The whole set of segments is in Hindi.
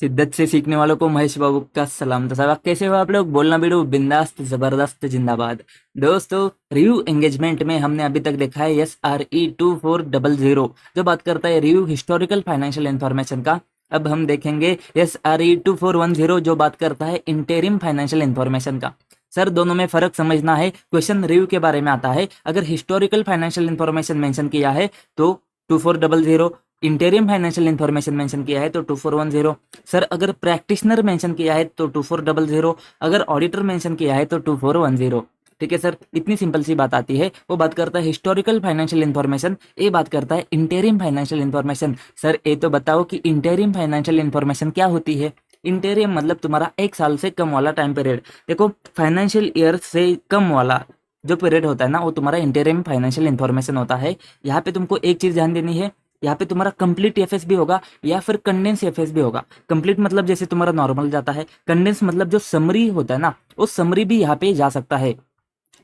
शिद्दत से सीखने वालों को महेश बाबू का सलाम। तो साहब कैसे हो आप लोग? बोलना बिड़ू बिंदास्त जबरदस्त जिंदाबाद। दोस्तों, रिव्यू एंगेजमेंट में हमने अभी तक देखा है SRE 2400 जो बात करता है रिव्यू हिस्टोरिकल फाइनेंशियल इंफॉर्मेशन का। अब हम देखेंगे SRE 2410 जो बात करता है इंटेरिम फाइनेंशियल इंफॉर्मेशन का। सर, दोनों में फर्क समझना है। क्वेश्चन रिव्यू के बारे में आता है, अगर हिस्टोरिकल फाइनेंशियल इंफॉर्मेशन मेंशन किया है तो 2400, इंटेरियम फाइनेंशियल इंफॉर्मेशन मेंशन किया है तो 2410। सर, अगर प्रैक्टिशनर मेंशन किया है तो 2400, अगर ऑडिटर मेंशन किया है तो 2410। ठीक है सर, इतनी सिंपल सी बात आती है। वो बात करता है हिस्टोरिकल फाइनेंशियल इंफॉर्मेशन, ये बात करता है इंटेरिम फाइनेंशियल इंफॉर्मेशन। सर, ये तो बताओ कि इंटेरिम फाइनेंशियल इंफॉर्मेशन क्या होती है? इंटेरियम मतलब तुम्हारा 1 साल से कम वाला टाइम पीरियड। देखो, फाइनेंशियल ईयर से कम वाला जो पीरियड होता है ना, वो तुम्हारा इंटेरिम फाइनेंशियल इंफॉर्मेशन होता है। यहाँ पे तुमको एक चीज ध्यान देनी है, यहाँ पे तुम्हारा कंप्लीट एफएस भी होगा या फिर कंडेंस एफएस भी होगा। कंप्लीट मतलब जैसे तुम्हारा नॉर्मल जाता है, कंडेंस मतलब जो समरी होता है ना, वो समरी भी यहाँ पे जा सकता है।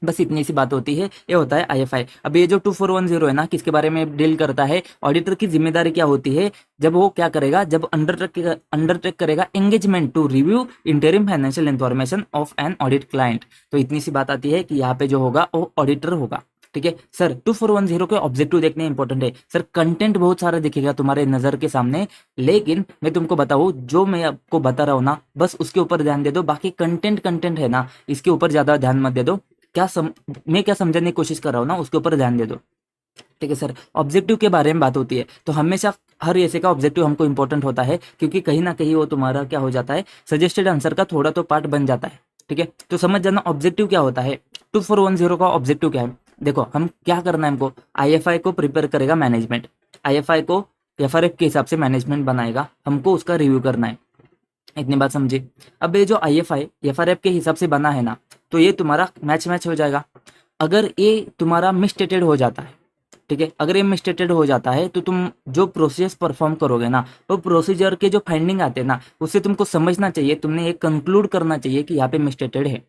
बस इतनी सी बात होती है। ये होता है आईएफआई। अब ये जो 2410 है ना, किसके बारे में डील करता है? ऑडिटर की जिम्मेदारी क्या होती है जब वो क्या करेगा, जब अंडरटेक करेगा engagement to review interim financial information of an audit client. तो इतनी सी बात आती है कि यहाँ पे जो होगा वो ऑडिटर होगा। ठीक है सर, 2410 के ऑब्जेक्टिव देखने इंपॉर्टेंट है। सर, कंटेंट बहुत सारा दिखेगा तुम्हारे नजर के सामने, लेकिन मैं तुमको बताऊं, जो मैं आपको बता रहा हूँ ना, बस उसके ऊपर ध्यान दे दो। बाकी कंटेंट है ना, इसके ऊपर ज्यादा ध्यान मत दे दो। मैं क्या समझाने की कोशिश कर रहा हूँ ना, उसके ऊपर ध्यान दे दो। ठीक है सर, ऑब्जेक्टिव के बारे में बात होती है तो हमेशा हर ऐसे का ऑब्जेक्टिव हमको इंपॉर्टेंट होता है, क्योंकि कहीं ना कहीं वो तुम्हारा क्या हो जाता है, सजेस्टेड आंसर का थोड़ा तो पार्ट बन जाता है। ठीक है, तो समझ जाना ऑब्जेक्टिव क्या होता है। 2410 का ऑब्जेक्टिव क्या है? देखो, हम क्या करना है, हमको आईएफआई को प्रिपेयर करेगा मैनेजमेंट, आईएफआई को एफआरएफ के हिसाब से मैनेजमेंट बनाएगा, हमको उसका रिव्यू करना है। इतनी बात समझी? अब ये जो आईएफआई एफआरएफ के हिसाब से बना है ना, तो ये तुम्हारा मैच हो जाएगा। अगर ये तुम्हारा मिसस्टेटेड हो जाता है, ठीक है, अगर ये मिसस्टेटेड हो जाता है तो तुम जो प्रोसेस परफॉर्म करोगे ना, वो प्रोसीजर के जो फाइंडिंग आते हैं ना, उससे तुमको समझना चाहिए, तुमने ये कंक्लूड करना चाहिए कि यहाँ पे मिसस्टेटेड है।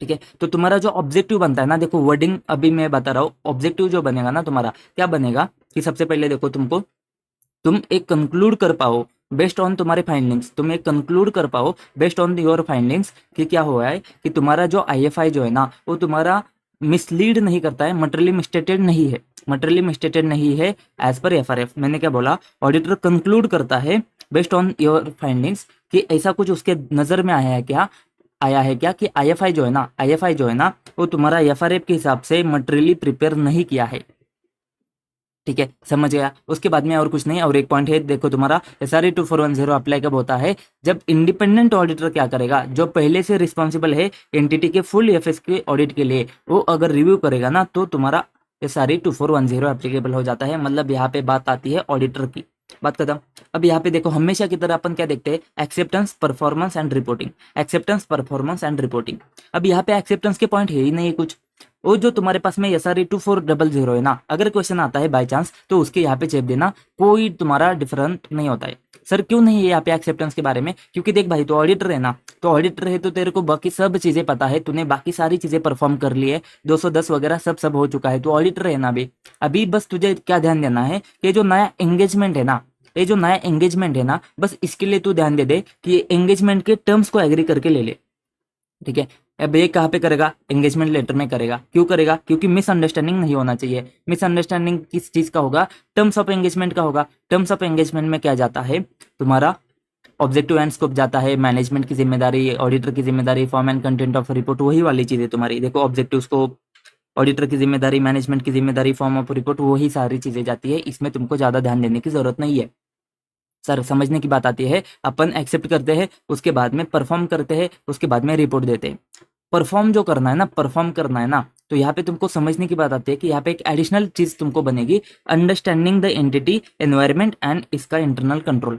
ठीक है, तो तुम्हारा जो ऑब्जेक्टिव बनता है ना, देखो वर्डिंग अभी मैं बता रहा हूँ, ऑब्जेक्टिव जो बनेगा ना तुम्हारा, क्या बनेगा कि सबसे पहले देखो, तुम एक कंक्लूड कर पाओ बेस्ड ऑन तुम्हारे फाइंडिंग्स, तुम एक कंक्लूड कर पाओ बेस्ड ऑन योर फाइंडिंग्स कि क्या हुआ है, कि तुम्हारा जो आईएफआई जो है ना, वो तुम्हारा मिसलीड नहीं करता है, मटेरियली मिस्टेटेड नहीं है, मटेरियली मिस्टेटेड नहीं है एज पर एफआरएफ। मैंने क्या बोला? ऑडिटर कंक्लूड करता है बेस्ड ऑन योर फाइंडिंग्स कि ऐसा कुछ उसके नजर में आया है क्या कि आईएफआई जो है ना, आईएफआई जो है ना, वो तुम्हारा एफआरएफ के हिसाब से मटेरियली प्रिपेयर नहीं किया है। ठीक है, समझ गया? उसके बाद में और कुछ नहीं। और एक पॉइंट है, देखो तुम्हारा SRE 2410 अप्लाई कब होता है? जब इंडिपेंडेंट ऑडिटर क्या करेगा, जो पहले से रिस्पॉन्सिबल है एंटिटी के फुल एफएस के ऑडिट के लिए, वो अगर रिव्यू करेगा ना, तो तुम्हारा SRE 2410 एप्लीकेबल हो जाता है। मतलब यहाँ पे बात आती है ऑडिटर की। बात खत्म। अब यहाँ पे देखो, हमेशा की तरह अपन क्या देखते हैं? Acceptance, performance and reporting. Acceptance, performance and reporting. अब यहाँ पे एक्सेप्टेंस के पॉइंट है ही नहीं कुछ। वो जो तुम्हारे पास में SRE 2400 है ना, अगर क्वेश्चन आता है बाय चांस, तो उसके यहाँ पे चेप देना, कोई तुम्हारा डिफरेंट नहीं होता है। सर, क्यों नहीं है यहाँ पे एक्सेप्टेंस के बारे में? क्योंकि देख भाई, तो ऑडिटर है ना, तो ऑडिटर है तो तेरे को बाकी सब चीजें पता है, तूने बाकी सारी चीजें परफॉर्म कर ली है, 210 वगैरह सब हो चुका है, तो ऑडिटर है ना अभी। अभी बस तुझे क्या ध्यान देना है कि जो नया एंगेजमेंट है ना, ये जो नया एंगेजमेंट है ना, बस इसके लिए तू ध्यान दे दे कि ये एंगेजमेंट के टर्म्स को एग्री करके ले ले। ठीक है, अब ये कहाँ पे करेगा? एंगेजमेंट लेटर में करेगा। क्यों करेगा? क्योंकि मिसअंडरस्टैंडिंग नहीं होना चाहिए। मिसअंडरस्टैंडिंग किस चीज का होगा? टर्म्स ऑफ एंगेजमेंट का होगा। टर्म्स ऑफ एंगेजमेंट में क्या जाता है तुम्हारा? ऑब्जेक्टिव एंड स्कोप जाता है, मैनेजमेंट की जिम्मेदारी, ऑडिटर की जिम्मेदारी, form and content of report, वही वाली चीज है तुम्हारी। देखो, ऑब्जेक्टिव स्कोप, ऑडिटर की जिम्मेदारी, मैनेजमेंट की जिम्मेदारी, फॉर्म ऑफ रिपोर्ट, वही सारी चीजें जाती है। इसमें तुमको ज्यादा ध्यान देने की जरूरत नहीं है। सर, समझने की बात आती है, अपन एक्सेप्ट करते हैं, उसके बाद में परफॉर्म करते हैं, उसके बाद में रिपोर्ट देते हैं। परफॉर्म जो करना है ना, परफॉर्म करना है ना, तो यहाँ पे तुमको समझने की बात आती है कि यहाँ पे एक एडिशनल चीज तुमको बनेगी, understanding the entity, environment and इसका इंटरनल कंट्रोल।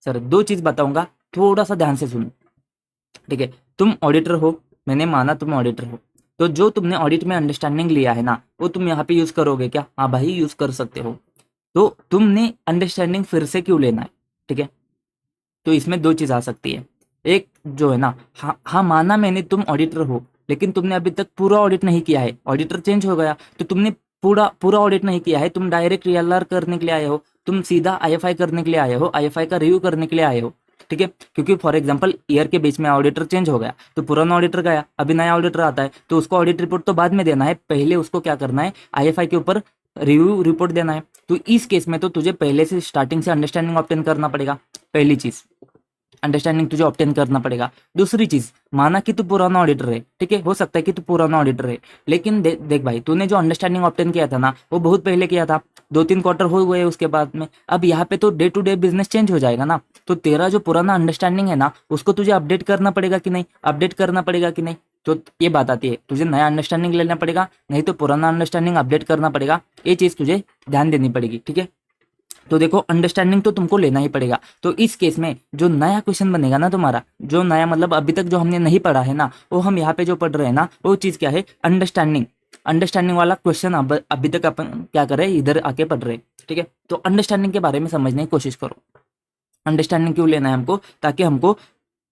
सर, दो चीज बताऊंगा, थोड़ा सा ध्यान से सुनो। ठीक है, तुम ऑडिटर हो, मैंने माना तुम ऑडिटर हो, तो जो तुमने ऑडिट में अंडरस्टैंडिंग लिया है ना, वो तुम यहाँ पे यूज करोगे क्या? हाँ भाई, यूज कर सकते हो। तो तुमने अंडरस्टैंडिंग फिर से क्यों लेना है? ठीक है, तो इसमें दो चीज आ सकती है। एक जो है ना, हाँ हाँ, माना मैंने तुम ऑडिटर हो, लेकिन तुमने अभी तक पूरा ऑडिट नहीं किया है, ऑडिटर चेंज हो गया तो तुमने पूरा पूरा ऑडिट नहीं किया है, तुम डायरेक्ट ELR करने के लिए आए हो, तुम सीधा आईएफआई करने के लिए आए हो, आईएफआई का रिव्यू करने के लिए आए हो। ठीक है, क्योंकि फॉर एग्जांपल ईयर के बीच में ऑडिटर चेंज हो गया तो पुराना ऑडिटर गया, अभी नया ऑडिटर आता है तो उसको ऑडिट रिपोर्ट तो बाद में देना है, पहले उसको क्या करना है, आईएफआई के ऊपर रिव्यू रिपोर्ट देना है। तो इस केस में तो तुझे पहले से स्टार्टिंग से अंडरस्टैंडिंग ऑब्टेन करना पड़ेगा, पहली चीज अंडरस्टैंडिंग तुझे ऑब्टेन करना पड़ेगा। दूसरी चीज, माना कि तू पुराना ऑडिटर है, ठीक है, हो सकता है कि तू पुराना ऑडिटर है, लेकिन देख भाई, तूने जो अंडरस्टैंडिंग ऑब्टेन किया था ना वो बहुत पहले किया था, 2-3 क्वार्टर हो गए उसके बाद में। अब यहाँ पे तो day to day business change हो जाएगा ना, तो तेरा जो पुराना अंडरस्टैंडिंग है ना उसको तुझे अपडेट करना पड़ेगा कि नहीं, अपडेट करना पड़ेगा कि नहीं। तो ये बात आती है, तुझे नया अंडरस्टैंडिंग लेना पड़ेगा, नहीं तो पुराना अंडरस्टैंडिंग अपडेट करना पड़ेगा, ये चीज तुझे ध्यान देनी पड़ेगी, ठीक है। तो देखो अंडरस्टैंडिंग तो तुमको लेना ही पड़ेगा। तो इस केस में जो नया क्वेश्चन बनेगा ना तुम्हारा, जो नया मतलब अभी तक जो हमने नहीं पढ़ा है ना, वो हम यहाँ पे जो पढ़ रहे हैं ना, वो चीज क्या है, अंडरस्टैंडिंग। अंडरस्टैंडिंग वाला क्वेश्चन अब अभी तक अपन क्या कर रहे हैं, इधर आके पढ़ रहे हैं, ठीक है। तो अंडरस्टैंडिंग के बारे में समझने की कोशिश करो। अंडरस्टैंडिंग क्यों लेना है हमको, ताकि हमको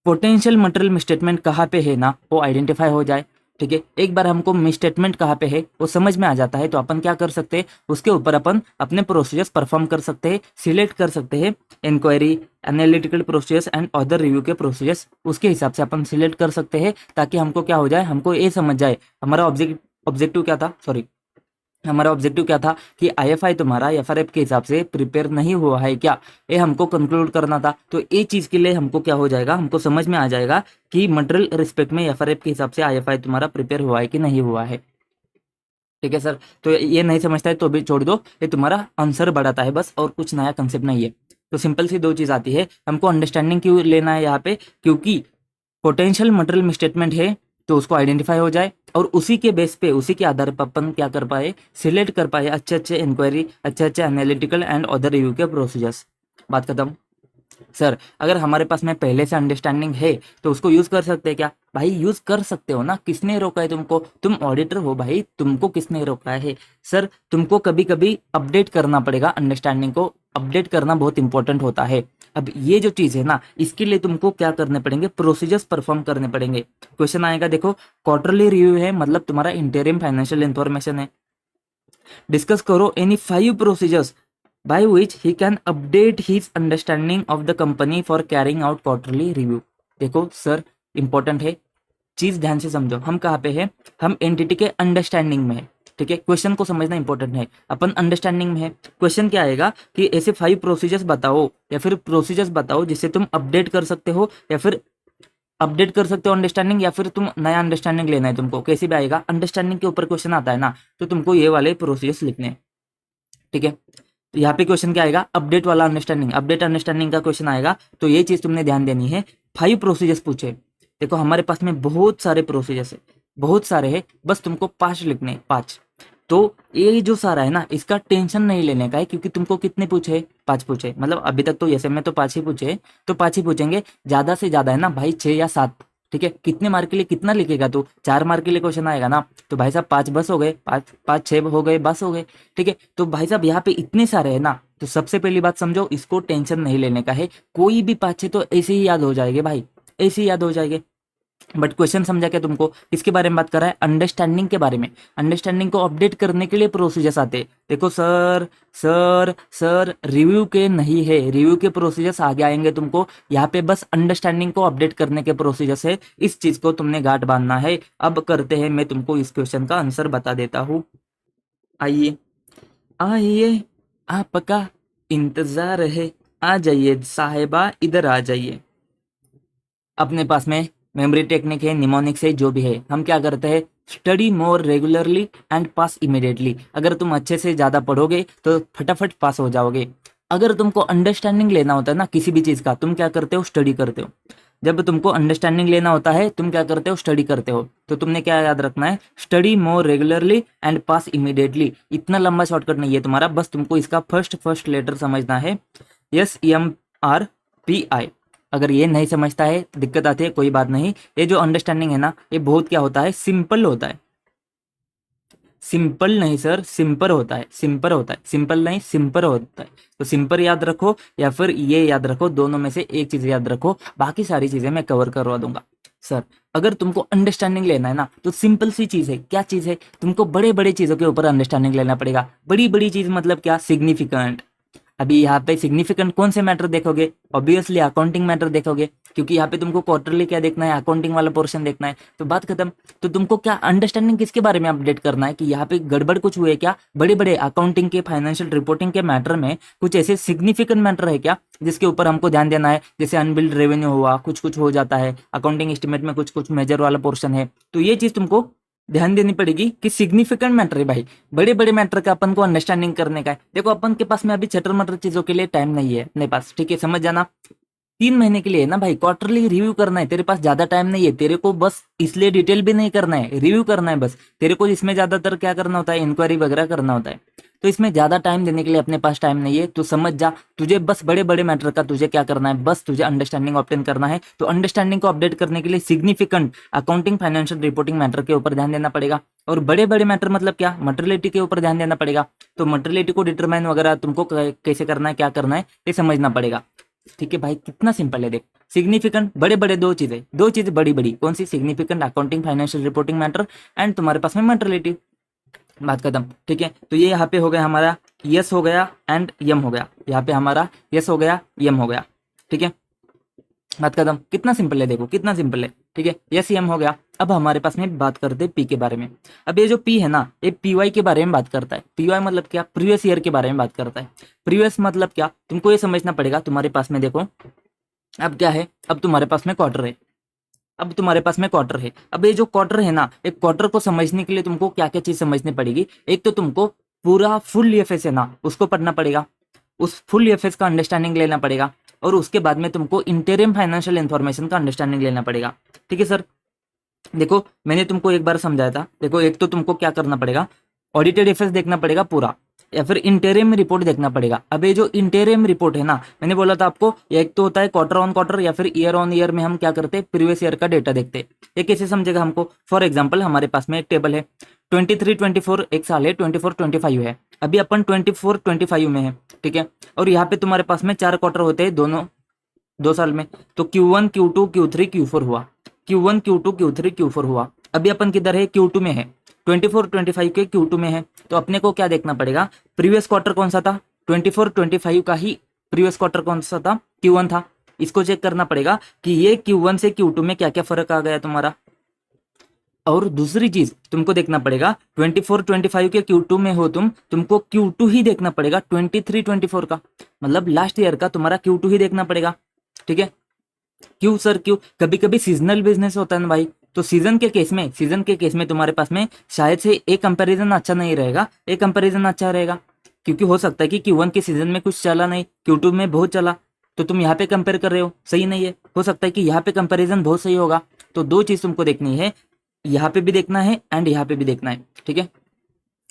पोटेंशियल मटेरियल मिसस्टेटमेंट कहाँ पे है ना वो आइडेंटिफाई हो जाए, ठीक है। एक बार हमको मिसस्टेटमेंट कहाँ पे है वो समझ में आ जाता है तो अपन क्या कर सकते हैं, उसके ऊपर अपन अपने प्रोसीजर्स परफॉर्म कर सकते हैं, सिलेक्ट कर सकते हैं inquiry, analytical procedures and other review के प्रोसीजर्स, उसके हिसाब से अपन सिलेक्ट कर सकते हैं, ताकि हमको क्या हो जाए, हमको ये समझ जाए हमारा ऑब्जेक्टिव क्या था, सॉरी, हमारा ऑब्जेक्टिव क्या था कि आईएफआई तुम्हारा एफआरएफ के हिसाब से प्रिपेयर नहीं हुआ है क्या, ये हमको कंक्लूड करना था। तो ये चीज के लिए हमको क्या हो जाएगा, हमको समझ में आ जाएगा कि मटेरियल रिस्पेक्ट में एफआरएफ के हिसाब से आईएफआई तुम्हारा प्रिपेयर हुआ है कि नहीं हुआ है, ठीक है सर। तो ये नहीं समझता है तो भी छोड़ दो, ये तुम्हारा आंसर बढ़ाता है बस, और कुछ नया कंसेप्ट नहीं है। तो सिंपल सी 2 चीज आती है, हमको अंडरस्टैंडिंग क्यों लेना है यहाँ पे, क्योंकि पोटेंशियल मटेरियल मिसस्टेटमेंट है तो उसको आइडेंटिफाई हो जाए, और उसी के बेस पे, उसी के आधार पर अपन क्या कर पाए, सिलेक्ट कर पाए अच्छे अच्छे इंक्वायरी, अच्छे अच्छे एनालिटिकल एंड अदर रिव्यू के प्रोसीजर्स। बात खत्म। सर अगर हमारे पास में पहले से अंडरस्टैंडिंग है तो उसको यूज कर सकते हैं क्या, भाई यूज कर सकते हो ना, किसने रोका है तुमको, तुम ऑडिटर हो भाई, तुमको किसने रोका है। सर तुमको कभी कभी अपडेट करना पड़ेगा, अंडरस्टैंडिंग को अपडेट करना बहुत इंपॉर्टेंट होता है। अब ये जो चीज है ना, इसके लिए तुमको क्या करने पड़ेंगे, प्रोसीजर्स परफॉर्म करने पड़ेंगे। क्वेश्चन आएगा, देखो क्वार्टरली रिव्यू है, मतलब तुम्हारा इंटरिम फाइनेंशियल इंफॉर्मेशन है, डिस्कस करो any 5 procedures by which he can update his understanding of the company for carrying out quarterly review। देखो सर इंपॉर्टेंट है, चीज ध्यान से समझो, हम कहाँ पे है, हम एंटिटी के अंडरस्टैंडिंग में है, ठीक है। क्वेश्चन को समझना इंपॉर्टेंट है, अपन अंडरस्टैंडिंग में है। क्वेश्चन क्या आएगा कि ऐसे 5 प्रोसीजर्स बताओ, या फिर प्रोसीजर्स बताओ जिससे तुम अपडेट कर सकते हो, या फिर अपडेट कर सकते हो अंडरस्टैंडिंग, या फिर तुम नया अंडरस्टैंडिंग लेना है तुमको, कैसे भी आएगा, अंडरस्टैंडिंग के ऊपर क्वेश्चन आता है ना, तो तुमको ये वाले प्रोसीजर्स लिखने हैं, ठीक है। तो यहाँ पे क्वेश्चन क्या आएगा, अपडेट वाला अंडरस्टैंडिंग, अपडेट अंडरस्टैंडिंग का क्वेश्चन आएगा, तो ये चीज तुमने ध्यान देनी है। 5 प्रोसीजर्स पूछे, देखो हमारे पास में बहुत सारे प्रोसीजर्स है, बहुत सारे है, बस तुमको 5 लिखने हैं, 5। तो ये जो सारा है ना, इसका टेंशन नहीं लेने का है, क्योंकि तुमको कितने पूछे, 5 पूछे, मतलब अभी तक तो ऐसे में तो 5 ही पूछे, तो 5 ही पूछेंगे, ज्यादा से ज्यादा है ना भाई 6 या 7, ठीक है। कितने मार्क के लिए कितना लिखेगा तू, 4 मार्क के लिए क्वेश्चन आएगा ना, तो भाई साहब 5 बस हो गए, 5 6 हो गए, बस हो गए, ठीक है। तो भाई साहब यहाँ पे इतने सारे है ना, तो सबसे पहली बात समझो, इसको टेंशन नहीं लेने का है, कोई भी 5 6 तो ऐसे ही याद हो जाएंगे भाई, ऐसे ही याद हो जाएंगे। बट क्वेश्चन समझा क्या तुमको, किसके बारे में बात कर रहा है, अंडरस्टैंडिंग के बारे में। अंडरस्टैंडिंग को अपडेट करने के लिए प्रोसीजर्स आते हैं, देखो सर सर सर रिव्यू के नहीं है, रिव्यू के प्रोसीजर्स आगे आएंगे तुमको, यहाँ पे बस अंडरस्टैंडिंग को अपडेट करने के प्रोसीजर्स है, इस चीज को तुमने गांठ बांधना है। अब करते हैं, मैं तुमको इस क्वेश्चन का आंसर बता देता हूँ, आइए आइए आपका इंतजार है, आ जाइए साहिबा इधर आ जाइए। अपने पास में मेमोरी टेक्निक है, निमोनिक्स है, जो भी है, हम क्या करते हैं, study more regularly and pass immediately. अगर तुम अच्छे से ज़्यादा पढ़ोगे तो फटाफट पास हो जाओगे। अगर तुमको अंडरस्टैंडिंग लेना होता है ना किसी भी चीज़ का, तुम क्या करते हो, स्टडी करते हो। जब तुमको अंडरस्टैंडिंग लेना होता है, तुम क्या करते हो, स्टडी करते हो। तो तुमने क्या याद रखना है, study more regularly and pass immediately. इतना लंबा शॉर्टकट नहीं है तुम्हारा, बस तुमको इसका फर्स्ट लेटर समझना है, SEMRPI। अगर ये नहीं समझता है, दिक्कत आती है, कोई बात नहीं। ये जो अंडरस्टैंडिंग है ना, ये बहुत क्या होता है, सिंपल होता है। सिंपल नहीं सर, सिंपल होता है, सिंपल होता है, सिंपल नहीं सिंपल होता है। तो सिंपल याद रखो या फिर ये याद रखो, दोनों में से एक चीज याद रखो, बाकी सारी चीजें मैं कवर करवा दूंगा। सर अगर तुमको अंडरस्टैंडिंग लेना है ना, तो सिंपल सी चीज है, क्या चीज है, तुमको बड़े बड़े चीजों के ऊपर अंडरस्टैंडिंग लेना पड़ेगा। बड़ी बड़ी चीज मतलब क्या, सिग्निफिकेंट। अभी यहाँ पे सिग्निफिकेंट कौन से मैटर देखोगे? ऑब्वियसली अकाउंटिंग मैटर देखोगे, क्योंकि यहाँ पे तुमको क्वार्टरली क्या देखना है, अकाउंटिंग वाला पोर्शन देखना है। तो बात खत्म। तो तुमको क्या अंडरस्टैंडिंग किसके बारे में अपडेट करना है कि यहाँ पे गड़बड़ कुछ हुए क्या, बड़े बड़े अकाउंटिंग के फाइनेंशियल रिपोर्टिंग के मैटर में कुछ ऐसे सिग्निफिकेंट मैटर है क्या जिसके ऊपर हमको ध्यान देना है। जैसे अनबिल्ड रेवेन्यू हुआ, कुछ कुछ हो जाता है, अकाउंटिंग एस्टिमेट में कुछ कुछ मेजर वाला पोर्शन है, तो ये चीज तुमको ध्यान देनी पड़ेगी कि सिग्निफिकेंट मैटर है भाई। बड़े बड़े मैटर का अपन को अंडरस्टैंडिंग करने का है। देखो अपन के पास में अभी चटर मटर चीजों के लिए टाइम नहीं है अपने पास, ठीक है, समझ जाना। 3 महीने के लिए है ना भाई, क्वार्टरली रिव्यू करना है, तेरे पास ज्यादा टाइम नहीं है। तेरे को बस इसलिए डिटेल भी नहीं करना है, रिव्यू करना है बस। तेरे को इसमें ज्यादातर क्या करना होता है, इंक्वायरी वगैरह करना होता है। तो इसमें ज्यादा टाइम देने के लिए अपने पास टाइम नहीं है। तो समझ जा, तुझे बस बड़े बड़े मैटर का तुझे क्या करना है, बस तुझे अंडरस्टैंडिंग ऑब्टेन करना है। तो अंडरस्टैंडिंग को अपडेट करने के लिए significant accounting financial reporting matter के ऊपर ध्यान देना पड़ेगा। और बड़े बड़े मैटर मतलब क्या, मटेरियलिटी के ऊपर ध्यान देना पड़ेगा। तो मटेरियलिटी को डिटरमाइन वगैरह तुमको कैसे करना है, क्या करना है, ये समझना पड़ेगा। ठीक है भाई, कितना सिंपल है देख। सिग्निफिकेंट बड़े बड़े दो चीजें बड़ी बड़ी, कौन सी? Significant accounting financial reporting matter and तुम्हारे पास में मटेरियलिटी। बात खत्म, ठीक है। तो ये यहाँ पे हो गया हमारा यस हो गया एंड यम हो गया। यहाँ पे हमारा यस हो गया, यम हो गया, ठीक है। बात खत्म। कितना सिंपल है, देखो कितना सिंपल है, ठीक है। यस यम हो गया। अब हमारे पास में बात करते हैं पी के बारे में। अब ये जो पी है ना, ये पीवाई के बारे में बात करता है। पीवाई मतलब क्या? प्रीवियस ईयर के बारे में बात करता है। प्रीवियस मतलब क्या, तुमको ये समझना पड़ेगा। तुम्हारे पास में देखो अब क्या है, अब तुम्हारे पास में क्वार्टर है। अब तुम्हारे पास में क्वार्टर है। अब ये जो क्वार्टर है ना, एक क्वार्टर को समझने के लिए तुमको क्या क्या चीज समझनी पड़ेगी। एक तो तुमको पूरा फुल ईएफएस है ना, उसको पढ़ना पड़ेगा, उस फुल ईएफएस का अंडरस्टैंडिंग लेना पड़ेगा। और उसके बाद में तुमको इंटरिम फाइनेंशियल इन्फॉर्मेशन का अंडरस्टैंडिंग लेना पड़ेगा, ठीक है सर। देखो मैंने तुमको एक बार समझाया था। देखो एक तो तुमको क्या करना पड़ेगा, ऑडिटेड एफएस देखना पड़ेगा पूरा, या फिर इंटरिम रिपोर्ट देखना पड़ेगा। अब ये जो इंटरिम रिपोर्ट है ना, मैंने बोला था आपको, एक तो होता है क्वार्टर ऑन क्वार्टर या फिर ईयर ऑन ईयर में हम क्या करते हैं, प्रीवियस ईयर का डेटा देखते हैं। ये कैसे समझेगा हमको? फॉर एग्जाम्पल हमारे पास में एक टेबल है, 23-24 एक साल है, 24-25 है। अभी अपन 24-25 में है, ठीक है। और यहाँ पे तुम्हारे पास में 4 क्वार्टर होते हैं दोनों 2 साल में। तो Q1 Q2 Q3 Q4 हुआ, Q1 Q2 Q3 Q4 हुआ। अभी अपन किधर है, Q2 में है, 24-25 के Q2 में है। तो अपने को क्या देखना पड़ेगा, प्रीवियस क्वार्टर कौन सा था, 24-25 का ही प्रीवियस क्वार्टर कौन सा था, Q1 था। इसको चेक करना पड़ेगा कि ये Q1 से Q2 में क्या क्या फर्क आ गया तुम्हारा। और दूसरी चीज तुमको देखना पड़ेगा, 24-25 के Q2 में हो तुमको Q2 ही देखना पड़ेगा 23-24 का, मतलब लास्ट ईयर का तुम्हारा Q2 ही देखना पड़ेगा, ठीक है। क्यों सर, क्यों? कभी कभी सीजनल बिजनेस होता है ना भाई। तो सीजन के केस में तुम्हारे पास में शायद से एक कंपैरिजन अच्छा नहीं रहेगा, एक कंपैरिजन अच्छा रहेगा। क्योंकि हो सकता है कि Q1 के सीजन में कुछ चला नहीं, Q2 में बहुत चला, तो तुम यहाँ पे कंपेयर कर रहे हो, सही नहीं है। हो सकता है कि यहाँ पे कंपैरिजन बहुत सही होगा। तो दो चीज तुमको देखनी है, यहाँ पे भी देखना है एंड यहाँ पे भी देखना है, ठीक है।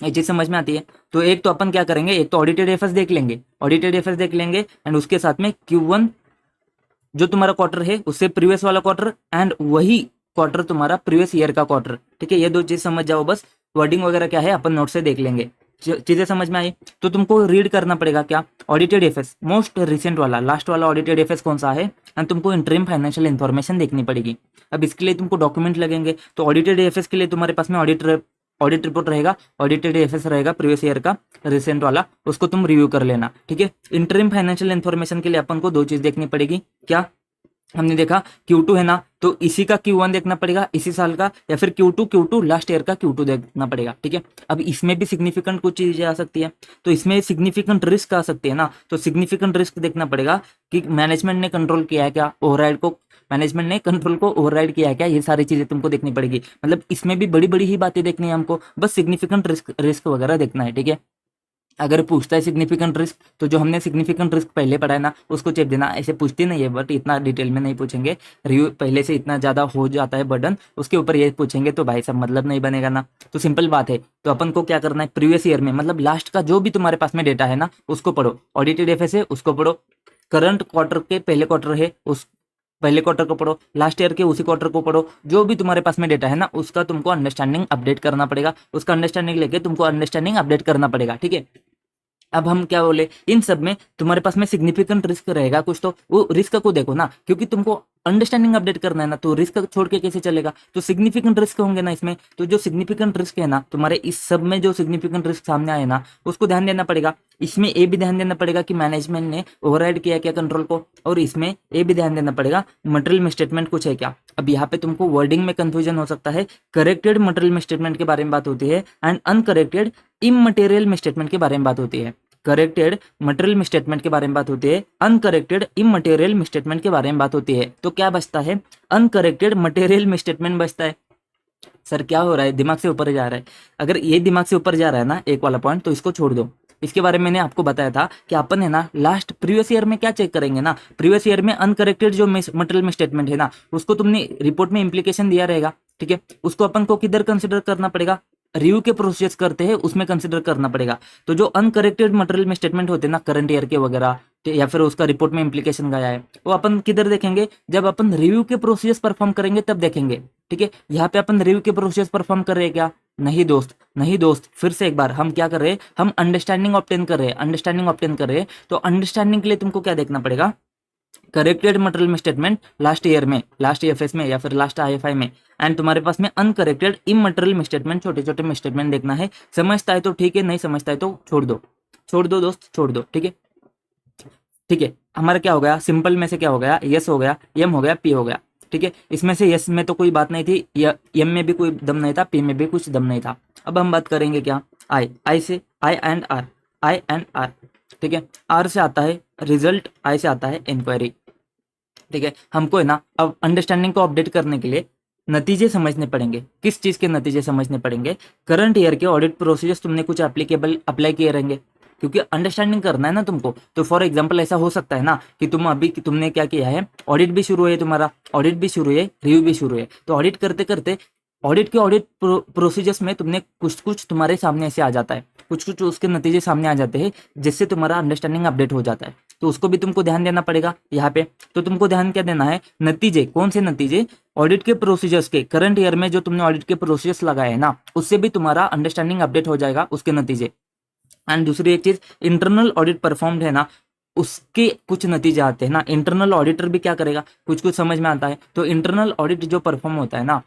ये चीज समझ में आती है। तो एक तो अपन क्या करेंगे, एक तो ऑडिटेड एफएस देख लेंगे, एंड उसके साथ में Q1 जो तुम्हारा क्वार्टर है उससे प्रीवियस वाला क्वार्टर, एंड वही क्वार्टर तुम्हारा प्रीवियस ईयर का क्वार्टर, ठीक है। ये दो चीज समझ जाओ बस। वर्डिंग वगैरह क्या है अपन नोट से देख लेंगे। चीजें समझ में आई तो तुमको रीड करना पड़ेगा क्या, ऑडिटेड एफएस, मोस्ट रिसेंट वाला, लास्ट वाला ऑडिटेड एफएस कौन सा है, एंड तुमको इंटरिम फाइनेंशियल इन्फॉर्मेशन देखनी पड़ेगी। अब इसके लिए तुमको डॉक्यूमेंट लगेंगे। तो ऑडिटेड एफएस के लिए तुम्हारे पास में ऑडिट रिपोर्ट रहेगा, ऑडिटेड एफएस रहेगा प्रीवियस ईयर का रिसेंट वाला, उसको तुम रिव्यू कर लेना, ठीक है। इंटरिम फाइनेंशियल इन्फॉर्मेशन के लिए अपन को दो चीज देखनी पड़ेगी। क्या हमने देखा, Q2 है ना, तो इसी का Q1 देखना पड़ेगा इसी साल का, या फिर Q2 लास्ट ईयर का Q2 देखना पड़ेगा, ठीक है। अब इसमें भी सिग्निफिकेंट कुछ चीजें आ सकती है, तो इसमें सिग्निफिकेंट रिस्क आ सकती है ना। तो सिग्निफिकेंट रिस्क देखना पड़ेगा कि मैनेजमेंट ने कंट्रोल किया है क्या, ओवरराइड को मैनेजमेंट ने कंट्रोल को ओवरराइड किया है क्या, ये सारी चीजें तुमको देखनी पड़ेगी। मतलब इसमें भी बड़ी बड़ी ही बातें देखनी है हमको, बस सिग्निफिकेंट रिस्क वगैरह देखना है, ठीक है। अगर पूछता है सिग्निफिकेंट रिस्क, तो जो हमने सिग्निफिकेंट रिस्क पहले पढ़ा है ना, उसको चेप देना। ऐसे पूछती नहीं है, बट इतना डिटेल में नहीं पूछेंगे, रिव्यू पहले से इतना ज़्यादा हो जाता है बर्डन, उसके ऊपर ये पूछेंगे तो भाई सब मतलब नहीं बनेगा ना। तो सिंपल बात है। तो अपन को क्या करना है, प्रीवियस ईयर में मतलब लास्ट का जो भी तुम्हारे पास में डेटा है ना, उसको पढ़ो। ऑडिटेड एफएस है उसको पढ़ो, करंट क्वार्टर के पहले क्वार्टर है उस पहले क्वार्टर को पढ़ो, लास्ट ईयर के उसी क्वार्टर को पढ़ो। जो भी तुम्हारे पास में डेटा है ना, उसका तुमको अंडरस्टैंडिंग अपडेट करना पड़ेगा, उसका अंडरस्टैंडिंग लेके तुमको अंडरस्टैंडिंग अपडेट करना पड़ेगा, ठीक है। अब हम क्या बोले, इन सब में तुम्हारे पास में सिग्निफिकेंट रिस्क रहेगा कुछ, तो वो रिस्क को देखो ना, क्योंकि तुमको अंडरस्टैंडिंग अपडेट करना है ना, तो रिस्क छोड़ के कैसे चलेगा, तो सिग्निफिकेंट रिस्क होंगे ना इसमें, तो जो सिग्निफिकेंट रिस्क है ना तुम्हारे इस सब में, जो सिग्निफिकेंट रिस्क सामने आए ना उसको ध्यान देना पड़ेगा। इसमें ये भी ध्यान देना पड़ेगा कि मैनेजमेंट ने ओवरराइड किया क्या कंट्रोल को, और इसमें ये भी ध्यान देना पड़ेगा मटेरियल मिसस्टेटमेंट कुछ है क्या। अब यहाँ पे तुमको वर्डिंग में कंफ्यूजन हो सकता है, करेक्टेड मटेरियल मिसस्टेटमेंट के बारे में बात होती है एंड अनकरेक्टेड इमटेरियल मिसस्टेटमेंट के बारे में बात होती है। करेक्टेड मटेरियल मिसस्टेटमेंट के बारे में बात होती है, अनकरेक्टेड इमटेरियल मिसस्टेटमेंट के बारे में बात होती है। तो क्या बचता है, अनकरेक्टेड मटेरियल मिसस्टेटमेंट बचता है। सर क्या हो रहा है, दिमाग से ऊपर जा रहा है। अगर ये दिमाग से ऊपर जा रहा है ना एक वाला पॉइंट, तो इसको छोड़ दो। इसके बारे में मैंने आपको बताया था कि अपन है ना लास्ट प्रीवियस ईयर में क्या चेक करेंगे ना, प्रीवियस ईयर में अनकरेक्टेड जो मटेरियल मिसस्टेटमेंट है ना उसको तुमने रिपोर्ट में इंप्लीकेशन दिया रहेगा, ठीक है, उसको अपन को किधर कंसिडर करना पड़ेगा, रिव्यू के प्रोसेस करते हैं उसमें कंसिडर करना पड़ेगा। तो जो अनकरेक्टेड मटेरियल में स्टेटमेंट होते हैं ना करंट ईयर के वगैरह, या फिर उसका रिपोर्ट में इंप्लीकेशन गया है, वो अपन किधर देखेंगे, जब अपन रिव्यू के प्रोसेस परफॉर्म करेंगे तब देखेंगे, ठीक है। यहाँ पे अपन रिव्यू के प्रोसेस परफॉर्म कर रहे हैं क्या, नहीं दोस्त, नहीं दोस्त। फिर से एक बार हम क्या कर रहे हैं, हम अंडरस्टैंडिंग ऑब्टेन कर रहे हैं, अंडरस्टैंडिंग ऑब्टेन कर रहे हैं। तो अंडरस्टैंडिंग के लिए तुमको क्या देखना पड़ेगा, करेक्टेड मटेरियल में स्टेटमेंट लास्ट ईयर में, लास्ट ईएफएस में या फिर लास्ट आईएफआई में, एंड तुम्हारे पास में अनकरेक्टेड इमटेरियल में स्टेटमेंट, छोटे छोटे में स्टेटमेंट देखना है। समझता है तो ठीक है, नहीं समझता है तो छोड़ दो, छोड़ दो दोस्त, छोड़ दो, ठीक है। ठीक है, हमारा क्या हो गया, सिंपल में से क्या हो गया, यस हो गया, एम हो गया, पी हो गया, ठीक है। इसमें से यस में तो कोई बात नहीं थी, एम में भी कोई दम नहीं था, पी में भी कुछ दम नहीं था। अब हम बात करेंगे क्या, आई, आई से I and R, I and R, ठीक है। आर से आता है रिजल्ट, आई से आता है इंक्वायरी, ठीक है। हमको है ना अब अंडरस्टैंडिंग को अपडेट करने के लिए नतीजे समझने पड़ेंगे। किस चीज़ के नतीजे समझने पड़ेंगे, करंट ईयर के ऑडिट प्रोसीजर्स तुमने कुछ एप्लीकेबल अप्लाई किए रहेंगे, क्योंकि अंडरस्टैंडिंग करना है ना तुमको। तो फॉर एग्जांपल ऐसा हो सकता है ना कि तुमने क्या किया है, ऑडिट भी शुरू है तुम्हारा, ऑडिट भी शुरू है, रिव्यू भी शुरू है। तो ऑडिट करते करते ऑडिट के ऑडिट प्रोसीजर्स में तुमने कुछ कुछ तुम्हारे सामने ऐसे आ जाता है, कुछ कुछ उसके नतीजे सामने आ जाते हैं, जिससे तुम्हारा अंडरस्टैंडिंग अपडेट हो जाता है। तो उसको भी तुमको ध्यान देना पड़ेगा यहाँ पे। तो तुमको ध्यान क्या देना है, नतीजे, कौन से नतीजे, ऑडिट के प्रोसीजर्स के, करंट ईयर में जो तुमने ऑडिट के प्रोसीजर्स लगाए हैं ना, उससे भी तुम्हारा अंडरस्टैंडिंग अपडेट हो जाएगा, उसके नतीजे। एंड दूसरी एक चीज, इंटरनल ऑडिट परफॉर्म्ड है ना, उसके कुछ नतीजे आते हैं ना। इंटरनल ऑडिटर भी क्या करेगा, कुछ कुछ समझ में आता है। तो इंटरनल ऑडिट जो परफॉर्म होता है ना,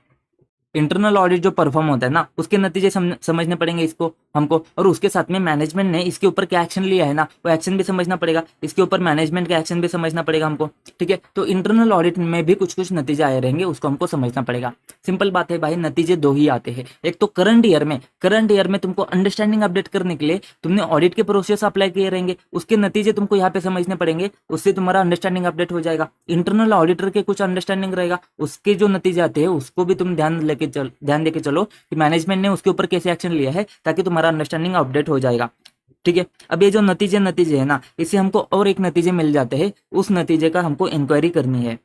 इंटरनल ऑडिट जो परफॉर्म होता है ना, उसके नतीजे समझने पड़ेंगे इसको हमको। और उसके साथ में मैनेजमेंट ने इसके ऊपर क्या एक्शन लिया है ना, वो एक्शन भी समझना पड़ेगा, इसके ऊपर मैनेजमेंट का एक्शन भी समझना पड़ेगा हमको, ठीक है। तो इंटरनल ऑडिट में भी कुछ कुछ नतीजे आए रहेंगे, उसको हमको समझना पड़ेगा। सिंपल बात है भाई, नतीजे दो ही आते हैं। एक तो करंट ईयर में तुमको अंडरस्टैंडिंग अपडेट करने के लिए तुमने ऑडिट के प्रोसेस अप्लाई किए रहेंगे, उसके नतीजे तुमको यहाँ पे समझने पड़ेंगे, उससे तुम्हारा अंडरस्टैंडिंग अपडेट हो जाएगा। इंटरनल ऑडिटर के कुछ अंडरस्टैंडिंग रहेगा, उसके जो नतीजे आते हैं उसको भी तुम ध्यान देके चलो कि मैनेजमेंट ने उसके ऊपर कैसे एक्शन लिया है, ताकि तुम्हारा अंडरस्टैंडिंग अपडेट हो जाएगा, ठीक है। अब ये जो नतीजे है ना, इससे हमको और एक नतीजे मिल जाते हैं, उस नतीजे का हमको इंक्वायरी करनी है,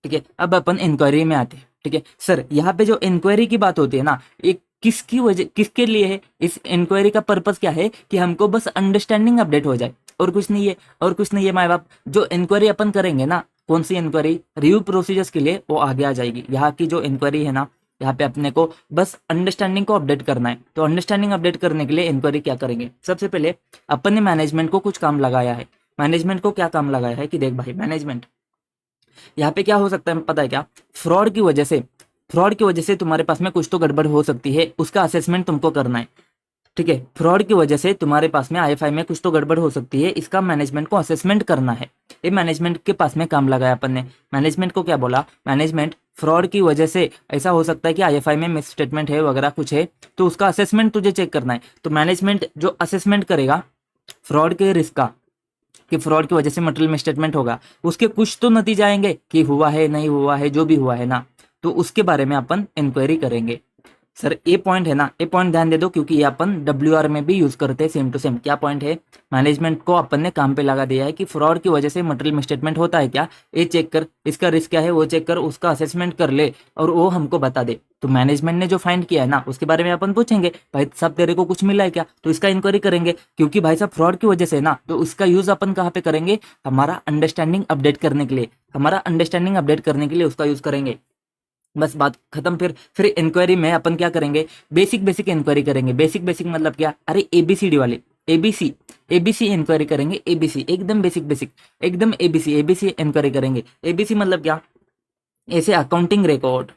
ठीक है। अब अपन इंक्वायरी में आते हैं, ठीक है। सर यहाँ पे जो इंक्वायरी की बात होती है ना, एक किसकी वजह, किसके लिए है, इस इंक्वायरी का पर्पस क्या है, कि हमको बस अंडरस्टैंडिंग अपडेट हो जाए, और कुछ नहीं है, और कुछ नहीं है माए बाप। जो इंक्वायरी अपन करेंगे ना, कौन सी इंक्वायरी, रिव्यू प्रोसीजर्स के लिए, वो आगे आ जाएगी। यहाँ की जो इंक्वायरी है ना, यहाँ पे अपने को बस अंडरस्टैंडिंग को अपडेट करना है। तो अंडरस्टैंडिंग अपडेट करने के लिए इंक्वायरी क्या करेंगे, सबसे पहले अपन ने मैनेजमेंट को कुछ काम लगाया है। मैनेजमेंट को क्या काम लगाया है कि देख भाई, मैनेजमेंट यहाँ पे क्या हो सकता है पता है क्या, फ्रॉड की वजह से तुम्हारे पास में कुछ तो गड़बड़ हो सकती है, उसका असेसमेंट तुमको करना है, ठीक है। फ्रॉड की वजह से तुम्हारे पास में आईएफआई में कुछ तो गड़बड़ हो सकती है, इसका मैनेजमेंट को असेसमेंट करना है। ये मैनेजमेंट के पास में काम लगाया अपन ने। मैनेजमेंट को क्या बोला, मैनेजमेंट फ्रॉड की वजह से ऐसा हो सकता है कि आईएफआई में मिस स्टेटमेंट है वगैरह कुछ है, तो उसका असेसमेंट तुझे चेक करना है। तो मैनेजमेंट जो असेसमेंट करेगा फ्रॉड के रिस्क का, कि फ्रॉड की वजह से मटेरियल मिसस्टेटमेंट होगा, उसके कुछ तो नतीजे आएंगे कि हुआ है, नहीं हुआ है, जो भी हुआ है ना, तो उसके बारे में अपन इंक्वायरी करेंगे। सर ये पॉइंट है ना, ये पॉइंट ध्यान दे दो, क्योंकि ये अपन WR में भी यूज करते हैं सेम टू सेम। क्या पॉइंट है, मैनेजमेंट को अपन ने काम पे लगा दिया है कि फ्रॉड की वजह से मटेरियल मिसस्टेटमेंट होता है क्या, ये चेक कर, इसका रिस्क क्या है वो चेक कर, उसका असेसमेंट कर ले और वो हमको बता दे। तो मैनेजमेंट ने जो फाइंड किया है ना, उसके बारे में अपन पूछेंगे, भाई साहब तेरे को कुछ मिला है क्या, तो इसका इंक्वायरी करेंगे। क्योंकि भाई साहब फ्रॉड की वजह से ना, तो उसका यूज अपन कहाँ पे करेंगे, हमारा अंडरस्टैंडिंग अपडेट करने के लिए, हमारा अंडरस्टैंडिंग अपडेट करने के लिए उसका यूज करेंगे। बस बात खत्म। फिर इंक्वायरी में अपन क्या करेंगे, बेसिक इंक्वायरी करेंगे। बेसिक मतलब क्या, अरे ABCD वाले, एबीसी इंक्वायरी करेंगे। ABC एकदम बेसिक एकदम ABC इंक्वायरी करेंगे। ABC मतलब क्या, ऐसे अकाउंटिंग रिकॉर्ड,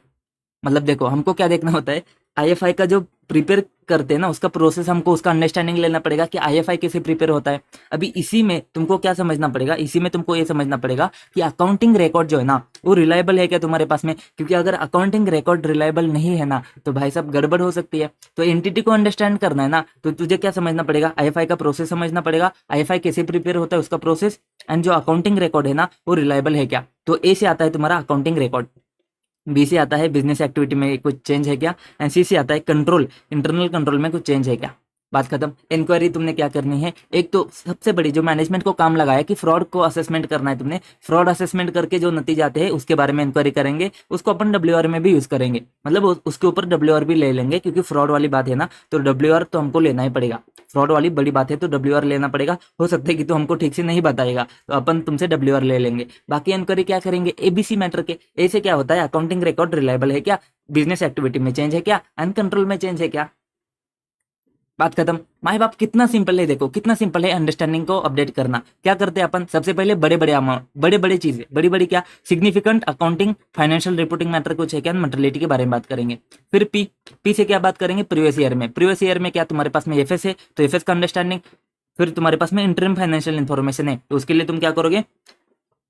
मतलब देखो हमको क्या देखना होता है, आईएफआई का जो प्रिपेयर करते हैं ना उसका प्रोसेस, हमको उसका अंडरस्टैंडिंग लेना पड़ेगा कि आईएफआई कैसे प्रिपेयर होता है। अभी इसी में तुमको क्या समझना पड़ेगा, इसी में तुमको ये समझना पड़ेगा कि अकाउंटिंग रिकॉर्ड जो है ना वो रिलायबल है क्या तुम्हारे पास में, क्योंकि अगर अकाउंटिंग रिकॉर्ड रिलायबल नहीं है ना तो भाई साहब गड़बड़ हो सकती है। तो एंटिटी को अंडरस्टैंड करना है ना तो तुझे क्या समझना पड़ेगा, आईएफआई का प्रोसेस समझना पड़ेगा, आईएफआई कैसे प्रिपेयर होता है उसका प्रोसेस, एंड जो अकाउंटिंग रिकॉर्ड है ना वो रिलायबल है क्या। तो ए से आता है तुम्हारा अकाउंटिंग रिकॉर्ड, बी से आता है बिजनेस एक्टिविटी में कुछ चेंज है क्या, एंड सी से आता है कंट्रोल, इंटरनल कंट्रोल में कुछ चेंज है क्या। बात खत्म। इंक्वायरी तुमने क्या करनी है, एक तो सबसे बड़ी जो मैनेजमेंट को काम लगाया कि फ्रॉड को असेसमेंट करना है तुमने, फ्रॉड असेसमेंट करके जो नतीजे आते हैं उसके बारे में इंक्वायरी करेंगे, उसको अपन डब्ल्यू में भी यूज करेंगे, मतलब उसके ऊपर डब्ल्यू भी ले लेंगे, क्योंकि फ्रॉड वाली बात है ना तो डब्ल्यू तो हमको लेना ही पड़ेगा, फ्रॉड वाली बड़ी बात है तो डब्ल्यू लेना पड़ेगा। हो सकता है कि तो हमको ठीक से नहीं बताएगा तो अपन तुमसे डब्ल्यू ले लेंगे। बाकी इंक्वायरी क्या करेंगे, एबीसी मैटर के, ए से क्या होता है अकाउंटिंग रिकॉर्ड रिलायबल है क्या, बिजनेस एक्टिविटी में चेंज है क्या, एंड कंट्रोल में चेंज है क्या। बात खत्म। माए बाप कितना सिंपल है, देखो कितना सिंपल है अंडरस्टैंडिंग को अपडेट करना। क्या करते हैं अपन, सबसे पहले बड़े बड़े अमाउंट, बड़े बड़े चीजें, बड़ी बड़ी क्या, significant accounting financial reporting matter कुछ है क्या, मटेरियलिटी के बारे में बात करेंगे। फिर पी, पी से क्या बात करेंगे, प्रीवियस ईयर में, प्रीवियस ईयर में क्या तुम्हारे पास में एफएस है तो एफएस का अंडरस्टैंडिंग। फिर तुम्हारे पास में इंटरिम फाइनेंशियल इन्फॉर्मेशन है तो उसके लिए तुम क्या करोगे,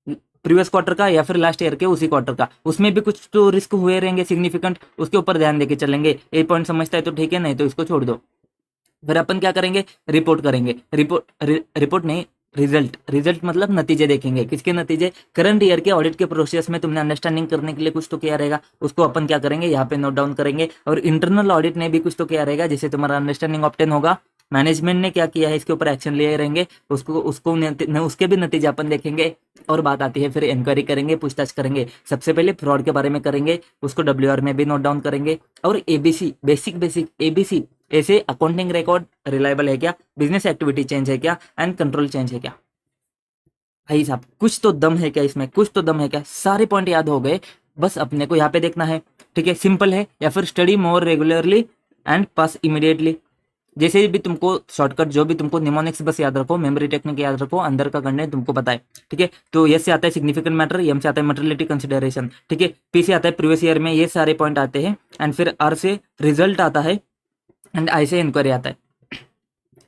प्रीवियस क्वार्टर का या फिर लास्ट ईयर के उसी क्वार्टर का, उसमें भी कुछ तो रिस्क हुए रहेंगे सिग्निफिकेंट, उसके ऊपर ध्यान देके चलेंगे। ए पॉइंट समझता है तो ठीक है, नहीं तो इसको छोड़ दो। फिर अपन क्या करेंगे, रिपोर्ट करेंगे, रिपोर्ट नहीं, रिजल्ट, रिजल्ट मतलब नतीजे देखेंगे, किसके नतीजे, करंट ईयर के ऑडिट के प्रोसेस में तुमने अंडरस्टैंडिंग करने के लिए कुछ तो किया रहेगा, उसको अपन क्या करेंगे यहाँ पे नोट डाउन करेंगे। और इंटरनल ऑडिट ने भी कुछ तो किया रहेगा जिससे तुम्हारा अंडरस्टैंडिंग ऑब्टेन होगा, मैनेजमेंट ने क्या किया है इसके ऊपर एक्शन लिए रहेंगे, उसको उसको उसके भी नतीजे अपन देखेंगे। और बात आती है फिर इंक्वायरी करेंगे, पूछताछ करेंगे, सबसे पहले फ्रॉड के बारे में करेंगे, उसको डब्ल्यू में भी नोट डाउन करेंगे। और एबीसी, बेसिक बेसिक एबीसी, ऐसे अकाउंटिंग रिकॉर्ड रिलायबल है क्या, बिजनेस एक्टिविटी चेंज है क्या, एंड कंट्रोल चेंज है क्या। भाई साहब कुछ तो दम है क्या इसमें, कुछ तो दम है क्या, सारे पॉइंट याद हो गए, बस अपने को यहाँ पे देखना है। ठीक है, सिंपल है, या फिर study more regularly and pass immediately, जैसे भी तुमको शॉर्टकट, जो भी तुमको निमोनिक्स बस याद रखो, मेमोरी टेक्निक याद रखो, अंदर का कंटेंट तुमको पता है। ठीक है, तो यस से आता है सिग्निफिकेंट मैटर, एम से आता है मटेरियलिटी कंसिडरेशन, ठीक है, पी से आता है प्रीवियस ईयर में, ये सारे पॉइंट आते हैं, एंड फिर आर से रिजल्ट आता है, एंड आई से इंक्वायरी आता है।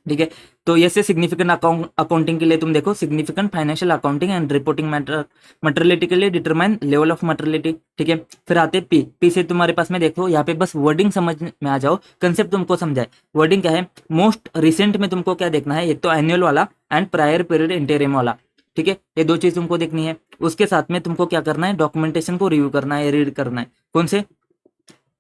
ठीक है, तो ये से सिग्निफिकेंट अकाउंटिंग के लिए तुम देखो significant financial accounting and reporting matter, materiality के लिए डिटरमाइन लेवल ऑफ मटेरियलिटी। ठीक है, फिर आते पी, पी से तुम्हारे पास में देखो यहाँ पे बस वर्डिंग समझ में आ जाओ, कंसेप्ट तुमको समझाए। वर्डिंग क्या है, मोस्ट रिसेंट में तुमको क्या देखना है, एक तो एनुअल वाला एंड प्रायर पीरियड इंटेरिम वाला। ठीक है, ये दो चीज तुमको देखनी है। उसके साथ में तुमको क्या करना है, डॉक्यूमेंटेशन को रिव्यू करना है, रीड करना है, कौन से,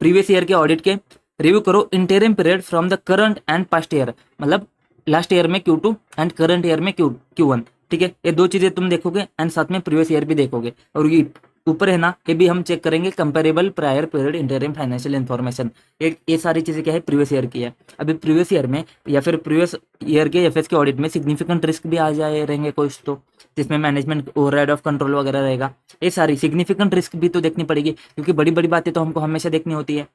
प्रीवियस ईयर के ऑडिट के रिव्यू करो, interim period from the current and past year, मतलब लास्ट ईयर में Q2 एंड करंट ईयर में Q1। ठीक है, ये दो चीजें तुम देखोगे एंड साथ में प्रीवियस ईयर भी देखोगे। और ये ऊपर है ना, ये भी हम चेक करेंगे, comparable prior period interim financial information, ये सारी चीजें क्या है, प्रीवियस ईयर की है। अभी प्रीवियस ईयर में या फिर प्रीवियस ईयर के एफएस के ऑडिट में सिग्निफिकेंट रिस्क भी आ जाए रहेंगे कुछ तो, जिसमें मैनेजमेंट ओवरराइड ऑफ कंट्रोल वगैरह रहेगा, ये सारी सिग्निफिकेंट रिस्क भी तो देखनी पड़ेगी, क्योंकि बड़ी बड़ी बातें तो हमको हमेशा देखनी होती है।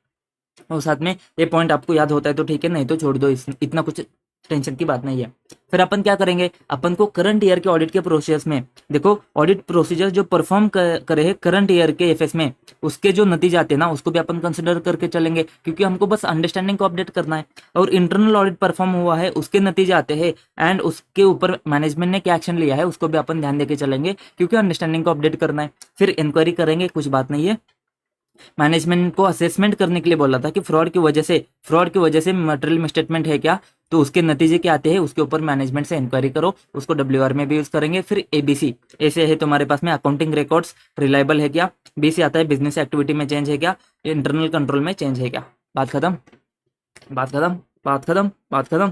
और साथ में ये पॉइंट आपको याद होता है तो ठीक है, नहीं तो छोड़ दो, इतना कुछ टेंशन की बात नहीं है। फिर अपन क्या करेंगे, अपन को करंट ईयर के ऑडिट के प्रोसेस में देखो, ऑडिट प्रोसीजर जो परफॉर्म करे हैं करंट ईयर के एफएस में, उसके जो नतीजे आते हैं ना उसको भी अपन कंसिडर करके चलेंगे, क्योंकि हमको बस अंडरस्टैंडिंग को अपडेट करना है। और इंटरनल ऑडिट परफॉर्म हुआ है उसके नतीजे आते हैं, एंड उसके ऊपर मैनेजमेंट ने क्या एक्शन लिया है उसको भी अपन ध्यान देके चलेंगे, क्योंकि अंडरस्टैंडिंग को अपडेट करना है। फिर इंक्वायरी करेंगे, कुछ बात नहीं है, मैनेजमेंट को असेसमेंट करने के लिए बोला था कि फ्रॉड की वजह से मटेरियल मिसस्टेटमेंट है क्या, तो उसके नतीजे क्या आते हैं उसके ऊपर मैनेजमेंट से इंक्वायरी करो, उसको डब्ल्यू में भी यूज करेंगे। फिर एबीसी, ऐसे है तुम्हारे पास में अकाउंटिंग रिकॉर्ड्स रिलायबल है क्या, बी से आता है बिजनेस एक्टिविटी में चेंज है क्या, इंटरनल कंट्रोल में चेंज है क्या। बात खत्म, बात खत्म, बात खत्म, बात खत्म।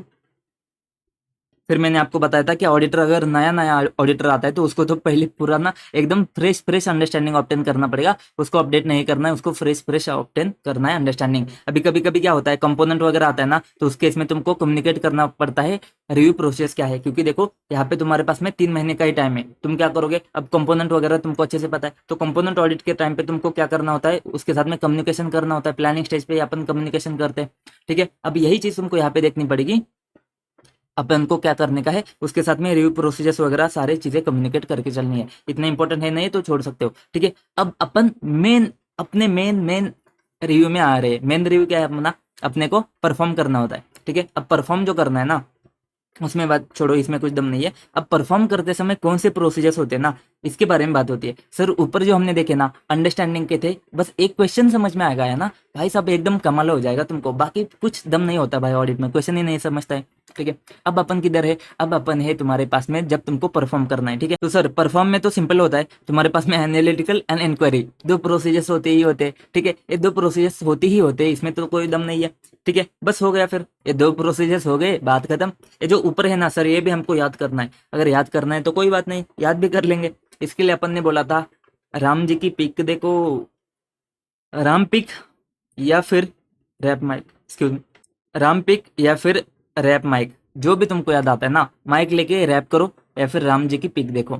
फिर मैंने आपको बताया था कि ऑडिटर, अगर नया नया ऑडिटर आता है तो उसको तो पहले पूरा ना एकदम फ्रेश फ्रेश अंडरस्टैंडिंग ऑब्टेन करना पड़ेगा, उसको अपडेट नहीं करना है, उसको फ्रेश फ्रेश ऑब्टेन करना है अंडरस्टैंडिंग। अभी कभी कभी क्या होता है, कंपोनेंट वगैरह आता है ना, तो उस केस में तुमको कम्युनिकेट करना पड़ता है रिव्यू प्रोसेस क्या है, क्योंकि देखो यहाँ पे तुम्हारे पास में 3 महीने का ही टाइम है, तुम क्या करोगे, अब कंपोनेंट वगैरह तुमको अच्छे से पता है, तो कंपोनेंट ऑडिट के टाइम पे तुमको क्या करना होता है, उसके साथ में कम्युनिकेशन करना होता है, प्लानिंग स्टेज पे अपन कम्युनिकेशन करते हैं। ठीक है, अब यही चीज तुमको यहाँ पे देखनी पड़ेगी, अपन को क्या करने का है, उसके साथ में रिव्यू प्रोसीजर्स वगैरह सारी चीज़ें कम्युनिकेट करके चलनी है। इतना इंपॉर्टेंट है नहीं तो छोड़ सकते हो, ठीक है। अब अपन अपने मेन रिव्यू में आ रहे हैं। मेन रिव्यू क्या है अपना, अपने को परफॉर्म करना होता है, ठीक है। अब परफॉर्म जो करना है ना, उसमें बात छोड़ो, इसमें कुछ दम नहीं है। अब परफॉर्म करते समय कौन से प्रोसीजर्स होते हैं ना, इसके बारे में बात होती है। सर ऊपर जो हमने देखे ना अंडरस्टैंडिंग के थे, बस एक क्वेश्चन समझ में आ गया है ना भाई साहब, एकदम कमाल हो जाएगा तुमको। बाकी कुछ दम नहीं होता भाई ऑडिट में, क्वेश्चन ही नहीं समझता है, ठीक है। अब अपन किधर है, अब अपन है तुम्हारे पास में जब तुमको परफॉर्म करना है, ठीक है। तो सर परफॉर्म में तो सिंपल होता है, तुम्हारे पास में एनालिटिकल एंड इंक्वायरी, दो प्रोसीजर्स होते ही होते हैं, ठीक है। ये दो प्रोसीजर्स होती ही होते हैं, इसमें तो कोई दम नहीं है, ठीक है। बस हो गया, फिर ये दो प्रोसीजर्स हो गए, बात खत्म। ये जो ऊपर है ना सर, ये भी हमको याद करना है। अगर याद करना है तो कोई बात नहीं, याद भी कर लेंगे। इसके लिए अपन ने बोला था राम जी की पिक देखो, राम पिक या फिर रैप माइक, एक्सक्यूज मी, राम पिक या फिर रैप माइक, जो भी तुमको याद आता है ना, माइक लेके रैप करो या फिर राम जी की पिक देखो।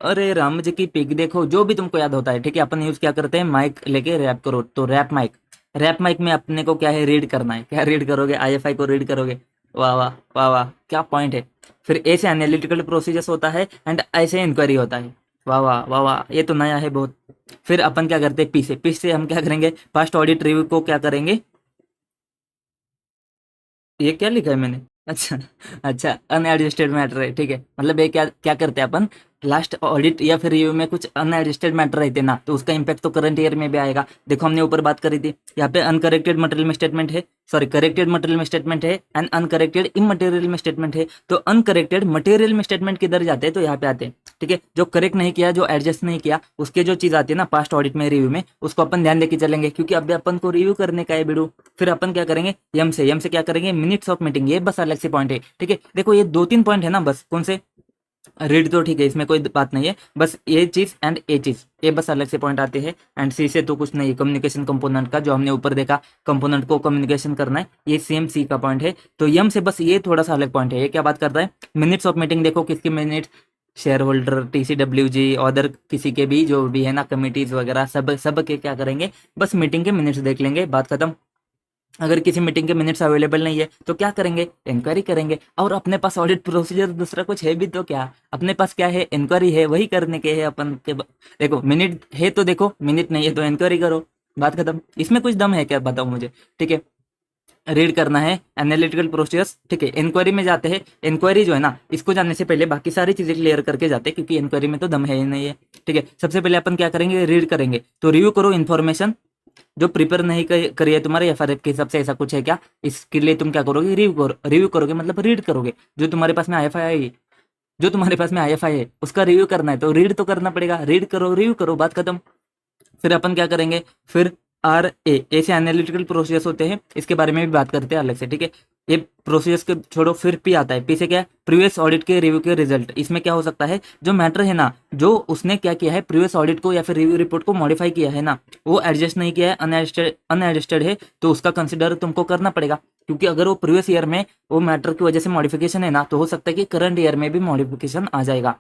अरे राम जी की पिक देखो, जो भी तुमको याद होता है, ठीक है। अपन यूज क्या करते हैं, माइक लेके रैप करो, तो रैप माइक। रैप माइक में अपने को क्या है, रीड करना है। क्या रीड करोगे, आईएफआई को रीड करोगे। वाह वाह वाह वाह, क्या पॉइंट है। फिर ऐसे एनालिटिकल प्रोसीजर्स होता है एंड ऐसे इंक्वायरी होता है। वाह वाह वाह वाह, ये तो नया है बहुत। फिर अपन क्या करते हैं, पी से हम क्या करेंगे, पास्ट ऑडिट रिव्यू को क्या करेंगे, ये क्या लिखा है मैंने, अच्छा अच्छा, अनएडजस्टेड मैटर है, ठीक है। मतलब ये क्या क्या करते हैं अपन, लास्ट ऑडिट या फिर रिव्यू में कुछ अनएडजस्टेड मैटर रहते हैं ना, तो उसका इंपैक्ट तो करंट ईयर में भी आएगा। देखो हमने ऊपर बात करी थी, यहाँ पे अनकरेक्टेड मटेरियल में स्टेटमेंट है, सॉरी करेक्टेड मटेरियल में स्टेटमेंट है एंड अनकरेक्टेड इमटेरियल में स्टेटमेंट है। तो अनकरेक्टेड मटेरियल में स्टेटमेंट किधर जाते हैं, तो यहाँ पे आते हैं, ठीक है। जो करेक्ट नहीं किया, जो एडजस्ट नहीं किया, उसके जो चीज़ आती है ना पास्ट ऑडिट में रिव्यू में, उसको अपन ध्यान देके चलेंगे, क्योंकि अभी अपन को रिव्यू करने का है बिडू। फिर अपन क्या करेंगे, यम से क्या करेंगे, मिनट्स ऑफ मीटिंग, ये बस अलग से पॉइंट है, ठीक है। देखो ये दो तीन पॉइंट है ना, बस कौन से, रीड तो ठीक है, इसमें कोई बात नहीं है, बस ये चीज़ एंड ये चीज़, ये बस अलग से पॉइंट आते हैं। एंड सी से तो कुछ नहीं, कम्युनिकेशन कंपोनेंट का जो हमने ऊपर देखा, कंपोनेंट को कम्युनिकेशन करना है, ये सेम सी का पॉइंट है। तो यम से बस ये थोड़ा सा अलग पॉइंट है। ये क्या बात करता है, मिनट्स ऑफ मीटिंग, देखो किसके minutes, share holder, TCWG, other किसी के भी जो भी है ना कमिटीज वगैरह, सब के क्या करेंगे, बस मीटिंग के मिनट्स देख लेंगे, बात खत्म। अगर किसी मीटिंग के मिनट्स अवेलेबल नहीं है तो क्या करेंगे, इंक्वायरी करेंगे। और अपने पास ऑडिट प्रोसीजर दूसरा कुछ है भी तो क्या, अपने पास क्या है, इंक्वायरी है, वही करने के है अपन के देखो मिनट है तो देखो, मिनट नहीं है तो इंक्वायरी करो, बात खत्म। इसमें कुछ दम है क्या, बताओ मुझे, ठीक है। रीड करना है, एनालिटिकल प्रोसेस, ठीक है। इंक्वायरी में जाते हैं, इंक्वायरी जो है ना, इसको जानने से पहले बाकी सारी चीजें क्लियर करके जाते हैं, क्योंकि इंक्वायरी में तो दम है ही नहीं है, ठीक है। सबसे पहले अपन क्या करेंगे, रीड करेंगे। तो रिव्यू करो इन्फॉर्मेशन जो प्रिपेयर नहीं करी है तुम्हारे एफआरएफ के हिसाब से, ऐसा कुछ है क्या, इसके लिए तुम क्या करोगे, रिव्यू करोगे, मतलब रीड करोगे। जो तुम्हारे पास में आईएफआई है, जो तुम्हारे पास में आईएफआई है उसका रिव्यू करना है, तो रीड तो करना पड़ेगा, रीड करो, रिव्यू करो, बात खत्म। फिर अपन क्या करेंगे, फिर RA, ऐसे एनालिटिकल प्रोसेस होते हैं, इसके बारे में भी बात करते हैं अलग से, ठीक है। ये प्रोसेस के छोड़ो, फिर P आता है। P से क्या है, प्रीवियस ऑडिट के रिव्यू के रिजल्ट। इसमें क्या हो सकता है, जो मैटर है ना, जो उसने क्या किया है, प्रीवियस ऑडिट को या फिर रिव्यू रिपोर्ट को मॉडिफाई किया है ना, वो एडजस्ट नहीं किया है, अनएडजस्टेड है, तो उसका कंसिडर तुमको करना पड़ेगा। क्योंकि अगर वो प्रीवियस ईयर में वो मैटर की वजह से मॉडिफिकेशन है ना, तो हो सकता है कि करंट ईयर में भी मॉडिफिकेशन आ जाएगा।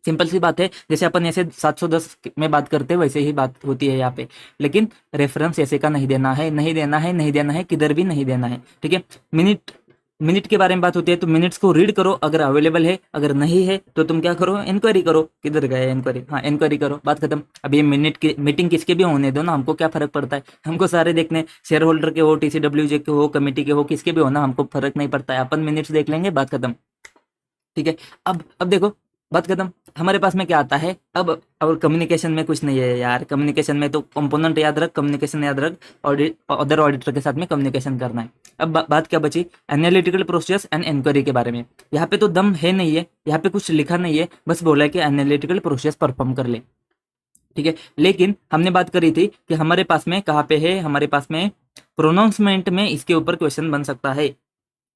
सिंपल सी बात है, जैसे अपन ऐसे 710 में बात करते हैं वैसे ही बात होती है यहाँ पे। लेकिन रेफरेंस ऐसे का नहीं देना है, नहीं देना है, नहीं देना है, किधर भी नहीं देना है, ठीक है। मिनट मिनट के बारे में बात होती है, तो मिनट्स को रीड करो, अगर अवेलेबल है, अगर नहीं है तो तुम क्या करो, इंक्वायरी करो। किधर गए इंक्वायरी, हाँ इंक्वायरी करो, बात खत्म। अब ये मिनट की मीटिंग किसके भी होने दो ना, हमको क्या फर्क पड़ता है, हमको सारे देखने, शेयर होल्डर के हो, TCWG के हो, कमेटी के हो, किसके भी हो ना, हमको फर्क नहीं पड़ता है, अपन मिनट्स देख लेंगे, बात खत्म, ठीक है। अब देखो, बात खत्म। हमारे पास में क्या आता है अब, और कम्युनिकेशन में कुछ नहीं है यार, कम्युनिकेशन में तो कंपोनेंट याद रख, कम्युनिकेशन याद रख, ऑडिट अदर ऑडिटर के साथ में कम्युनिकेशन करना है। अब बात क्या बची, एनालिटिकल प्रोसेस एंड इंक्वायरी के बारे में। यहाँ पे तो दम है नहीं है, यहाँ पे कुछ लिखा नहीं है, बस बोला है कि एनालिटिकल प्रोसेस परफॉर्म कर ले, ठीक है। लेकिन हमने बात करी थी कि हमारे पास में कहाँ पे है, हमारे पास में प्रोनाउंसमेंट में इसके ऊपर क्वेश्चन बन सकता है,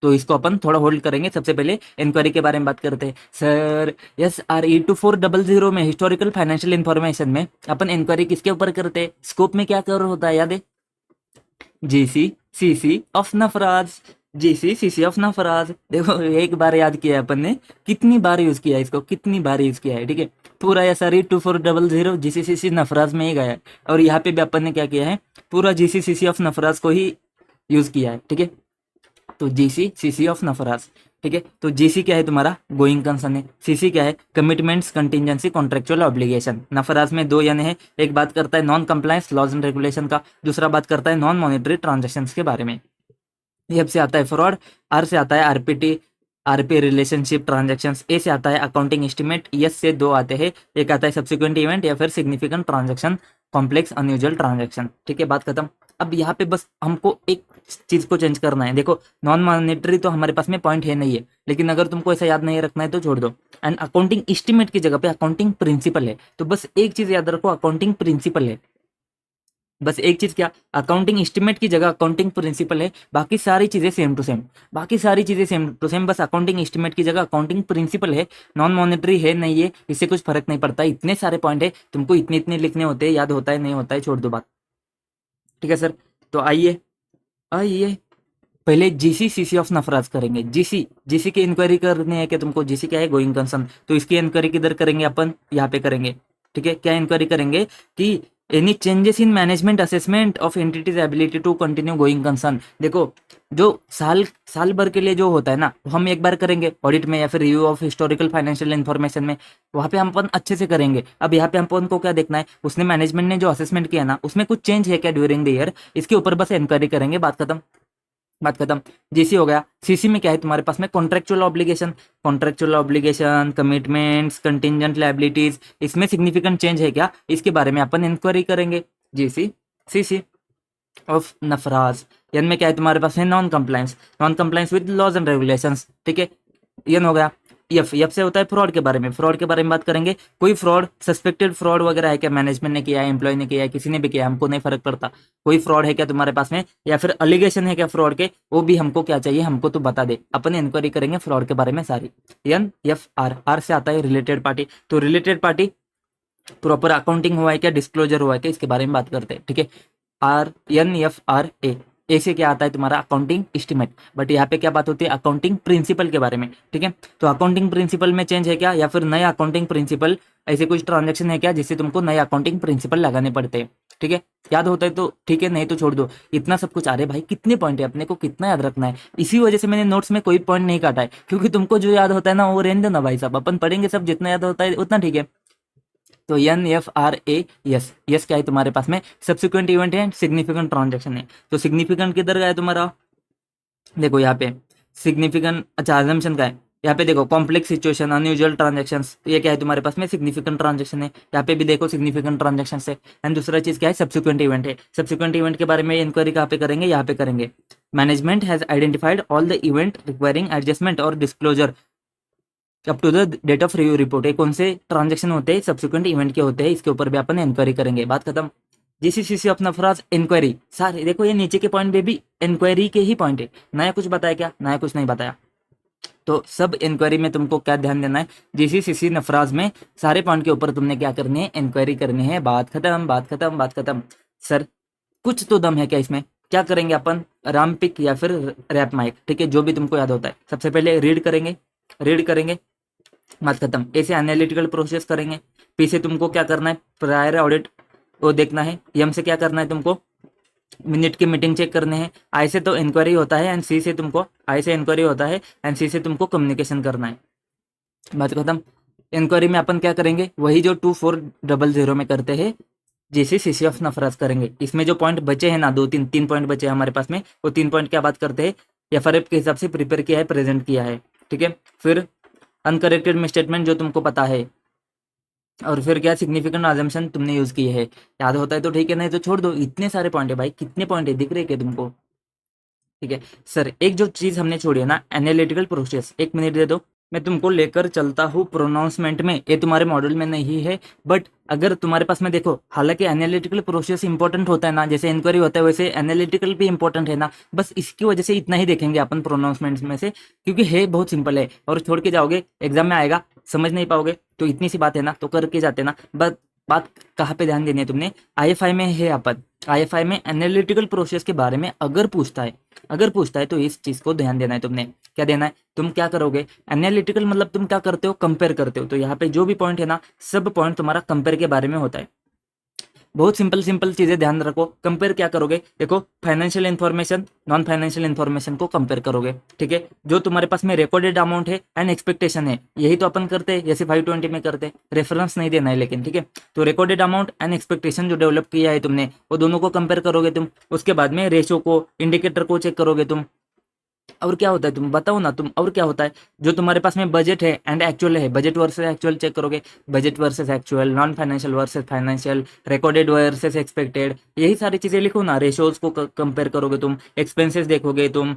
तो इसको अपन थोड़ा होल्ड करेंगे। सबसे पहले इंक्वायरी के बारे में बात करते हैं। सर SRE 2400 में हिस्टोरिकल फाइनेंशियल इंफॉर्मेशन में अपन इंक्वायरी किसके ऊपर करते हैं, स्कोप में क्या कर होता है, याद है, GCCC ऑफ नफराज, GCCC ऑफ नफराज। देखो एक बार याद किया है अपन ने, कितनी बार यूज किया है इसको, कितनी बार यूज किया है, ठीक है। पूरा SRE 2400 GCCC नफराज में ही गया है, और यहाँ पे भी अपन ने क्या किया है, पूरा GCCC ऑफ नफराज को ही यूज किया है, ठीक है। तो GCCC ऑफ नफराज, ठीक है। तो जीसी क्या है तुम्हारा, गोइंग कंसर्न है। सीसी क्या है, कमिटमेंट्स कंटिजेंसी कॉन्ट्रेक्चुअल ऑब्लिगेशन। नफराज में दो यानी है, एक बात करता है non compliance laws and regulation का, दूसरा बात करता है नॉन मॉनिटरी ट्रांजेक्शन के बारे में। एफ से आता है फ्रॉड, आर से आता है आरपीटी आरपी रिलेशनशिप ट्रांजेक्शन्स, ए से आता है अकाउंटिंग एस्टिमेट, एस से दो आते हैं, एक आता है सब्सिक्वेंट इवेंट या फिर significant transaction, complex unusual transaction. ठीक है, बात खत्म। अब यहाँ पे बस हमको एक चीज को चेंज करना है। देखो नॉन मॉनिटरी तो हमारे पास में पॉइंट है नहीं है, लेकिन अगर तुमको ऐसा याद नहीं रखना है तो छोड़ दो। एंड अकाउंटिंग एस्टिमेट की जगह पे अकाउंटिंग प्रिंसिपल है, तो बस एक चीज याद रखो, अकाउंटिंग प्रिंसिपल है। बस एक चीज क्या, अकाउंटिंग एस्टिमेट की जगह अकाउंटिंग प्रिंसिपल है, बाकी सारी चीजें सेम टू सेम, बाकी सारी चीजें सेम टू सेम, बस अकाउंटिंग एस्टिमेट की जगह अकाउंटिंग प्रिंसिपल है। नॉन मॉनेटरी है नहीं है, इससे कुछ फर्क नहीं पड़ता। इतने सारे पॉइंट है, तुमको इतने इतने लिखने होते हैं, याद होता है नहीं होता है, छोड़ दो बात। ठीक है सर, तो आइए आइए पहले जीसी सीसी ऑफ नफराज करेंगे। जीसी जीसी की इंक्वायरी करनी है कि तुमको, जीसी क्या है, गोइंग कंसर्न, तो इसकी इंक्वायरी किधर करेंगे अपन, यहाँ पे करेंगे। ठीक है, क्या इंक्वायरी करेंगे कि any changes in management assessment of entity's ability to continue going concern. देखो जो साल साल भर के लिए जो होता है ना, वो हम एक बार करेंगे ऑडिट में या फिर review of historical financial information में, वहाँ पे हम अपन अच्छे से करेंगे। अब यहाँ पे अपन को क्या देखना है, उसने मैनेजमेंट ने जो असेसमेंट किया ना, उसमें कुछ चेंज है क्या ड्यूरिंग द ईयर, इसके ऊपर बस इंक्वायरी करेंगे, बात खत्म, बात खत्म। जीसी हो गया। सीसी में क्या है तुम्हारे पास में, contractual obligation, contractual obligation, commitments, contingent liabilities, इसमें सिग्निफिकेंट चेंज है क्या, इसके बारे में अपन इंक्वायरी करेंगे। जीसी सीसी ऑफ नफराज। एन में क्या है तुम्हारे पास है, non compliance, non compliance with laws and regulations. ठीक है, एन हो गया। एफ एफ से होता है फ्रॉड के बारे में, फ्रॉड के बारे में बात करेंगे। कोई फ्रॉड, सस्पेक्टेड फ्रॉड वगैरह है क्या, मैनेजमेंट ने किया है, एम्प्लॉय ने किया है, किसी ने भी किया, हमको नहीं फर्क पड़ता। कोई फ्रॉड है क्या तुम्हारे पास में, या फिर अलिगेशन है क्या फ्रॉड के, वो भी हमको क्या चाहिए, हमको तो बता दे, अपन इंक्वायरी करेंगे फ्रॉड के बारे में सारी। एन एफ आर, आर से आता है रिलेटेड पार्टी, तो रिलेटेड पार्टी प्रॉपर अकाउंटिंग हुआ है क्या, डिस्क्लोजर हुआ है क्या, इसके बारे में बात करते हैं। ठीक है, are N F R A से क्या आता है तुम्हारा, अकाउंटिंग एस्टिमेट, बट यहाँ पे क्या बात होती है, अकाउंटिंग प्रिंसिपल के बारे में। ठीक है, तो अकाउंटिंग प्रिंसिपल में चेंज है क्या, या फिर नया अकाउंटिंग प्रिंसिपल, ऐसे कुछ ट्रांजेक्शन है क्या जिससे तुमको नए अकाउंटिंग प्रिंसिपल लगाने पड़ते हैं। ठीक है, याद होता है तो ठीक है, नहीं तो छोड़ दो। इतना सब कुछ आ रहे भाई, कितने पॉइंट है, अपने को कितना याद रखना है, इसी वजह से मैंने नोट्स में कोई पॉइंट नहीं काटा है, क्योंकि तुमको जो याद होता है ना वो रहने दो ना भाई साहब, अपन पढ़ेंगे सब, जितना याद होता है उतना ठीक है। तो N F R A yes, yes क्या है तुम्हारे पास में, सब्सिक्वेंट इवेंट है, सिग्निफिकेंट ट्रांजेक्शन है। तो सिग्निफिकेंट किधर गया तुम्हारा, देखो यहाँ पे सिग्निफिकेंट, अच्छा अजम्पशन का है, यहाँ पे देखो कॉम्प्लेक्स सिचुएशन, अनयूजुअल ट्रांजेक्शंस, ये क्या है तुम्हारे पास में, सिग्निफिकेंट ट्रांजेक्शन है। यहाँ पे भी देखो सिग्निफिकेंट ट्रांजेक्शन है। एंड दूसरा चीज क्या है, सब्सिक्वेंट इवेंट है। सब्सिक्वेंट इवेंट के बारे में इंक्वायरी कहाँ पे करेंगे, यहाँ पे करेंगे। Management has identified all the event requiring adjustment और disclosure up to the date of review report. ये कौन से ट्रांजेक्शन होते हैं, सब्सिक्वेंट इवेंट के होते हैं, इसके ऊपर भी अपन इंक्वायरी करेंगे, बात खत्म। जीसीसीसी ऑफ नफराज इंक्वायरी, सारे देखो ये नीचे के पॉइंट भी इंक्वायरी के ही पॉइंट है, नया कुछ बताया क्या, नया कुछ नहीं बताया। तो सब इंक्वायरी में तुमको क्या ध्यान देना है, जीसीसीसी नफराज में सारे पॉइंट के ऊपर तुमने क्या करनी है, इंक्वायरी करनी है, बात खत्म, बात खत्म, बात खत्म। सर कुछ तो दम है क्या इसमें, क्या करेंगे अपन, रामपिक या फिर रैप माइक, ठीक है, जो भी तुमको याद होता है। सबसे पहले रीड करेंगे, रीड करेंगे, बात खत्म। ए से एनालिटिकल प्रोसेस करेंगे, पी से तुमको क्या करना है, प्रायर ऑडिट वो देखना है, एम से क्या करना है तुमको, मिनट की मीटिंग चेक करने हैं, आई से तो इंक्वायरी होता है, एंड सी से तुमको, आई से इंक्वायरी होता है, एंड सी से तुमको कम्युनिकेशन करना है, बात खत्म। इंक्वायरी में अपन क्या करेंगे, वही जो 2400 में करते हैं, जैसे सीसी ऑफ नफराज करेंगे। इसमें जो पॉइंट बचे हैं ना, दो तीन तीन पॉइंट बचे हैं हमारे पास में, वो तीन पॉइंट क्या बात करते हैं, एफआरएफ के हिसाब से प्रिपेयर किया है, प्रेजेंट किया है। ठीक है, फिर अनकरेक्टेड मिसस्टेटमेंट जो तुमको पता है, और फिर क्या सिग्निफिकेंट अजम्पशन तुमने यूज की है, याद होता है तो ठीक है, नहीं तो छोड़ दो। इतने सारे पॉइंट है भाई, कितने पॉइंट है दिख रहे क्या तुमको। ठीक है सर, एक जो चीज हमने छोड़ी है ना, एनालिटिकल प्रोसेस, एक मिनट दे दो, मैं तुमको लेकर चलता हूँ प्रोनाउंसमेंट में, ये तुम्हारे मॉडल में नहीं है, बट अगर तुम्हारे पास में देखो, हालांकि एनालिटिकल प्रोसेस इंपॉर्टेंट होता है ना, जैसे इंक्वायरी होता है वैसे एनालिटिकल भी इंपॉर्टेंट है ना, बस इसकी वजह से इतना ही देखेंगे अपन प्रोनाउंसमेंट में से, क्योंकि है बहुत सिंपल है, और छोड़ के जाओगे एग्जाम में आएगा समझ नहीं पाओगे, तो इतनी सी बात है ना, तो करके जाते ना। बट बात कहाँ पे ध्यान देनी है तुमने, आईएफआई में है अपन, आईएफआई में एनालिटिकल प्रोसेस के बारे में अगर पूछता है, अगर पूछता है तो इस चीज को ध्यान देना है तुमने। क्या देना है, तुम क्या करोगे, एनालिटिकल मतलब तुम क्या करते हो, कंपेयर करते हो, तो यहाँ पे जो भी पॉइंट है ना, सब पॉइंट तुम्हारा कंपेयर के बारे में होता है। बहुत सिंपल सिंपल चीज़ें ध्यान रखो। कंपेयर क्या करोगे, देखो financial information non financial information को कंपेयर करोगे, ठीक है। जो तुम्हारे पास में रिकॉर्डेड अमाउंट है एंड एक्सपेक्टेशन है, यही तो अपन करते हैं, जैसे 520 में करते हैं, रेफरेंस नहीं देना है लेकिन, ठीक है। तो रिकॉर्डेड अमाउंट एंड एक्सपेक्टेशन जो डेवलप किया है तुमने, वो दोनों को कंपेयर करोगे तुम। उसके बाद में रेशो को, इंडिकेटर को चेक करोगे तुम। और क्या होता है तुम बताओ ना तुम, और क्या होता है, जो तुम्हारे पास में बजट है एंड एक्चुअल है, बजट वर्सेस एक्चुअल चेक करोगे, budget versus actual, non financial versus financial, recorded versus expected, यही सारी चीजें लिखो ना। रेशोज को कंपेयर करोगे तुम, एक्सपेंसेस देखोगे तुम,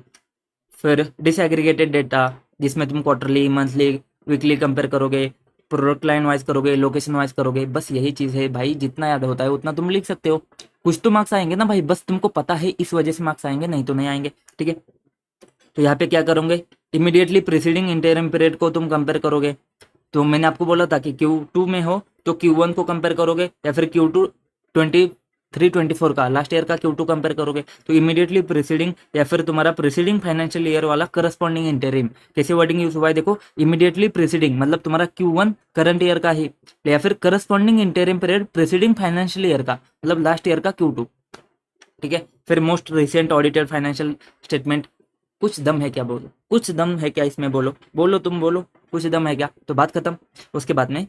फिर डिसएग्रीगेटेड डेटा जिसमें तुम क्वार्टरली, मंथली, वीकली कंपेयर करोगे, प्रोडक्ट लाइन वाइज करोगे, लोकेशन वाइज करोगे। बस यही चीज़ है भाई, जितना याद होता है उतना तुम लिख सकते हो। कुछ तो मार्क्स आएंगे ना भाई, बस तुमको पता है इस वजह से मार्क्स आएंगे, नहीं तो नहीं आएंगे, ठीक है। तो यहाँ पे क्या करोगे, इमीडिएटली प्रीसीडिंग इंटरिम पीरियड को तुम कंपेयर करोगे। तो मैंने आपको बोला था कि Q2 में हो तो Q1 को कंपेयर करोगे, या फिर Q2 23-24 का लास्ट ईयर का Q2 कंपेयर करोगे। तो इमीडिएटली प्रीसीडिंग या फिर तुम्हारा प्रीसीडिंग फाइनेंशियल ईयर वाला करस्पॉन्डिंग इंटरिम, कैसे वर्डिंग यूज हुआ है देखो, इमीडिएटली प्रीसीडिंग मतलब तुम्हारा Q1 करंट ईयर का ही, या फिर corresponding interim period preceding financial year का मतलब लास्ट ईयर का Q2, ठीक है। फिर most recent audited financial statement. कुछ दम है क्या, बोलो कुछ दम है क्या इसमें, बोलो बोलो तुम बोलो, कुछ दम है क्या, तो बात खत्म। उसके बाद में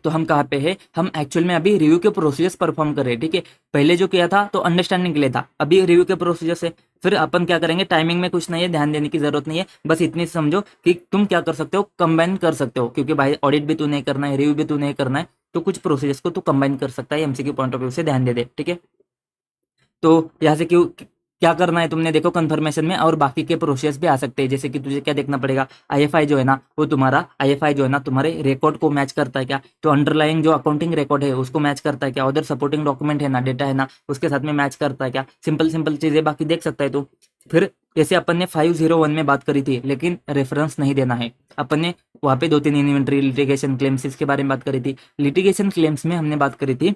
तो हम कहाँ पे है, हम एक्चुअल में अभी रिव्यू के प्रोसीजर्स परफॉर्म कर रहे हैं, ठीक है। पहले जो किया था तो अंडरस्टैंडिंग के लिए था, अभी रिव्यू के प्रोसीजर्स है। फिर अपन क्या करेंगे, टाइमिंग में कुछ नहीं है, ध्यान देने की जरूरत नहीं है, बस इतनी समझो कि तुम क्या कर सकते हो, कंबाइन कर सकते हो, क्योंकि भाई ऑडिट भी तू नहीं करना है, रिव्यू भी तू नहीं करना है, तो कुछ प्रोसीजर्स को तू कंबाइन कर सकता है, एमसीक्यू पॉइंट ऑफ व्यू से ध्यान दे दे, ठीक है। तो यहाँ से क्यों क्या करना है तुमने, देखो कंफर्मेशन में और बाकी के प्रोसेस भी आ सकते हैं, जैसे कि तुझे क्या देखना पड़ेगा, आईएफआई जो है ना, वो तुम्हारा आईएफआई जो है ना तुम्हारे रिकॉर्ड को मैच करता है क्या, तो अंडरलाइंग जो अकाउंटिंग रिकॉर्ड है उसको मैच करता है क्या, उधर सपोर्टिंग डॉक्यूमेंट है ना, डेटा है ना, उसके साथ में मैच करता है क्या, सिंपल सिंपल चीजें बाकी देख सकता है तो। फिर जैसे अपन ने 501 में बात करी थी, लेकिन रेफरेंस नहीं देना है, अपन ने वहाँ पे 2-3 इन्वेंट्री लिटिगेशन क्लेम्स इसके बारे में बात करी थी। लिटिगेशन क्लेम्स में हमने बात करी थी,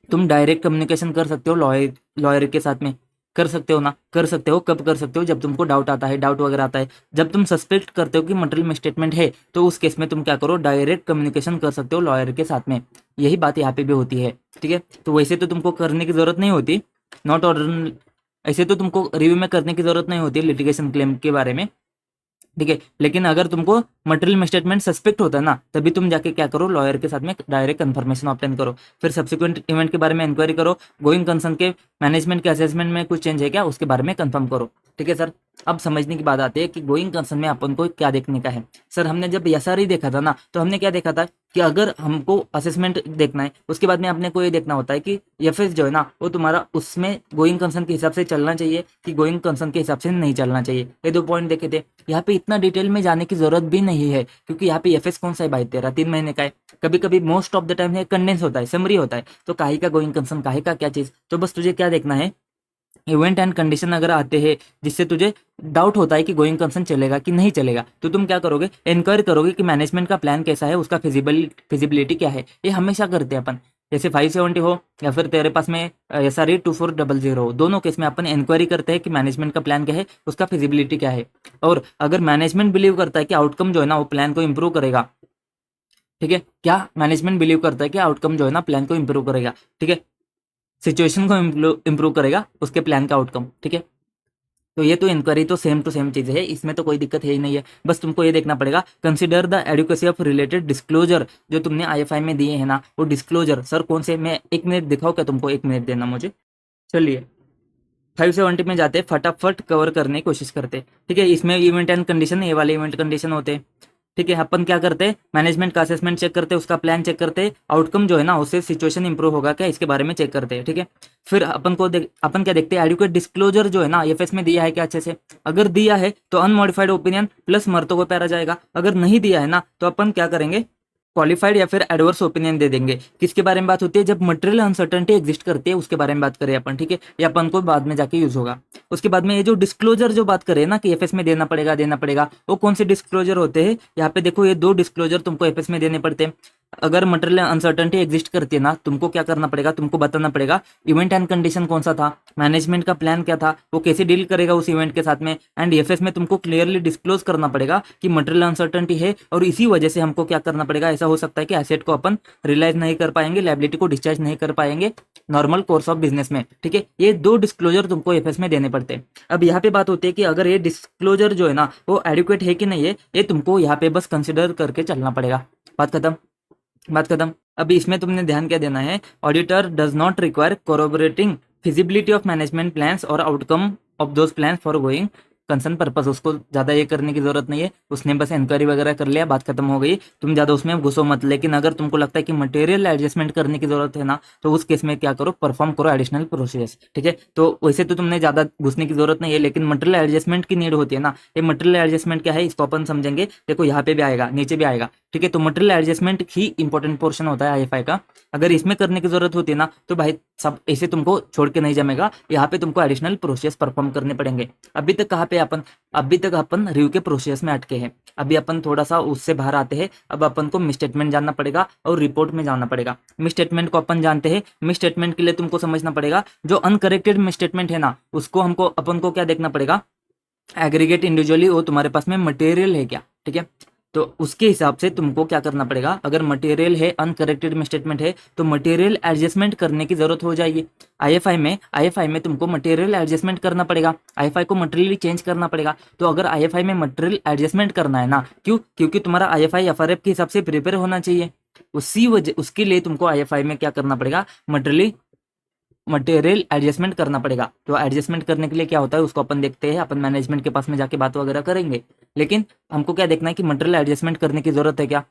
तुम डायरेक्ट कम्युनिकेशन कर सकते हो लॉयर के साथ में, कर सकते हो ना, कर सकते हो, कब कर सकते हो, जब तुमको डाउट आता है, डाउट वगैरह आता है, जब तुम सस्पेक्ट करते हो कि मटेरियल मिसस्टेटमेंट है, तो उस केस में तुम क्या करो, डायरेक्ट कम्युनिकेशन कर सकते हो लॉयर के साथ में। यही बात यहाँ पे भी होती है, ठीक है। तो वैसे तो तुमको करने की जरूरत नहीं होती, नॉट ऑर्डर, ऐसे तो तुमको रिव्यू में करने की जरूरत नहीं होती लिटिगेशन क्लेम के बारे में, ठीक है। लेकिन अगर तुमको मटेरियल मिसस्टेटमेंट सस्पेक्ट होता है ना, तभी तुम जाके क्या करो, लॉयर के साथ में डायरेक्ट कंफर्मेशन ऑब्टेन करो। फिर सब्सिक्वेंट इवेंट के बारे में इंक्वायरी करो, गोइंग कंसर्न के मैनेजमेंट के असेसमेंट में कुछ चेंज है क्या, उसके बारे में कंफर्म करो, ठीक है सर। अब समझने की बात आती है कि गोइंग कंसर्न में अपन को क्या देखने का है। सर हमने जब एसआरई देखा था ना, तो हमने क्या देखा था कि अगर हमको असेसमेंट देखना है, उसके बाद में अपने को ये देखना होता है कि एफएस जो है ना, वो तुम्हारा उसमें गोइंग कंसर्न के हिसाब से चलना चाहिए कि गोइंग कंसर्न के हिसाब से नहीं चलना चाहिए। ये 2 पॉइंट देखे थे। यहाँ पे इतना डिटेल में जाने की जरूरत भी नहीं है, क्योंकि यहाँ पे एफएस कौन सा है भाई तेरा, 3 महीने का है। कभी कभी मोस्ट ऑफ द टाइम है कंडेंस होता है, समरी होता है, तो काहे का गोइंग कंसर्न, काहे का क्या चीज। तो बस तुझे क्या देखना है, इवेंट एंड कंडीशन अगर आते हैं जिससे तुझे डाउट होता है कि गोइंग कंसर्न चलेगा कि नहीं चलेगा, तो तुम क्या करोगे, इंक्वायरी करोगे कि मैनेजमेंट का प्लान कैसा है, उसका फिजिबिलिटी क्या है। ये हमेशा करते हैं अपन, जैसे 570 हो या फिर तेरे पास में SRE 2400 हो, दोनों केस में अपन इंक्वायरी करते हैं कि मैनेजमेंट का प्लान क्या है, उसका फिजिबिलिटी क्या है। और अगर मैनेजमेंट बिलीव करता है कि आउटकम जो है ना वो प्लान को इंप्रूव करेगा, ठीक है, क्या मैनेजमेंट बिलीव करता है कि आउटकम जो है ना प्लान को इंप्रूव करेगा, ठीक है, सिचुएशन को इंप्रूव करेगा उसके प्लान का आउटकम, ठीक है। तो ये तो इंक्वायरी तो सेम टू सेम चीज़ है, इसमें तो कोई दिक्कत है ही नहीं है। बस तुमको ये देखना पड़ेगा, consider the adequacy of related disclosure जो तुमने आईएफआई में दिए हैं ना, वो डिस्क्लोजर सर कौन से, मैं 1 मिनट दिखाऊँ क्या तुमको, 1 मिनट देना मुझे। चलिए 570 में जाते फटाफट कवर करने की कोशिश करते, ठीक है। इसमें इवेंट एंड कंडीशन, ये वाले इवेंट कंडीशन होते हैं, ठीक है। अपन क्या करते हैं, मैनेजमेंट का असेसमेंट चेक करते हैं, उसका प्लान चेक करते हैं, आउटकम जो है ना उससे सिचुएशन इंप्रूव होगा क्या, इसके बारे में चेक करते हैं, ठीक है। फिर अपन क्या देखते हैं, एडुकेट डिस्क्लोजर जो है ना एफएस में दिया है क्या अच्छे से, अगर दिया है तो अनमॉडिफाइड ओपिनियन प्लस मर्तो को पैरा जाएगा, अगर नहीं दिया है ना तो अपन क्या करेंगे, क्वालिफाइड या फिर एडवर्स ओपिनियन दे देंगे। किसके बारे में बात होती है, जब मटेरियल अनसर्टेनिटी एग्जिस्ट करती है उसके बारे में बात करें अपन, ठीक है, ये अपन को बाद में जाके यूज होगा। उसके बाद में ये जो डिस्क्लोजर जो बात करें ना कि एफएस में देना पड़ेगा, वो कौन से डिस्क्लोजर होते हैं, यहाँ पे देखो ये 2 डिस्क्लोजर तुमको एफएस में देने पड़ते हैं। अगर मटेरियल अनसर्टेनिटी एग्जिस्ट करती है ना, तुमको क्या करना पड़ेगा, तुमको बताना पड़ेगा इवेंट एंड कंडीशन कौन सा था, मैनेजमेंट का प्लान क्या था, वो कैसे डील करेगा उस इवेंट के साथ में, एंड एफएस में तुमको क्लियरली डिस्क्लोज करना पड़ेगा कि मटेरियल अनसर्टेनिटी है और इसी वजह से हमको क्या करना पड़ेगा, ऐसा हो सकता है कि एसेट को अपन रियलाइज नहीं कर पाएंगे, लायबिलिटी को डिस्चार्ज नहीं कर पाएंगे नॉर्मल कोर्स ऑफ बिजनेस में, ठीक है। ये 2 डिस्क्लोजर तुमको एफएस में देने पड़ते हैं। अब यहाँ पे बात होती है कि अगर ये डिस्क्लोजर जो है ना वो एडिक्वेट है कि नहीं है, ये तुमको यहाँ पे बस कंसिडर करके चलना पड़ेगा। बात खत्म, बात खत्म। अभी इसमें तुमने ध्यान क्या देना है, auditor does not require corroborating feasibility of management plans और outcome of those plans for going concern purpose. उसको ज़्यादा ये करने की जरूरत नहीं है, उसने बस इंक्वायरी वगैरह कर लिया, बात खत्म हो गई, तुम ज़्यादा उसमें घुसो मत। लेकिन अगर तुमको लगता है कि मटेरियल एडजस्टमेंट करने की जरूरत है ना, तो उस केस में क्या करो, परफॉर्म करो एडिशनल प्रोसेस, ठीक है। तो वैसे तो तुमने ज़्यादा घुसने की जरूरत नहीं है, लेकिन मटेरियल एडजस्टमेंट की नीड होती है ना। ये मटेरियल एडजस्टमेंट क्या है इसको अपन समझेंगे। देखो यहाँ पे भी आएगा, नीचे भी आएगा, ठीक है। तो मटेरियल एडजस्टमेंट ही इंपॉर्टेंट पोर्शन होता है आईएफआई का। अगर इसमें करने की जरूरत होती है ना, तो भाई सब ऐसे तुमको छोड़ के नहीं जमेगा, यहाँ पे तुमको एडिशनल प्रोसेस परफॉर्म करने पड़ेंगे। अभी तक कहाँ पे अपन, अभी तक अपन रिव्यू के प्रोसेस में अटके हैं। अभी अपन थोड़ा सा उससे बाहर आते हैं। अब अपन को मिस स्टेटमेंट जानना पड़ेगा और रिपोर्ट में जानना पड़ेगा। मिस स्टेटमेंट को अपन जानते हैं। मिस स्टेटमेंट के लिए तुमको समझना पड़ेगा, जो अनकरेक्टेड मिस स्टेटमेंट है ना, उसको हमको अपन को क्या देखना पड़ेगा, एग्रीगेट इंडिविजुअली वो तुम्हारे पास में मटेरियल है क्या, ठीक है। तो उसके हिसाब से तुमको क्या करना पड़ेगा, अगर मटेरियल है, अनकरेक्टेड में स्टेटमेंट है, तो मटेरियल एडजस्टमेंट करने की जरूरत हो जाएगी। आईएफआई में तुमको मटेरियल एडजस्टमेंट करना पड़ेगा, आईएफआई को मटेरियली चेंज करना पड़ेगा। तो अगर आईएफआई में मटेरियल एडजस्टमेंट करना है ना, क्यों, क्योंकि तुम्हारा आईएफआई एफआरएफ के हिसाब से प्रिपेयर होना चाहिए। उसी वजह, उसके लिए तुमको आईएफआई में क्या करना पड़ेगा, मटेरियल एडजस्टमेंट करना पड़ेगा। तो एडजस्टमेंट करने के लिए क्या होता है उसको अपन देखते हैं, अपन मैनेजमेंट के पास में जाके बात वगैरह करेंगे। लेकिन हमको क्या देखना है कि मटेरियल एडजस्टमेंट करने की जरूरत है क्या,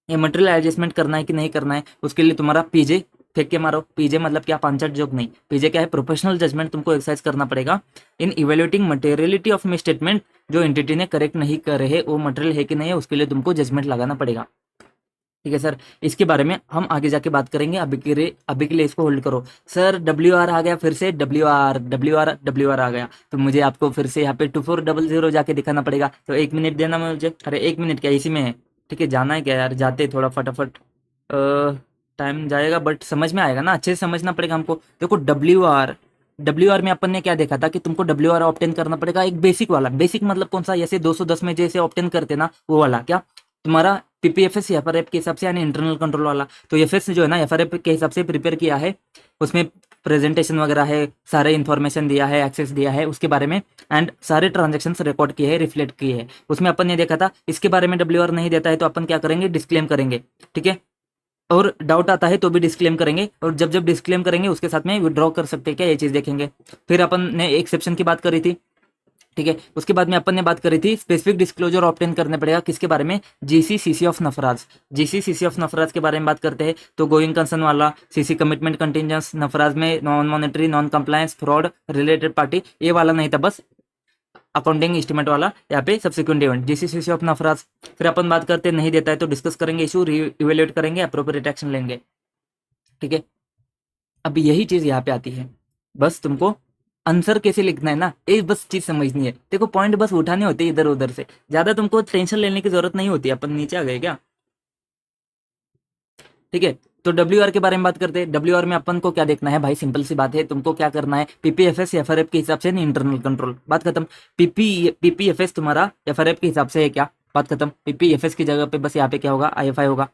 ये मटेरियल एडजस्टमेंट करना है कि नहीं करना है। उसके लिए तुम्हारा पीजे फेंक के मारो। पीजे मतलब क्या, पांचट जोक नहीं। पीजे क्या है, प्रोफेशनल जजमेंट तुमको एक्सरसाइज करना पड़ेगा in evaluating materiality of misstatement. जो एंटिटी ने करेक्ट नहीं करे है वो मटेरियल है कि नहीं है, उसके लिए तुमको जजमेंट लगाना पड़ेगा, ठीक है सर। इसके बारे में हम आगे जाके बात करेंगे। अभी के लिए इसको होल्ड करो। सर WR आ गया, फिर से WR आ गया, तो मुझे आपको फिर से यहाँ पे 2400 जाके दिखाना पड़ेगा। तो 1 मिनट देना मुझे। अरे 1 मिनट क्या, इसी में है, ठीक है। जाना है क्या यार, जाते थोड़ा फटाफट, टाइम जाएगा बट समझ में आएगा ना, अच्छे से समझना पड़ेगा हमको। देखो WR में अपन ने क्या देखा था कि तुमको WR ऑप्टेन करना पड़ेगा, एक बेसिक वाला। बेसिक मतलब कौन सा, जैसे 210 में जैसे ऑप्टेन करते ना, वो वाला। क्या तुम्हारा पीपीएफएस एफआरएफ के हिसाब से, यानी इंटरनल कंट्रोल वाला। तो एफएस जो है ना एफआरएफ के हिसाब से प्रिपेयर किया है, उसमें प्रेजेंटेशन वगैरह है, सारे इन्फॉर्मेशन दिया है, एक्सेस दिया है उसके बारे में, एंड सारे ट्रांजेक्शन्स रिकॉर्ड किए हैं, रिफ्लेक्ट किए हैं। उसमें अपन ने देखा था इसके बारे में WR नहीं देता है तो अपन क्या करेंगे, डिस्क्लेम करेंगे, ठीक है। और डाउट आता है तो भी डिस्क्लेम करेंगे, और जब जब डिस्क्लेम करेंगे उसके साथ में विड्रॉ कर सकते हैं क्या, ये चीज़ देखेंगे। फिर अपन ने एक्सेप्शन की बात करी थी, ठीक है। उसके बाद में अपन ने बात करी थी स्पेसिफिक डिस्क्लोजर ऑब्टेन करने पड़ेगा, किसके बारे में, जीसीसीसी ऑफ नफराज। जीसीसीसी ऑफ नफराज के बारे में बात करते हैं तो गोइंग कंसर्न वाला, सीसी कमिटमेंट कंटिजेंस, नफराज में non monetary, non compliance, fraud, related party, ये वाला नहीं था, बस अकाउंटिंग एस्टिमेट वाला यहाँ पे सब्सिक्वेंट इवेंट, जीसीसीसी ऑफ नफराज। फिर अपन बात करते हैं नहीं देता है तो डिस्कस करेंगे, इशू इवेल्युएट करेंगे, अप्रोप्रिएट एक्शन लेंगे, ठीक है। अब यही चीज यहाँ पे आती है, बस तुमको आंसर कैसे लिखना है ना, ये बस चीज समझनी है। देखो पॉइंट बस उठाने होते हैं इधर उधर से, ज्यादा तुमको टेंशन लेने की जरूरत नहीं होती। अपन नीचे आ गए क्या, ठीक है। तो WR के बारे में बात करते हैं। WR में अपन को क्या देखना है भाई, सिंपल सी बात है, तुमको क्या करना है, पीपीएफएस एफआरएफ के हिसाब से इंटरनल कंट्रोल, बात खत्म। पीपीएफएस तुम्हारा एफआरएफ के हिसाब से है क्या, बात खत्म। पीपीएफएस की जगह पे बस यहाँ पे क्या होगा, आईएफआई होगा।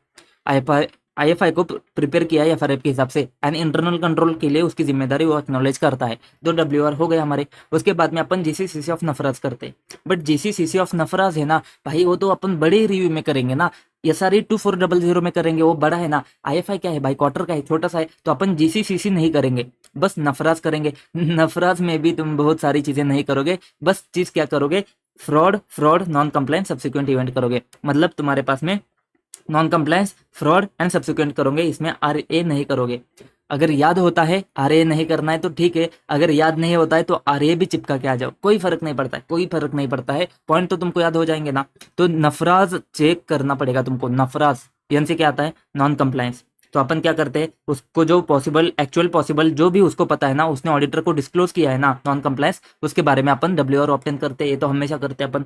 आईएफआई को प्रिपेयर किया है एफआरएफ के हिसाब से, एंड इंटरनल कंट्रोल के लिए उसकी जिम्मेदारी वो एक्नॉलेज करता है। तो WR हो गए हमारे। उसके बाद में अपन जीसीसीसी ऑफ नफराज करते हैं। बट जीसीसीसी ऑफ नफराज है ना भाई, वो तो अपन बड़े रिव्यू में करेंगे ना, SRE 2400 में करेंगे, वो बड़ा है ना। आईएफआई क्या है भाई, क्वार्टर का है, छोटा सा है, तो अपन जीसीसीसी नहीं करेंगे, बस नफराज करेंगे। नफराज में भी तुम बहुत सारी चीजें नहीं करोगे, बस चीज क्या करोगे, fraud non compliance subsequent event करोगे। मतलब तुम्हारे पास में non compliance, fraud and subsequent करोगे, इसमें RA नहीं करोगे। अगर याद होता है RA नहीं करना है तो ठीक है, अगर याद नहीं होता है तो RA भी चिपका के आ जाओ, कोई फर्क नहीं पड़ता है, कोई फर्क नहीं पड़ता है, पॉइंट तो तुमको याद हो जाएंगे ना। तो नफराज चेक करना पड़ेगा तुमको। नफराज एन से क्या आता है, नॉन कंप्लायंस। तो अपन क्या करते हैं, उसको जो पॉसिबल, एक्चुअल पॉसिबल जो भी उसको पता है ना, उसने ऑडिटर को डिस्क्लोज किया है ना नॉन कंप्लायंस, उसके बारे में अपन WR ऑप्टेन करते हैं, ये तो हमेशा करते हैं अपन।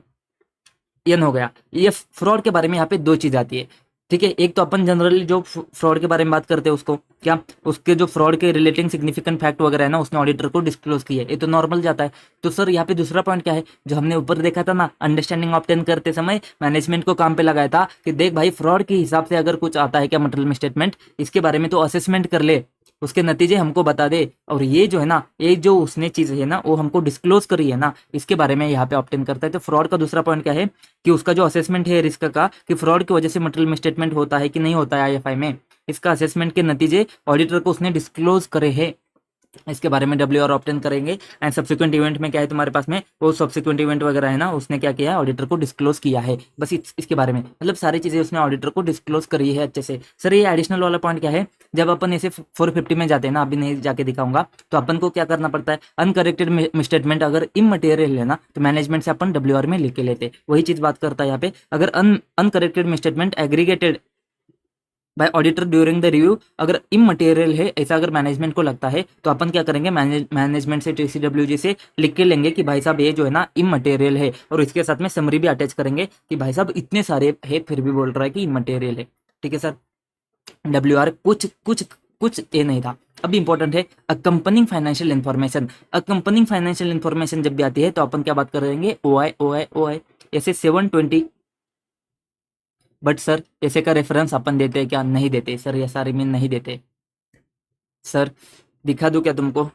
एन हो गया। ये फ्रॉड के बारे में यहाँ पे 2 चीज आती है, ठीक है। एक तो अपन जनरली जो फ्रॉड के बारे में बात करते हैं उसको क्या, उसके जो फ्रॉड के रिलेटिंग सिग्निफिकेंट फैक्ट वगैरह है ना, उसने ऑडिटर को डिस्क्लोज किया है, ये तो नॉर्मल जाता है। तो सर यहाँ पे दूसरा पॉइंट क्या है, जो हमने ऊपर देखा था ना, अंडरस्टैंडिंग ऑब्टेन करते समय मैनेजमेंट को काम पे लगाया था कि देख भाई फ्रॉड के हिसाब से अगर कुछ आता है क्या मटेरियल स्टेटमेंट, इसके बारे में तो असेसमेंट कर ले, उसके नतीजे हमको बता दे। और ये जो है ना, ये जो उसने चीज़ है ना वो हमको डिस्क्लोज करी है ना, इसके बारे में यहाँ पे ऑब्टेन करता है। तो फ्रॉड का दूसरा पॉइंट क्या है कि उसका जो असेसमेंट है रिस्क का, कि फ्रॉड की वजह से मटेरियल स्टेटमेंट होता है कि नहीं होता है आईएफआई में, इसका असेसमेंट के नतीजे ऑडिटर को उसने डिस्क्लोज करे हैं, इसके बारे में डब्ल्यू आर ऑप्टेन करेंगे। एंड सब्सिक्वेंट इवेंट में क्या है तुम्हारे पास में, वो सब्सिक्वेंट इवेंट वगैरह है ना, उसने क्या किया है, ऑडिटर को डिस्क्लोज किया है। बस इसके बारे में मतलब सारी चीजें उसने ऑडिटर को डिस्क्लोज करी है अच्छे से। सर ये एडिशनल वाला पॉइंट क्या है, जब अपन ऐसे 450 में जाते हैं ना, अभी नहीं जाके दिखाऊंगा, तो अपन को क्या करना पड़ता है, अनकरेक्टेड स्टेटमेंट अगर इमटेरियल है ना, तो मैनेजमेंट से अपन डब्ल्यू आर में लिख के लेते, वही चीज बात करता है यहाँ पे। अगर uncorrected statement aggregated bye auditor during the review अगर इमटेरियल है, ऐसा अगर मैनेजमेंट को लगता है, तो अपन क्या करेंगे, मैनेजमेंट से टीसीडब्ल्यूजी से लिख के लेंगे कि भाई साहब ये जो है ना इमटेरियल है, और इसके साथ में समरी भी अटैच करेंगे कि भाई साहब इतने सारे है फिर भी बोल रहा है कि इमटेरियल है। ठीक है सर, डब्ल्यू आर कुछ कुछ कुछ ये नहीं था। अब इंपॉर्टेंट है accompanying financial information. Accompanying financial information जब भी आती है तो अपन क्या बात करेंगे, ओ आई ऐसे 720। बट सर ऐसे का रेफरेंस अपन देते हैं क्या, नहीं देते सर, ये सारे मीन नहीं देते सर। दिखा दूं क्या तुमको,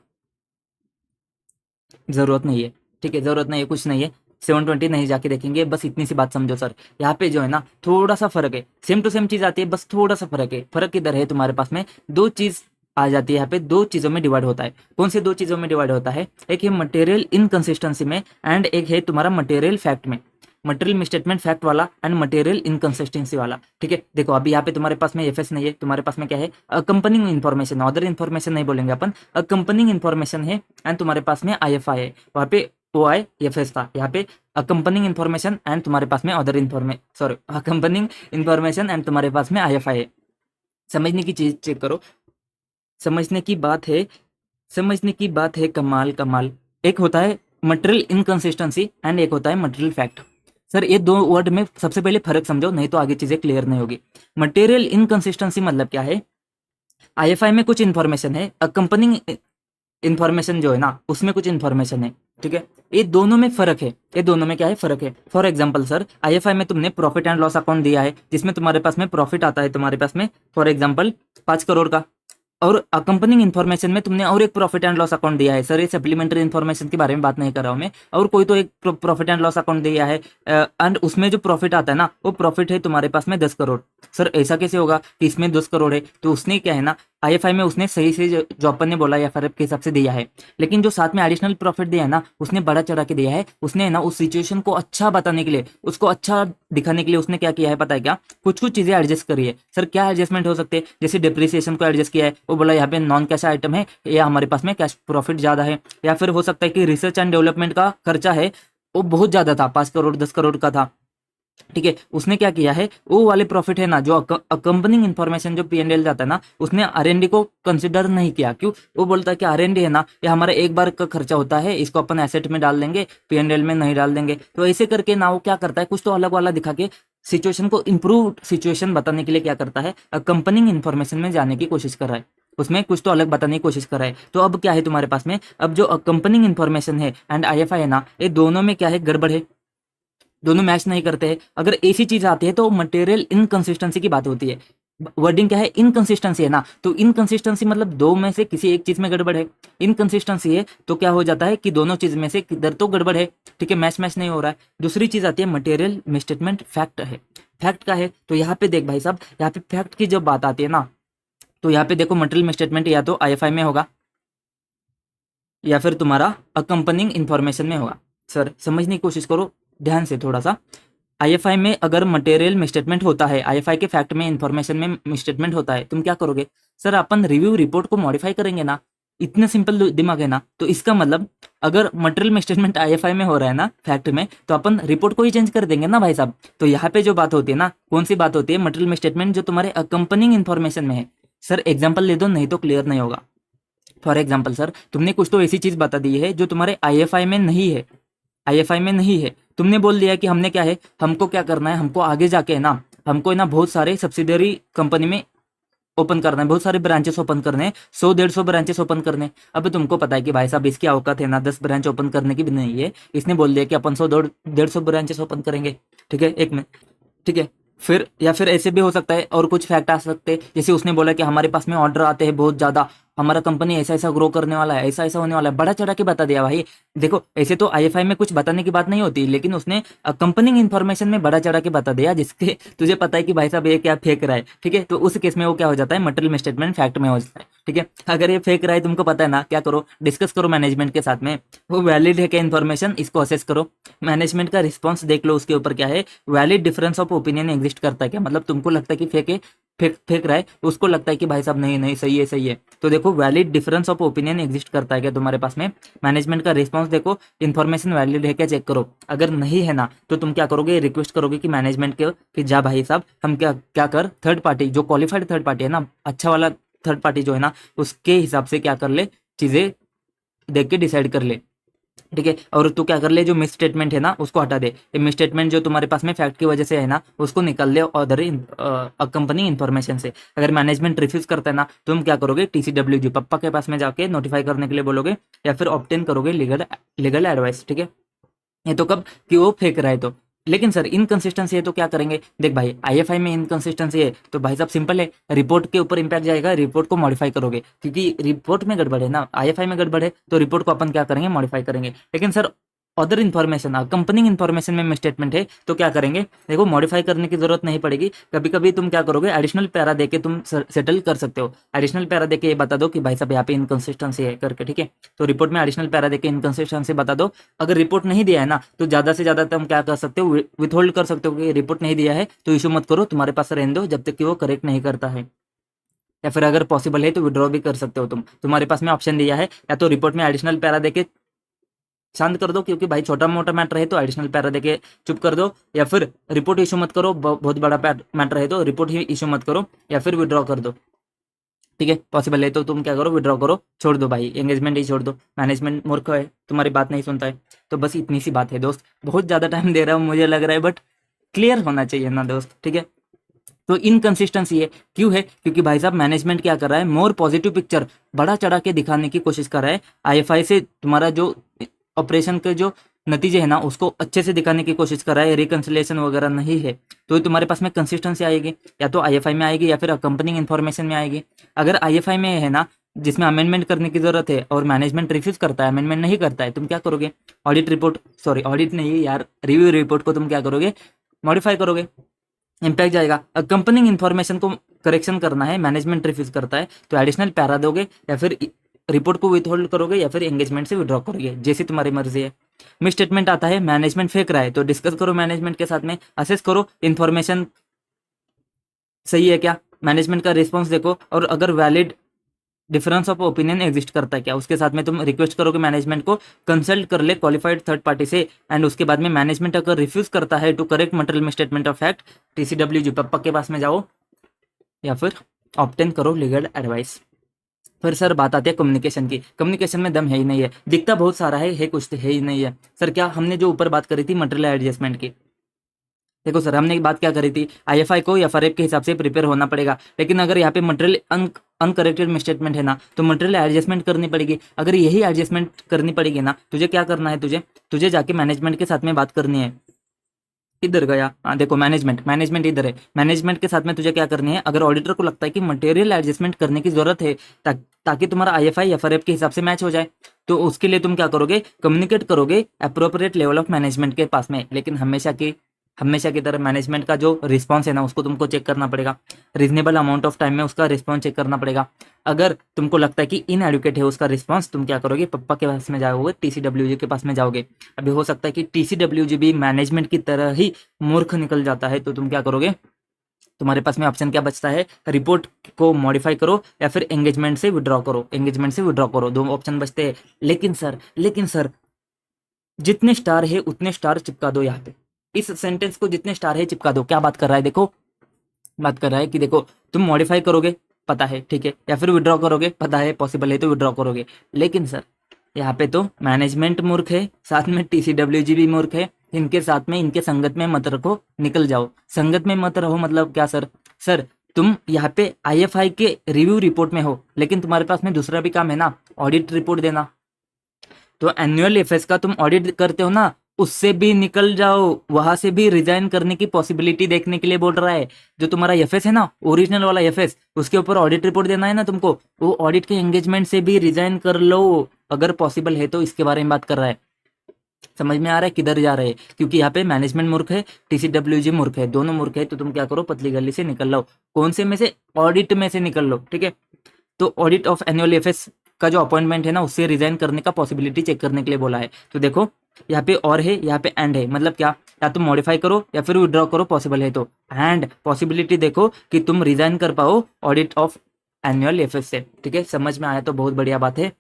जरूरत नहीं है, ठीक है जरूरत नहीं है, कुछ नहीं है। 720 नहीं जाके देखेंगे, बस इतनी सी बात समझो सर। यहाँ पे जो है ना थोड़ा सा फर्क है, सेम टू सेम चीज आती है, बस थोड़ा सा फर्क है। फर्क किधर है तुम्हारे पास में, दो चीज आ जाती है यहाँ पे, दो चीजों में डिवाइड होता है। कौन सी दो चीजों में डिवाइड होता है, एक है मटेरियल इनकंसिस्टेंसी में, एंड एक है तुम्हारा मटेरियल फैक्ट में। मटेरियल मिसस्टेटमेंट फैक्ट वाला एंड मटेरियल इनकंसिस्टेंसी वाला। ठीक है, देखो अभी यहाँ पे तुम्हारे पास में एफएस नहीं है, तुम्हारे पास में क्या है, अकम्पनिंग इन्फॉर्मेशन, अदर इन्फॉर्मेशन नहीं बोलेंगे अपन, अकम्पनिंग इन्फॉर्मेशन है, एंड तुम्हारे पास में आईएफआई है। वहाँ पे ओ आई एफ एस था, यहाँ पे अकम्पनिंग इन्फॉर्मेशन एंड तुम्हारे पास में other information, sorry accompanying information and तुम्हारे पास में आईएफआई है। समझने की चीज चेक करो, समझने की बात है, समझने की बात है, कमाल कमाल। एक होता है मटेरियल इनकंसिस्टेंसी एंड एक होता है मटेरियल फैक्ट। सर ये दो वर्ड में सबसे पहले फर्क समझो, नहीं तो आगे चीजें क्लियर नहीं होगी। मटेरियल इनकंसिस्टेंसी मतलब क्या है, आईएफआई में कुछ इन्फॉर्मेशन है, अकम्पनिंग इन्फॉर्मेशन जो है ना उसमें कुछ इन्फॉर्मेशन है। ठीक है, ये दोनों में फर्क है, ये दोनों में क्या है, फर्क है। फॉर एग्जांपल सर आईएफआई में तुमने प्रॉफिट एंड लॉस अकाउंट दिया है, जिसमें तुम्हारे पास में प्रॉफिट आता है तुम्हारे पास में फॉर एग्जांपल 5 करोड़ का, और अकम्पनिंग इन्फॉर्मेशन में तुमने और एक प्रॉफिट एंड लॉस अकाउंट दिया है। सर ये सप्लीमेंट्री इन्फॉर्मेशन के बारे में बात नहीं कर रहा हूँ मैं, और कोई तो एक प्रॉफिट एंड लॉस अकाउंट दिया है, एंड उसमें जो प्रॉफिट आता है ना वो प्रॉफिट है तुम्हारे पास में 10 करोड़। सर ऐसा कैसे होगा कि इसमें 10 करोड़ है, तो उसने क्या है ना, आईएफआई में उसने सही से जो अपन ने बोला एफआरएफ के हिसाब से दिया है, लेकिन जो साथ में एडिशनल प्रॉफिट दिया है ना उसने बड़ा चढ़ा के दिया है। उसने है ना उस सिचुएशन को अच्छा बताने के लिए, उसको अच्छा दिखाने के लिए उसने क्या किया है पता है क्या, कुछ कुछ चीजें एडजस्ट करी है। सर क्या एडजस्टमेंट हो सकते हैं, जैसे डिप्रिसिएशन को एडजस्ट किया है, वो बोला यहाँ पे नॉन कैश आइटम है या हमारे पास में कैश प्रॉफिट ज्यादा है, या फिर हो सकता है कि रिसर्च एंड डेवलपमेंट का खर्चा है वो बहुत ज्यादा था, 5 करोड़ 10 करोड़ का था। ठीक है, उसने क्या किया है, वो वाले प्रॉफिट है ना जो अकम्पनिंग इन्फॉर्मेशन जो पीएनएल जाता है ना, उसने आरएनडी को कंसिडर नहीं किया। क्यों, वो बोलता है कि आरएनडी है ना ये हमारा एक बार का खर्चा होता है, इसको अपन एसेट में डाल देंगे, पीएनएल में नहीं डाल देंगे। तो ऐसे करके ना वो क्या करता है, कुछ तो अलग वाला दिखा के सिचुएशन को इम्प्रूव सिचुएशन बताने के लिए क्या करता है, अकम्पनिंग इन्फॉर्मेशन में जाने की कोशिश कर रहा है, उसमें कुछ तो अलग बताने की कोशिश कर रहा है। तो अब क्या है तुम्हारे पास में, अब जो अकम्पनिंग इन्फॉर्मेशन है एंड आईएफआई है ना, ये दोनों में क्या है, गड़बड़ है, दोनों मैच नहीं करते हैं। अगर ऐसी चीज आती है तो मटेरियल इनकंसिस्टेंसी की बात होती है। वर्डिंग क्या है, इनकंसिस्टेंसी है ना, तो इनकंसिस्टेंसी मतलब दो में से किसी एक चीज में गड़बड़ है। इनकंसिस्टेंसी है तो क्या हो जाता है कि दोनों चीज में से किधर तो गड़बड़ है, ठीक है, मैच मैच नहीं हो रहा है। दूसरी चीज आती है मटेरियल मिसस्टेटमेंट फैक्ट है, फैक्ट का है। तो यहाँ पे देख भाई साहब, यहाँ पे फैक्ट की जब बात आती है ना, तो यहाँ पे देखो मटेरियल मिसस्टेटमेंट या तो आईएफआई में होगा या फिर तुम्हारा अकम्पनिंग इन्फॉर्मेशन में होगा। सर समझने की कोशिश करो ध्यान से थोड़ा सा। आईएफआई में अगर मटेरियल मिसस्टेटमेंट होता है, आईएफआई के फैक्ट में इन्फॉर्मेशन में मिसस्टेटमेंट होता है, तुम क्या करोगे सर, अपन रिव्यू रिपोर्ट को मॉडिफाई करेंगे ना, इतना सिंपल दिमाग है ना। तो इसका मतलब अगर मटेरियल मिसस्टेटमेंट आईएफआई में हो रहा है ना फैक्ट में, तो अपन रिपोर्ट को ही चेंज कर देंगे ना भाई साहब। तो यहाँ पे जो बात होती है ना, कौन सी बात होती है, मटेरियल मिसस्टेटमेंट जो तुम्हारे अकम्पनिंग इन्फॉर्मेशन में है। सर एग्जाम्पल ले दो, नहीं तो क्लियर नहीं होगा। फॉर एग्जाम्पल सर तुमने कुछ तो ऐसी चीज बता दी है जो तुम्हारे आईएफआई में नहीं है, आईएफआई में नहीं है। तुमने बोल दिया कि हमने क्या है, हमको क्या करना है, हमको आगे जाके है ना हमको ना बहुत सारे सब्सिडरी कंपनी में ओपन करना है, बहुत सारे ब्रांचेस ओपन करने हैं, 100-150 ब्रांचेस ओपन करने हैं। अब तुमको पता है कि भाई साहब इसकी औकात है ना 10 ब्रांच ओपन करने की भी नहीं है। इसने बोल दिया कि अपन 100-150 ब्रांचेस ओपन करेंगे, ठीक है, एक में, ठीक है। फिर या फिर ऐसे भी हो सकता है और कुछ फैक्ट आ सकते हैं, जैसे उसने बोला कि हमारे पास में ऑर्डर आते हैं बहुत ज़्यादा, हमारा कंपनी ऐसा ऐसा ग्रो करने वाला है, ऐसा ऐसा होने वाला है, बड़ा चढ़ा के बता दिया भाई। देखो ऐसे तो आईएफआई में कुछ बताने की बात नहीं होती, लेकिन उसने कंपनी इन्फॉर्मेशन में बड़ा चढ़ा के बता दिया, जिसके तुझे पता है कि भाई साहब ये क्या फेंक रहा है, ठीक है। तो उस केस में वो क्या हो जाता है, मटेरियल मिसस्टेटमेंट फैक्ट में हो जाता है, ठीक है। अगर ये फेंक रहा है तुमको पता है ना, क्या करो, डिस्कस करो मैनेजमेंट के साथ में, वो वैलिड है क्या इन्फॉर्मेशन, इसको असेस करो। मैनेजमेंट का रिस्पॉन्स देख लो, उसके ऊपर क्या है, valid difference of opinion exist करता है क्या, मतलब तुमको लगता है कि फेंक है, फेंक रहा है, उसको लगता है कि भाई साहब नहीं नहीं सही है सही है। तो देखो valid difference of opinion exist करता है क्या तुम्हारे पास में, मैनेजमेंट का रिस्पांस देखो, इन्फॉर्मेशन वैलिड है क्या चेक करो। अगर नहीं है ना तो तुम क्या करोगे, रिक्वेस्ट करोगे कि मैनेजमेंट के कि जा भाई साहब हम क्या क्या कर, थर्ड पार्टी जो क्वालिफाइड थर्ड पार्टी है ना, अच्छा वाला थर्ड पार्टी जो है ना, उसके हिसाब से क्या कर ले, चीज़ें देख के डिसाइड कर ले, ठीक है। और तू क्या कर ले, जो मिस स्टेटमेंट है ना उसको हटा दे, ये मिस स्टेटमेंट जो तुम्हारे पास में फैक्ट की वजह से है ना उसको निकाल ले अदर कंपनी इन्फॉर्मेशन से। अगर मैनेजमेंट रिफ्यूज करता है ना तो तुम क्या करोगे, TCWG पप्पा के पास में जाके नोटिफाई करने के लिए बोलोगे, या फिर ऑब्टेन करोगे लीगल एडवाइस, ठीक है। ये तो कब कि वो फेंक रहा है तो। लेकिन सर इनकंसिस्टेंसी है तो क्या करेंगे, देख भाई आईएफआई में इनकंसिस्टेंसी है तो भाई साहब सिंपल है, रिपोर्ट के ऊपर इंपैक्ट जाएगा, रिपोर्ट को मॉडिफाई करोगे, क्योंकि रिपोर्ट में गड़बड़ है ना, आईएफआई में गड़बड़ है तो रिपोर्ट को अपन क्या करेंगे, मॉडिफाई करेंगे। लेकिन sir other information, company information में मिसस्टेटमेंट है तो क्या करेंगे, देखो मॉडिफाई करने की जरूरत नहीं पड़ेगी। कभी कभी तुम क्या करोगे, एडिशनल पैरा देके तुम सेटल कर सकते हो। एडिशनल पैरा देके ये बता दो कि भाई साहब यहाँ पे इनकंसिस्टेंसी है करके, ठीक है। तो रिपोर्ट में एडिशनल पैरा देके इनकंसिस्टेंसी बता दो। अगर रिपोर्ट नहीं दिया है ना तो ज़्यादा से ज़्यादा तुम क्या कर सकते हो, विथहोल्ड कर सकते हो कि रिपोर्ट नहीं दिया है तो इशू मत करो, तुम्हारे पास रहने दो जब तक कि वो करेक्ट नहीं करता है। या फिर अगर पॉसिबल है तो विड्रॉ भी कर सकते हो तुम, तुम्हारे पास में ऑप्शन दिया है, या तो रिपोर्ट में एडिशनल पैरा देके शांत कर दो, क्योंकि भाई छोटा मोटा मैटर है तो एडिशनल पैरा देके चुप कर दो, या फिर रिपोर्ट इशू मत करो, बहुत बड़ा मैटर है तो रिपोर्ट ही इशू मत करो, या फिर विड्रॉ कर दो, ठीक है। पॉसिबल है तो तुम क्या करो, विड्रॉ करो, छोड़ दो भाई, एंगेजमेंट ही छोड़ दो, मैनेजमेंट मूर्ख है, तुम्हारी बात नहीं सुनता है। तो बस इतनी सी बात है दोस्त, बहुत ज़्यादा टाइम दे रहा हूँ मुझे लग रहा है, बट क्लियर होना चाहिए ना दोस्त, ठीक है। तो इनकंसिस्टेंसी है, क्यों है, क्योंकि भाई साहब मैनेजमेंट क्या कर रहा है, मोर पॉजिटिव पिक्चर बढ़ा चढ़ा के दिखाने की कोशिश कर रहा है, आईएफआई से तुम्हारा जो ऑपरेशन के जो नतीजे है ना उसको अच्छे से दिखाने की कोशिश कर रहा है, रिकंसिलेशन वगैरह नहीं है। तो तुम्हारे पास में कंसिस्टेंसी आएगी, या तो आईएफआई में आएगी या फिर अकम्पनिंग इन्फॉर्मेशन में आएगी। अगर आईएफआई में है ना जिसमें अमेंडमेंट करने की जरूरत है और मैनेजमेंट रिफ्यूज करता है, अमेंडमेंट नहीं करता है, तुम क्या करोगे, ऑडिट रिपोर्ट, सॉरी ऑडिट नहीं यार, रिव्यू रिपोर्ट को तुम क्या करोगे, मॉडिफाई करोगे, इम्पैक्ट जाएगा। कंपनी इन्फॉर्मेशन को करेक्शन करना है, मैनेजमेंट रिफ्यूज करता है तो एडिशनल पैरा दोगे, या फिर रिपोर्ट को विथहोल्ड करोगे, या फिर एंगेजमेंट से विड्रॉ करोगे, जैसी तुम्हारी मर्जी है। मिस स्टेटमेंट आता है, मैनेजमेंट फेंक रहा है तो डिस्कस करो मैनेजमेंट के साथ में, असेस करो इन्फॉर्मेशन सही है क्या, मैनेजमेंट का रिस्पॉन्स देखो, और अगर valid difference of opinion exist करता है क्या, उसके साथ में तुम रिक्वेस्ट करोगे मैनेजमेंट को कंसल्ट कर ले क्वालिफाइड थर्ड पार्टी से। एंड उसके बाद में मैनेजमेंट अगर रिफ्यूज करता है to correct material statement of fact, TCWG पप्पा के पास में जाओ, या फिर ऑब्टेन करो लीगल एडवाइस। फिर सर बात आती है कम्युनिकेशन की, कम्युनिकेशन में दम है ही नहीं है, दिखता बहुत सारा है कुछ तो है ही नहीं है। सर क्या हमने जो ऊपर बात करी थी मटेरियल एडजस्टमेंट की, देखो सर हमने एक बात क्या करी थी, आईएफआई को या FRF के हिसाब से प्रिपेयर होना पड़ेगा, लेकिन अगर यहाँ पे मटेरियल अनकरेक्टेड मिसस्टेटमेंट है ना तो मटेरियल एडजस्टमेंट करनी पड़ेगी। अगर यही एडजस्टमेंट करनी पड़ेगी ना, तुझे क्या करना है, तुझे जाके मैनेजमेंट के साथ में बात करनी है। इधर गया, हाँ देखो मैनेजमेंट इधर है, मैनेजमेंट के साथ में तुझे क्या करनी है, अगर ऑडिटर को लगता है कि मटेरियल एडजस्टमेंट करने की जरूरत है ताकि तुम्हारा आईएफआई या FRF के हिसाब से मैच हो जाए, तो उसके लिए तुम क्या करोगे, कम्युनिकेट करोगे अप्रोप्रिएट लेवल ऑफ मैनेजमेंट के पास में। लेकिन हमेशा की तरह मैनेजमेंट का जो रिस्पॉन्स है ना उसको तुमको चेक करना पड़ेगा, रीजनेबल अमाउंट ऑफ टाइम में उसका रिस्पॉन्स चेक करना पड़ेगा। अगर तुमको लगता है कि इनएडुकेट है उसका रिस्पॉन्स, तुम क्या करोगे, पप्पा के पास में जाओगे, TCWG के पास में जाओगे। अभी हो सकता है कि TCWG भी मैनेजमेंट की तरह ही मूर्ख निकल जाता है, तो तुम क्या करोगे, तुम्हारे पास में ऑप्शन क्या बचता है, रिपोर्ट को मॉडिफाई करो या फिर एंगेजमेंट से विड्रॉ करो, दो ऑप्शन बचते हैं। लेकिन सर जितने स्टार है उतने स्टार चिपका दो, यहाँ पे इस सेंटेंस को जितने स्टार है चिपका दो। क्या बात कर रहा है, देखो बात कर रहा है कि देखो तुम मॉडिफाई करोगे पता है, ठीक है, या फिर विड्रॉ करोगे पता है, पॉसिबल है तो विड्रॉ करोगे। लेकिन सर यहाँ पे तो मैनेजमेंट मूर्ख है, साथ में TCWG भी मूर्ख है, इनके साथ में, इनके संगत में मत रखो, निकल जाओ। संगत में मत रहो मतलब क्या सर? सर तुम यहाँ पे आईएफआई के रिव्यू रिपोर्ट में हो, लेकिन तुम्हारे पास में दूसरा भी काम है ना, ऑडिट रिपोर्ट देना। तो एनुअल एफएस का तुम ऑडिट करते हो ना, उससे भी निकल जाओ, वहां से भी रिजाइन करने की पॉसिबिलिटी देखने के लिए बोल रहा है। जो तुम्हारा एफएस है ना, ओरिजिनल वाला एफएस, उसके ऊपर ऑडिट रिपोर्ट देना है ना तुमको, वो ऑडिट के एंगेजमेंट से भी रिजाइन कर लो अगर पॉसिबल है तो। इसके बारे में बात कर रहा है। समझ में आ रहा है किधर जा रहे हैं? क्योंकि यहाँ पे मैनेजमेंट मूर्ख है, टीसीडब्ल्यूजी मूर्ख है, दोनों मूर्ख है। तो तुम क्या करो, पतली गली से निकल लो। कौन से में से? ऑडिट में से निकल लो, ठीक है। तो ऑडिट ऑफ एनुअल एफएस का जो अपॉइंटमेंट है ना, उससे रिजाइन करने का पॉसिबिलिटी चेक करने के लिए बोला है। तो देखो यहाँ पे और है, यहाँ पे एंड है, मतलब क्या, या तुम मॉडिफाई करो या फिर विड्रॉ करो, पॉसिबल है तो। एंड पॉसिबिलिटी देखो कि तुम रिजाइन कर पाओ ऑडिट ऑफ एनुअल एफएस से, ठीक है। समझ में आया तो बहुत बढ़िया बात है।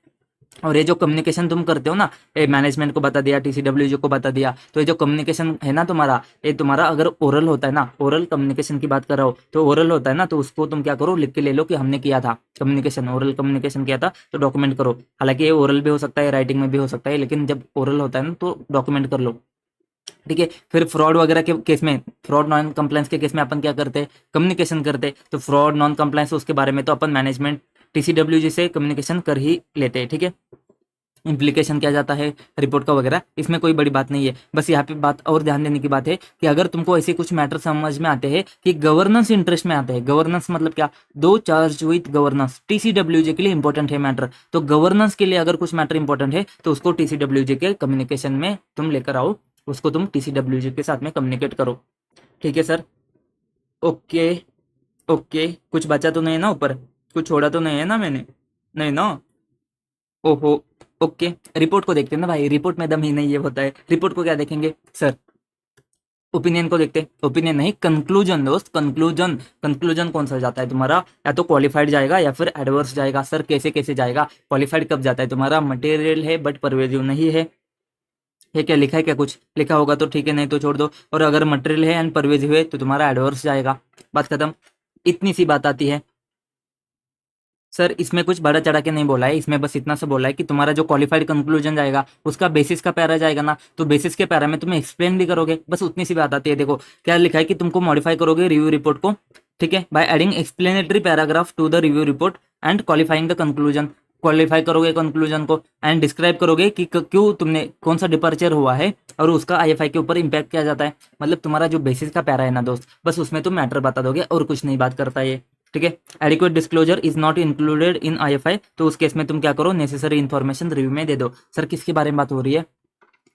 और ये जो कम्युनिकेशन तुम करते हो ना, ये मैनेजमेंट को बता दिया, टीसीडब्ल्यूजी को बता दिया, तो ये जो कम्युनिकेशन है ना तुम्हारा, ये तुम्हारा अगर ओरल होता है ना, ओरल कम्युनिकेशन की बात कर रहा हो, तो ओरल होता है ना, तो उसको तुम क्या करो, लिख के ले लो कि हमने किया था कम्युनिकेशन, ओरल कम्युनिकेशन किया था, तो डॉक्यूमेंट करो। हालांकि ये ओरल भी हो सकता है, राइटिंग में भी हो सकता है, लेकिन जब ओरल होता है ना तो डॉक्यूमेंट कर लो, ठीक है। फिर फ्रॉड वगैरह के केस में, फ्रॉड नॉन कंप्लायंस के केस में अपन क्या करते हैं, कम्युनिकेशन करते हैं। तो फ्रॉड नॉन कंप्लायंस उसके बारे में तो अपन मैनेजमेंट टीसीडब्ल्यूजी से कम्युनिकेशन कर ही लेते हैं, ठीक है। इम्प्लीकेशन क्या जाता है रिपोर्ट का वगैरह, इसमें कोई बड़ी बात नहीं है। बस यहाँ पे बात और ध्यान देने की बात है कि अगर तुमको ऐसे कुछ मैटर समझ में आते हैं कि गवर्नेंस इंटरेस्ट में आते हैं, गवर्नेंस मतलब क्या, दो चार्ज विथ गवर्नेंस, टीसीडब्ल्यूजी के लिए इंपॉर्टेंट है मैटर। तो गवर्नेंस के लिए अगर कुछ मैटर इंपॉर्टेंट है तो उसको टीसीडब्ल्यूजी के कम्युनिकेशन में तुम लेकर आओ, उसको तुम टीसीडब्ल्यूजी के साथ में कम्युनिकेट करो, ठीक है सर। ओके ओके, कुछ बचा तो नहीं है ना ऊपर, कुछ छोड़ा तो नहीं है ना मैंने? नहीं ना? ओहो। ओके, रिपोर्ट को देखते हैं ना भाई, रिपोर्ट में दम ही नहीं ये होता है। रिपोर्ट को क्या देखेंगे सर? ओपिनियन को देखते हैं। ओपिनियन नहीं, कंक्लूजन दोस्त, कंक्लूजन। कंक्लूजन कौन सा जाता है तुम्हारा? या तो क्वालिफाइड जाएगा या फिर एडवर्स जाएगा। सर कैसे कैसे जाएगा? क्वालिफाइड कब जाता है तुम्हारा? मटेरियल है बट परवेजिव नहीं है। ये क्या लिखा है? क्या कुछ लिखा होगा तो ठीक है, नहीं तो छोड़ दो। और अगर मटेरियल है एंड परवेजिव है तो तुम्हारा एडवर्स जाएगा, बात खत्म। इतनी सी बात आती है सर। इसमें कुछ बड़ा चढ़ा के नहीं बोला है, इसमें बस इतना सा बोला है कि तुम्हारा जो क्वालिफाइड कंक्लूजन जाएगा उसका बेसिस का पैरा जाएगा ना, तो बेसिस के पैरा में तुम एक्सप्लेन भी करोगे, बस उतनी सी बात आती है। देखो क्या लिखा है कि तुमको मॉडिफाई करोगे रिव्यू रिपोर्ट को, ठीक है, by adding explanatory paragraph to the review report and qualifying the conclusion. Qualify करोगे कंक्लूजन को एंड डिस्क्राइब करोगे कि क्यों तुमने, कौन सा डिपर्चर हुआ है और उसका आईएफआई के ऊपर इंपैक्ट क्या जाता है। मतलब तुम्हारा जो बेसिस का पैरा है ना दोस्त, बस उसमें तुम मैटर बता दोगे और कुछ नहीं बात करता है ये, ठीक है। Adequate disclosure is not included in IFI, तो उस केस में तुम क्या करो, नेसेसरी इन्फॉर्मेशन रिव्यू में दे दो। सर किसके बारे में बात हो रही है?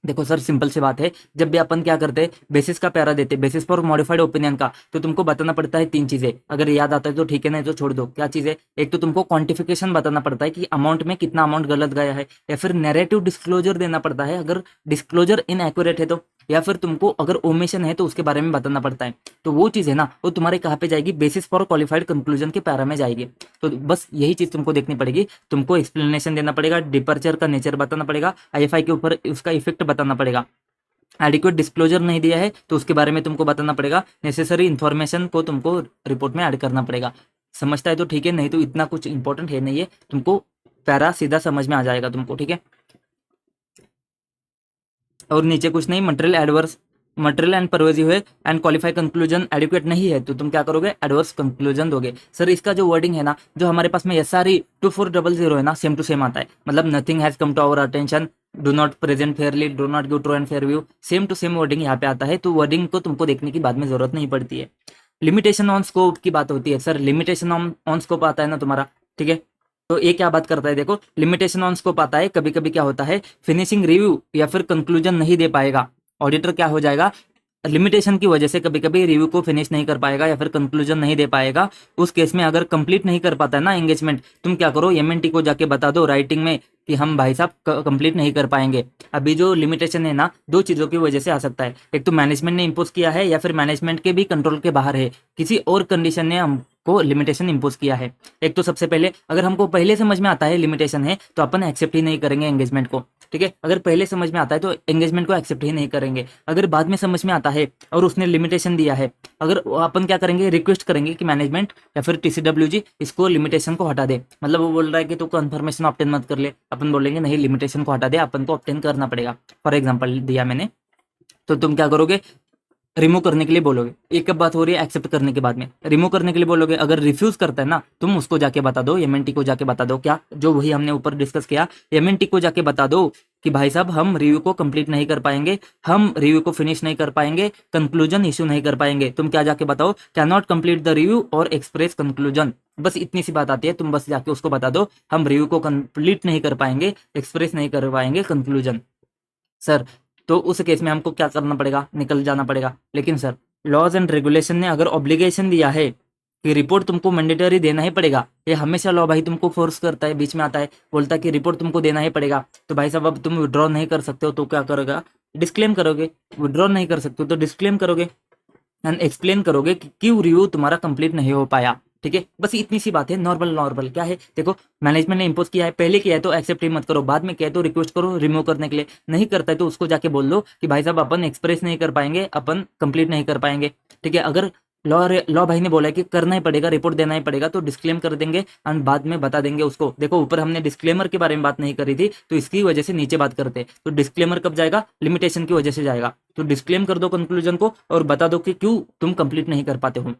देखो सर सिंपल सी बात है, जब भी अपन क्या करते हैं, बेसिस का पैरा देते, बेसिस फॉर मॉडिफाइड ओपिनियन का, तो तुमको बताना पड़ता है तीन चीजें। अगर याद आता है तो ठीक है, नहीं तो छोड़ दो। क्या चीजें? एक तो तुमको क्वांटिफिकेशन बताना पड़ता है कि अमाउंट में कितना अमाउंट गलत गया है, या फिर नैरेटिव डिस्क्लोजर देना पड़ता है अगर डिस्क्लोजर इनएक्यूरेट है तो, या फिर तुमको अगर ओमिशन है तो उसके बारे में बताना पड़ता है। तो वो चीज़ है ना, वो तुम्हारे कहाँ पे जाएगी? बेसिस फॉर क्वालिफाइड कंक्लूजन के पैरा में जाएगी। तो बस यही चीज़ तुमको देखनी पड़ेगी। तुमको एक्सप्लेनेशन देना पड़ेगा, डिपर्चर का नेचर बताना पड़ेगा, आईएफआई के ऊपर उसका इफेक्ट बताना पड़ेगा। एडिक्वेट डिस्क्लोजर नहीं दिया है तो उसके बारे में तुमको बताना पड़ेगा, नेसेसरी इन्फॉर्मेशन को तुमको रिपोर्ट में ऐड करना पड़ेगा। समझता है तो ठीक है, नहीं तो इतना कुछ इंपॉर्टेंट है नहीं है, तुमको पैरा सीधा समझ में आ जाएगा तुमको, ठीक है। और नीचे कुछ नहीं, material adverse, material and pervasive है एंड क्वालिफाई कंक्लूजन एडिक्वेट नहीं है तो तुम क्या करोगे, एडवर्स कंक्लूजन दोगे। सर इसका जो वर्डिंग है ना, जो हमारे पास में SRE 2400 है ना, सेम टू सेम आता है। मतलब nothing has come to our attention, do not present fairly, do not give true and fair view, same to same wording यहाँ पे आता है। तो वर्डिंग को तुमको देखने की बाद में जरूरत नहीं पड़ती है। लिमिटेशन ऑन स्कोप की बात होती है सर, लिमिटेशन ऑन स्कोप आता है ना तुम्हारा, ठीक है। तो ये क्या बात करता है, देखो लिमिटेशन ऑन स्कोप आता है, कभी कभी क्या होता है, फिनिशिंग रिव्यू या फिर कंक्लूजन नहीं दे पाएगा ऑडिटर, क्या हो जाएगा, लिमिटेशन की वजह से कभी कभी रिव्यू को फिनिश नहीं कर पाएगा या फिर कंक्लूजन नहीं दे पाएगा। उस केस में अगर कंप्लीट नहीं कर पाता है ना एंगेजमेंट, तुम क्या करो, एमएनटी को जाके बता दो राइटिंग में कि हम भाई साहब कंप्लीट नहीं कर पाएंगे। अभी जो लिमिटेशन है ना, दो चीज़ों की वजह से आ सकता है, एक तो मैनेजमेंट ने इम्पोज किया है या फिर मैनेजमेंट के भी कंट्रोल के बाहर है, किसी और कंडीशन ने हमको लिमिटेशन इम्पोज किया है। एक तो सबसे पहले, अगर हमको पहले समझ में आता है लिमिटेशन है तो अपन एक्सेप्ट ही नहीं करेंगे एंगेजमेंट को, ठीक है। अगर पहले समझ में आता है तो एंगेजमेंट को एक्सेप्ट ही नहीं करेंगे। अगर बाद में समझ में आता है और उसने लिमिटेशन दिया है, अगर अपन क्या करेंगे, रिक्वेस्ट करेंगे कि मैनेजमेंट या फिर टीसीडब्ल्यूजी इसको लिमिटेशन को हटा दे। मतलब वो बोल रहा है कि तू कंफर्मेशन ऑब्टेन मत कर ले, अपन बोलेंगे नहीं लिमिटेशन को हटा दे, अपन को ऑब्टेन करना पड़ेगा। फॉर एग्जाम्पल दिया मैंने, तो तुम क्या करोगे, रिमूव करने के लिए बोलोगे। एक कब बात हो रही है, एक्सेप्ट करने के बाद में रिमूव करने के लिए बोलोगे। अगर रिफ्यूज करता है ना, तुम उसको जाके बता दो, एमएनटी को जाके बता दो, क्या जो वही हमने ऊपर डिस्कस किया, एमएनटी को जाके बता दो कि भाई साहब हम रिव्यू को कंप्लीट नहीं कर पाएंगे, हम रिव्यू को फिनिश नहीं कर पाएंगे, कंक्लूजन इशू नहीं कर पाएंगे। तुम क्या जाके बताओ, can not complete the review और एक्सप्रेस कंक्लूजन। बस इतनी सी बात आती है, तुम बस जाके उसको बता दो हम रिव्यू को कंप्लीट नहीं कर पाएंगे, एक्सप्रेस नहीं कर पाएंगे कंक्लूजन। सर तो उस केस में हमको क्या करना पड़ेगा, निकल जाना पड़ेगा। लेकिन सर लॉज एंड रेगुलेशन ने अगर ऑब्लिगेशन दिया है कि रिपोर्ट तुमको मैंडेटरी देना ही पड़ेगा, ये हमेशा लॉ भाई तुमको फोर्स करता है, बीच में आता है, बोलता है कि रिपोर्ट तुमको देना ही पड़ेगा। तो भाई साहब अब तुम विड्रॉ नहीं कर सकते हो तो क्या करोगे, डिस्क्लेम करोगे। विड्रॉ नहीं कर सकते हो तो डिस्क्लेम करोगे एंड एक्सप्लेन करोगे कि क्यों रिव्यू तुम्हारा कंप्लीट नहीं हो पाया। ठीक है, बस इतनी सी बात है। नॉर्मल नॉर्मल क्या है, देखो मैनेजमेंट ने इंपोज किया है, पहले किया है तो एक्सेप्ट ही मत करो, बाद में किया है तो रिक्वेस्ट करो रिमूव करने के लिए। नहीं करता है तो उसको जाके बोल दो कि भाई साहब अपन एक्सप्रेस नहीं कर पाएंगे, अपन कंप्लीट नहीं कर पाएंगे। ठीक है, अगर लॉ भाई ने बोला है कि करना ही पड़ेगा, रिपोर्ट देना ही पड़ेगा, तो डिस्क्लेम कर देंगे एंड बाद में बता देंगे उसको। देखो ऊपर हमने डिस्क्लेमर के बारे में बात नहीं करी थी, तो इसकी वजह से नीचे बात करते हैं। तो डिस्क्लेमर कब जाएगा, लिमिटेशन की वजह से जाएगा। तो डिस्क्लेम कर दो कंक्लूजन को और बता दो कि क्यों तुम कंप्लीट नहीं कर पाते हो।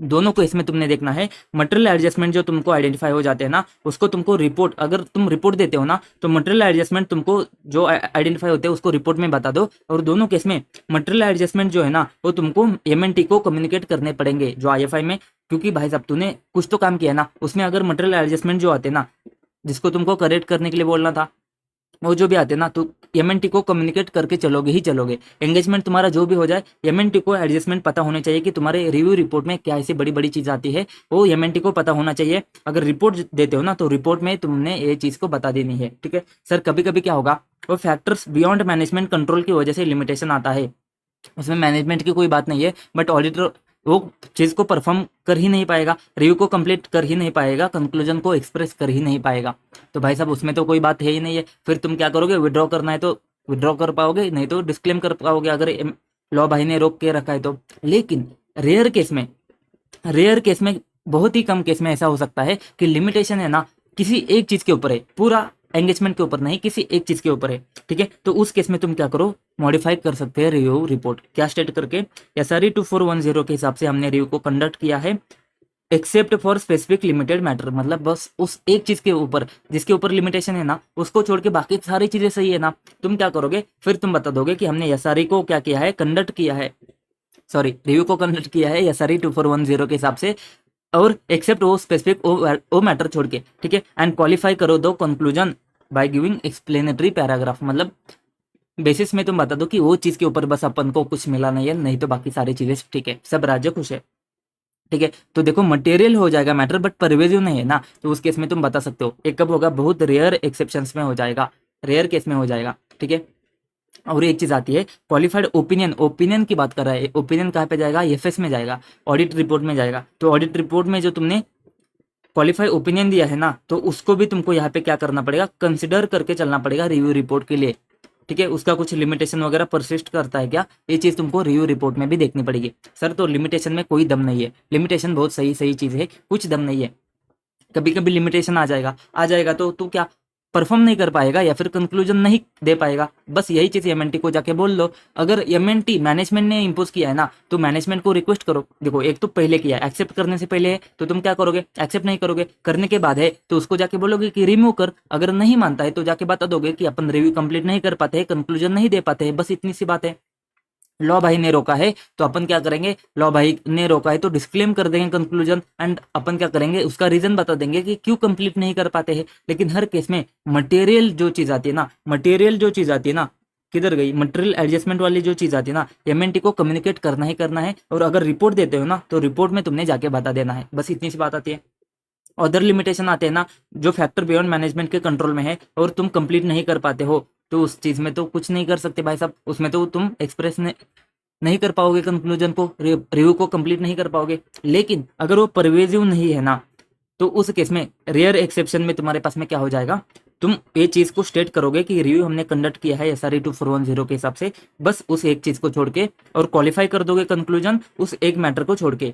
दोनों को इसमें तुमने देखना है। मटेरियल एडजस्टमेंट जो तुमको आइडेंटिफाई हो जाते हैं ना, उसको तुमको रिपोर्ट, अगर तुम रिपोर्ट देते हो ना तो मटेरियल एडजस्टमेंट तुमको जो आइडेंटिफाई होते हैं उसको रिपोर्ट में बता दो। और दोनों केस में मटेरियल एडजस्टमेंट जो है ना वो तुमको एमएनटी को कम्युनिकेट करने पड़ेंगे, जो आईएफआई में। क्योंकि भाई साहब तूने कुछ तो काम किया ना, उसमें अगर मटेरियल एडजस्टमेंट जो आते ना, जिसको तुमको करेक्ट करने के लिए बोलना था, वो जो भी आते ना, तो एमएनटी को कम्युनिकेट करके चलोगे ही चलोगे। एंगेजमेंट तुम्हारा जो भी हो जाए, एमएनटी को एडजस्टमेंट पता होने चाहिए कि तुम्हारे रिव्यू रिपोर्ट में क्या ऐसी बड़ी बड़ी चीज आती है, वो एमएनटी को पता होना चाहिए। अगर रिपोर्ट देते हो ना तो रिपोर्ट में तुमने ये चीज को बता देनी है। ठीक है सर, कभी कभी क्या होगा, वो फैक्टर्स बियॉन्ड मैनेजमेंट कंट्रोल की वजह से लिमिटेशन आता है, उसमें मैनेजमेंट की कोई बात नहीं है, बट ऑडिटर वो चीज को परफॉर्म कर ही नहीं पाएगा, रिव्यू को कंप्लीट कर ही नहीं पाएगा, कंक्लूजन को एक्सप्रेस कर ही नहीं पाएगा। तो भाई साहब उसमें तो कोई बात है ही नहीं है। फिर तुम क्या करोगे, विड्रॉ करना है तो विड्रॉ कर पाओगे, नहीं तो डिस्क्लेम कर पाओगे, अगर लॉ भाई ने रोक के रखा है तो। लेकिन रेयर केस में बहुत ही कम केस में ऐसा हो सकता है कि लिमिटेशन है ना किसी एक चीज के ऊपर है, पूरा एंगेजमेंट के ऊपर नहीं, किसी एक चीज के ऊपर है। ठीक है, तो उस केस में तुम क्या करो, मॉडिफाई कर सकते हैं रिव्यू रिपोर्ट। क्या स्टेट करके, SRE 2410 के हिसाब से हमने रिव्यू को कंडक्ट किया है except for specific limited matter. मतलब बस उस एक चीज के ऊपर जिसके ऊपर लिमिटेशन है ना, उसको छोड़ के बाकी सारी चीजें सही है ना। तुम क्या करोगे, फिर तुम बता दोगे कि हमने SRE को क्या किया है, कंडक्ट किया है, सॉरी रिव्यू को कंडक्ट किया है SRE 2410 के हिसाब से, और एक्सेप्ट वो स्पेसिफिक वो मैटर छोड़ के। ठीक है, एंड क्वालिफाई करो दो conclusion by giving explanatory paragraph. मतलब बेसिस में तुम बता दो कि वो चीज के ऊपर बस अपन को कुछ मिला नहीं है, नहीं तो बाकी सारी चीजें ठीक है, सब राज्य खुश है। ठीक है, तो देखो मटेरियल हो जाएगा मैटर, बट परवेजिव नहीं है ना, तो उस केस में तुम बता सकते हो। एक कब होगा, बहुत रेयर एक्सेप्शंस में हो जाएगा, रेयर केस में हो जाएगा। ठीक है, और एक चीज आती है क्वालिफाइड ओपिनियन। ओपिनियन की बात कर रहा है, ओपिनियन कहाँ पे जाएगा, एफएस में जाएगा, ऑडिट रिपोर्ट में जाएगा। तो ऑडिट रिपोर्ट में जो तुमने क्वालिफाइड ओपिनियन दिया है ना, तो उसको भी तुमको यहाँ पे क्या करना पड़ेगा, कंसिडर करके चलना पड़ेगा रिव्यू रिपोर्ट के लिए। ठीक है, उसका कुछ लिमिटेशन वगैरह परसिस्ट करता है क्या, ये चीज तुमको रिव्यू रिपोर्ट में भी देखनी पड़ेगी। सर तो लिमिटेशन में कोई दम नहीं है, लिमिटेशन बहुत सही सही चीज है, कुछ दम नहीं है। कभी कभी लिमिटेशन आ जाएगा तो तू क्या परफॉर्म नहीं कर पाएगा या फिर कंक्लूजन नहीं दे पाएगा। बस यही चीज एमएनटी को जाके बोल लो। अगर एमएनटी मैनेजमेंट ने इंपोज किया है ना, तो मैनेजमेंट को रिक्वेस्ट करो। देखो एक तो पहले किया है, एक्सेप्ट करने से पहले है, तो तुम क्या करोगे, एक्सेप्ट नहीं करोगे, करने के बाद है तो उसको जाके बोलोगे कि रिमूव कर। अगर नहीं मानता है तो जाके बता दोगे कि अपन रिव्यू कंप्लीट नहीं कर पाते हैं, कंक्लूजन नहीं दे पाते हैं, बस इतनी सी बात है। लॉ भाई ने रोका है तो अपन क्या करेंगे, लॉ भाई ने रोका है तो डिस्क्लेम कर देंगे कंक्लूजन, एंड अपन क्या करेंगे, उसका रीजन बता देंगे कि क्यों कंप्लीट नहीं कर पाते हैं। लेकिन हर केस में मटेरियल जो चीज आती है ना, किधर गई, मटेरियल एडजस्टमेंट वाली जो चीज आती है ना, एमएनटी को कम्युनिकेट करना ही करना है। और अगर रिपोर्ट देते हो ना, तो रिपोर्ट में तुमने जाके बता देना है, बस इतनी सी बात आती है। अदर लिमिटेशन आते हैं ना, जो फैक्टर बियॉन्ड मैनेजमेंट के कंट्रोल में है और तुम कंप्लीट नहीं कर पाते हो, तो उस चीज में तो कुछ नहीं कर सकते भाई साहब। उसमें तो तुम एक्सप्रेस नहीं कर पाओगे, कंक्लूजन को रिव्यू को कंप्लीट नहीं कर पाओगे। लेकिन अगर वो परवेजिव नहीं है ना, तो उस केस में रेयर एक्सेप्शन में तुम्हारे पास में क्या हो जाएगा, तुम ये चीज को स्टेट करोगे कि रिव्यू हमने कंडक्ट किया है SRE 2410 के हिसाब से, बस उस एक चीज को छोड़ के, और क्वालिफाई कर दोगे कंक्लूजन उस एक मैटर को छोड़ के।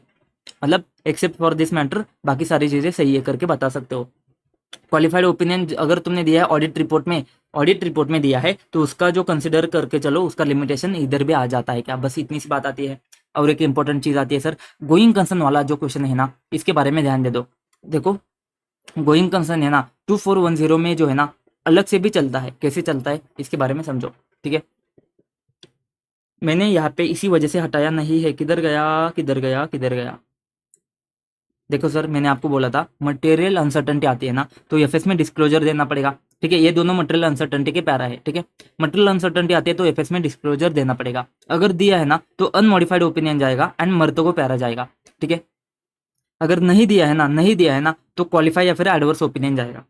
मतलब एक्सेप्ट फॉर दिस मैटर, बाकी सारी चीजें सही है करके बता सकते हो। क्वालिफाइड ओपिनियन अगर तुमने दिया है ऑडिट रिपोर्ट में, ऑडिट रिपोर्ट में दिया है तो उसका जो कंसिडर करके चलो उसका लिमिटेशन इधर भी आ जाता है क्या, बस इतनी सी बात आती है। और एक इंपॉर्टेंट चीज आती है सर, गोइंग कंसर्न वाला जो क्वेश्चन है ना, इसके बारे में ध्यान दे दो। देखो गोइंग कंसर्न है ना 2410 में जो है ना अलग से भी चलता है, कैसे चलता है इसके बारे में समझो, ठीक है। मैंने यहाँ पे इसी वजह से हटाया नहीं है, किधर गया किधर गया किधर गया। देखो सर मैंने आपको बोला था मटेरियल अनसर्टेनिटी आती है ना तो एफएस में डिस्क्लोजर देना पड़ेगा, ठीक है। ये दोनों मटेरियल अनसर्टेनिटी के पैरा है, ठीक है। मटेरियल अनसर्टेनिटी आती है तो एफएस में डिस्क्लोजर देना पड़ेगा। अगर दिया है ना तो अनमॉडिफाइड ओपिनियन जाएगा एंड मर्तो को पैरा जाएगा, ठीक है। अगर नहीं दिया है ना, नहीं दिया है ना तो क्वालिफाई या फिर एडवर्स ओपिनियन जाएगा।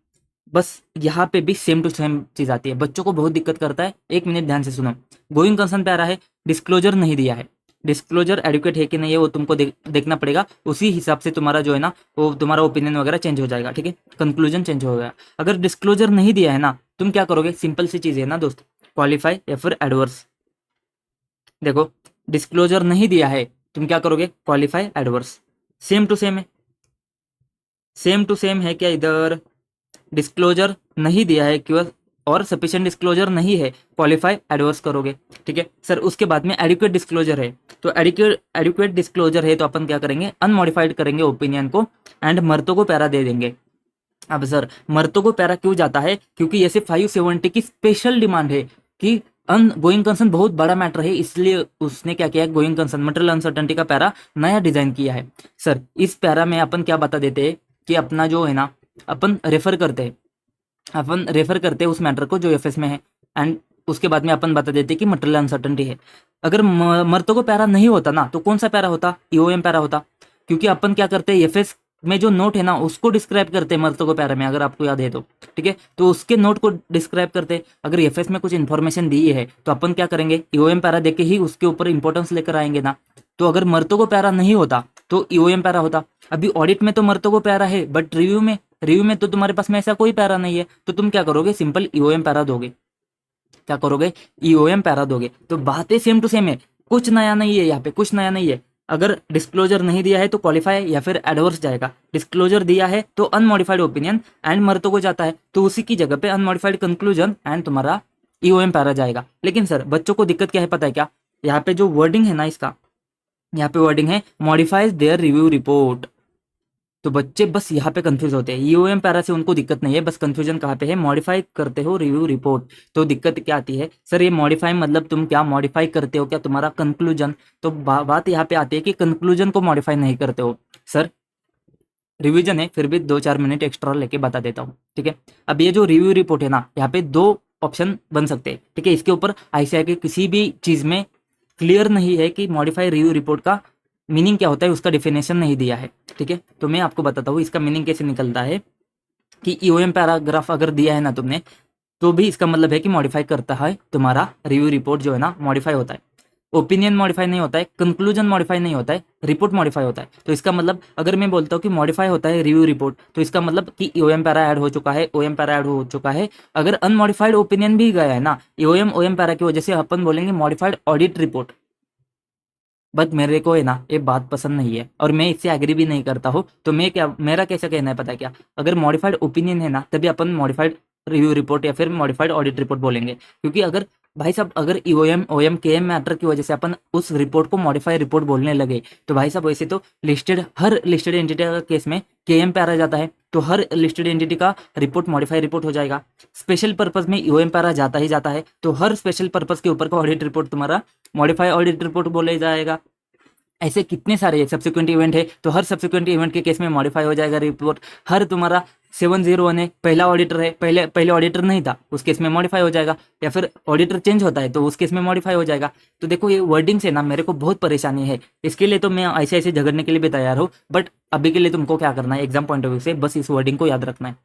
बस यहाँ पे भी सेम टू सेम चीज आती है, बच्चों को बहुत दिक्कत करता है। एक मिनट ध्यान से सुनो, गोइंग कंसर्न पे आ रहा है, डिस्क्लोजर नहीं दिया है, डिस्क्लोजर एडुकेट है कि नहीं है वो तुमको देखना पड़ेगा। उसी हिसाब से तुम्हारा जो है ना वो तुम्हारा ओपिनियन वगैरह चेंज हो जाएगा, ठीक है, कंक्लूजन चेंज हो गया। अगर डिस्क्लोजर नहीं दिया है ना तुम क्या करोगे, सिंपल सी चीज है ना दोस्त, क्वालिफाई या फिर एडवर्स। देखो डिस्क्लोजर नहीं दिया है तुम क्या करोगे, qualify adverse. Same to same है, सेम टू सेम है क्या इधर, डिस्क्लोजर नहीं दिया है क्यों और सफिशिएंट डिस्क्लोजर नहीं है, क्वालिफाई एडवर्स करोगे, ठीक है सर। उसके बाद में एडिक्वेट डिस्क्लोजर है, तो एडिक्वेट डिस्क्लोजर है तो अपन क्या करेंगे, अनमॉडिफाइड करेंगे ओपिनियन को एंड मर्तों को पैरा दे देंगे। अब सर मर्तों को पैरा क्यों जाता है, क्योंकि ऐसे 570 की स्पेशल डिमांड है कि अन गोइंग कंसर्न बहुत बड़ा मैटर है, इसलिए उसने क्या किया है, गोइंग कंसर्न मटेरियल अनसर्टेनिटी का पैरा नया डिजाइन किया है। सर इस पैरा में अपन क्या बता देते हैं कि अपना जो है ना अपन रेफर करते हैं, अपन रेफर करते हैं उस मैटर को जो एफएस में है एंड उसके बाद में अपन बता देते हैं कि मटेरियल अनसर्टेनिटी है। अगर मर्तों को पैरा नहीं होता ना तो कौन सा पैरा होता, ईओएम पैरा होता, क्योंकि अपन क्या करते हैं एफएस में जो नोट है ना उसको डिस्क्राइब करते हैं मर्तों को पैरा में, अगर आपको याद है तो, ठीक है। तो उसके नोट को डिस्क्राइब करते हैं। अगर एफएस में कुछ इन्फॉर्मेशन दी है तो अपन क्या करेंगे, ईओएम पैरा देके ही उसके ऊपर इंपॉर्टेंस लेकर आएंगे ना। तो अगर मर्तों को पैरा नहीं होता तो ईओएम पैरा होता। अभी ऑडिट में तो मर्तों को पैरा है बट रिव्यू में तो तुम्हारे पास में ऐसा कोई पैरा नहीं है, तो तुम क्या करोगे, सिंपल ईओएम पैरा दोगे। क्या करोगे, ईओएम पैरा दोगे। तो बातें सेम टू सेम है, कुछ नया नहीं है यहाँ पे, कुछ नया नहीं है। अगर डिस्क्लोजर नहीं दिया है तो क्वालिफाई या फिर एडवर्स जाएगा, डिस्क्लोजर दिया है तो अनमॉडिफाइड ओपिनियन एंड मर्तों को जाता है, तो उसी की जगह पे अनमॉडिफाइड कंक्लूजन एंड तुम्हारा ईओएम पैरा जाएगा। लेकिन सर बच्चों को दिक्कत क्या है पता है क्या, यहाँ पे जो वर्डिंग है ना इसका, यहाँ पे वर्डिंग है मॉडिफाइज देयर रिव्यू रिपोर्ट। तो बच्चे बस यहाँ पे कंफ्यूज होते हैं, ईओएम पैरा से उनको दिक्कत नहीं है, बस कंफ्यूजन कहाँ पे है, मॉडिफाई करते हो रिव्यू रिपोर्ट। तो दिक्कत क्या आती है सर, ये मॉडिफाई मतलब तुम क्या मॉडिफाई करते हो क्या तुम्हारा कंक्लूजन। तो बात यहाँ पे आती है कि कंक्लूजन को मॉडिफाई नहीं करते हो सर। रिवीजन है फिर भी 2-4 मिनट एक्स्ट्रा लेके बता देता हूँ, ठीक है। अब ये जो रिव्यू रिपोर्ट है ना, यहाँ पे 2 ऑप्शन बन सकते हैं, ठीक है। इसके ऊपर आईसीआई के किसी भी चीज में क्लियर नहीं है कि मॉडिफाई रिव्यू रिपोर्ट का मीनिंग क्या होता है, उसका डिफिनेशन नहीं दिया है, ठीक है। तो मैं आपको बताता हूँ इसका मीनिंग कैसे निकलता है कि ईओएम पैराग्राफ अगर दिया है ना तुमने, तो भी इसका मतलब है कि मॉडिफाई करता है तुम्हारा रिव्यू रिपोर्ट जो है ना, मॉडिफाई होता है। ओपिनियन मॉडिफाई नहीं होता है, कंक्लूजन मॉडिफाई नहीं होता है, रिपोर्ट मॉडिफाई होता है। तो इसका मतलब अगर मैं बोलता हूँ कि मॉडिफाई होता है रिव्यू रिपोर्ट, तो इसका मतलब कि ओएम पैरा ऐड हो चुका है, ओएम पैरा ऐड हो चुका है। अगर अनमॉडिफाइड ओपिनियन भी गया है ना ओएम पैरा की वजह से, अपन बोलेंगे मॉडिफाइड ऑडिट रिपोर्ट। बट मेरे को है ना ये बात पसंद नहीं है और मैं इससे एग्री भी नहीं करता हूँ। तो मैं क्या, मेरा कैसा कहना है पता है क्या, अगर मॉडिफाइड ओपिनियन है ना तभी अपन मॉडिफाइड रिव्यू रिपोर्ट या फिर मॉडिफाइड ऑडिट रिपोर्ट बोलेंगे। क्योंकि अगर भाई साहब अगर ईओएम ओएम केएम मैटर की वजह से अपन उस रिपोर्ट को मॉडिफाइड रिपोर्ट बोलने लगे, तो भाई साहब वैसे तो हर लिस्टेड एंटिटी का केस में केएम पैरा जाता है, तो हर लिस्टेड एंटिटी का रिपोर्ट मॉडिफाई रिपोर्ट हो जाएगा। स्पेशल पर्पज में ईओएम पैरा जाता ही जाता है, तो हर स्पेशल पर्पज के ऊपर का ऑडिट रिपोर्ट तुम्हारा मॉडिफाई ऑडिट रिपोर्ट बोले जाएगा। ऐसे कितने सारे सब्सिक्वेंट इवेंट है, तो हर सब्सिक्वेंट इवेंट के केस में मॉडिफाई हो जाएगा रिपोर्ट। हर तुम्हारा 701 है, पहला ऑडिटर है, पहले ऑडिटर नहीं था, उस केस में मॉडिफाई हो जाएगा। या फिर ऑडिटर चेंज होता है तो उस केस में मॉडिफाई हो जाएगा। तो देखो ये वर्डिंग से ना मेरे को बहुत परेशानी है, इसके लिए तो मैं ऐसे ऐसे झगड़ने के लिए भी तैयार हूँ। बट अभी के लिए तुमको क्या करना है, एग्जाम पॉइंट ऑफ व्यू से बस इस वर्डिंग को याद रखना है,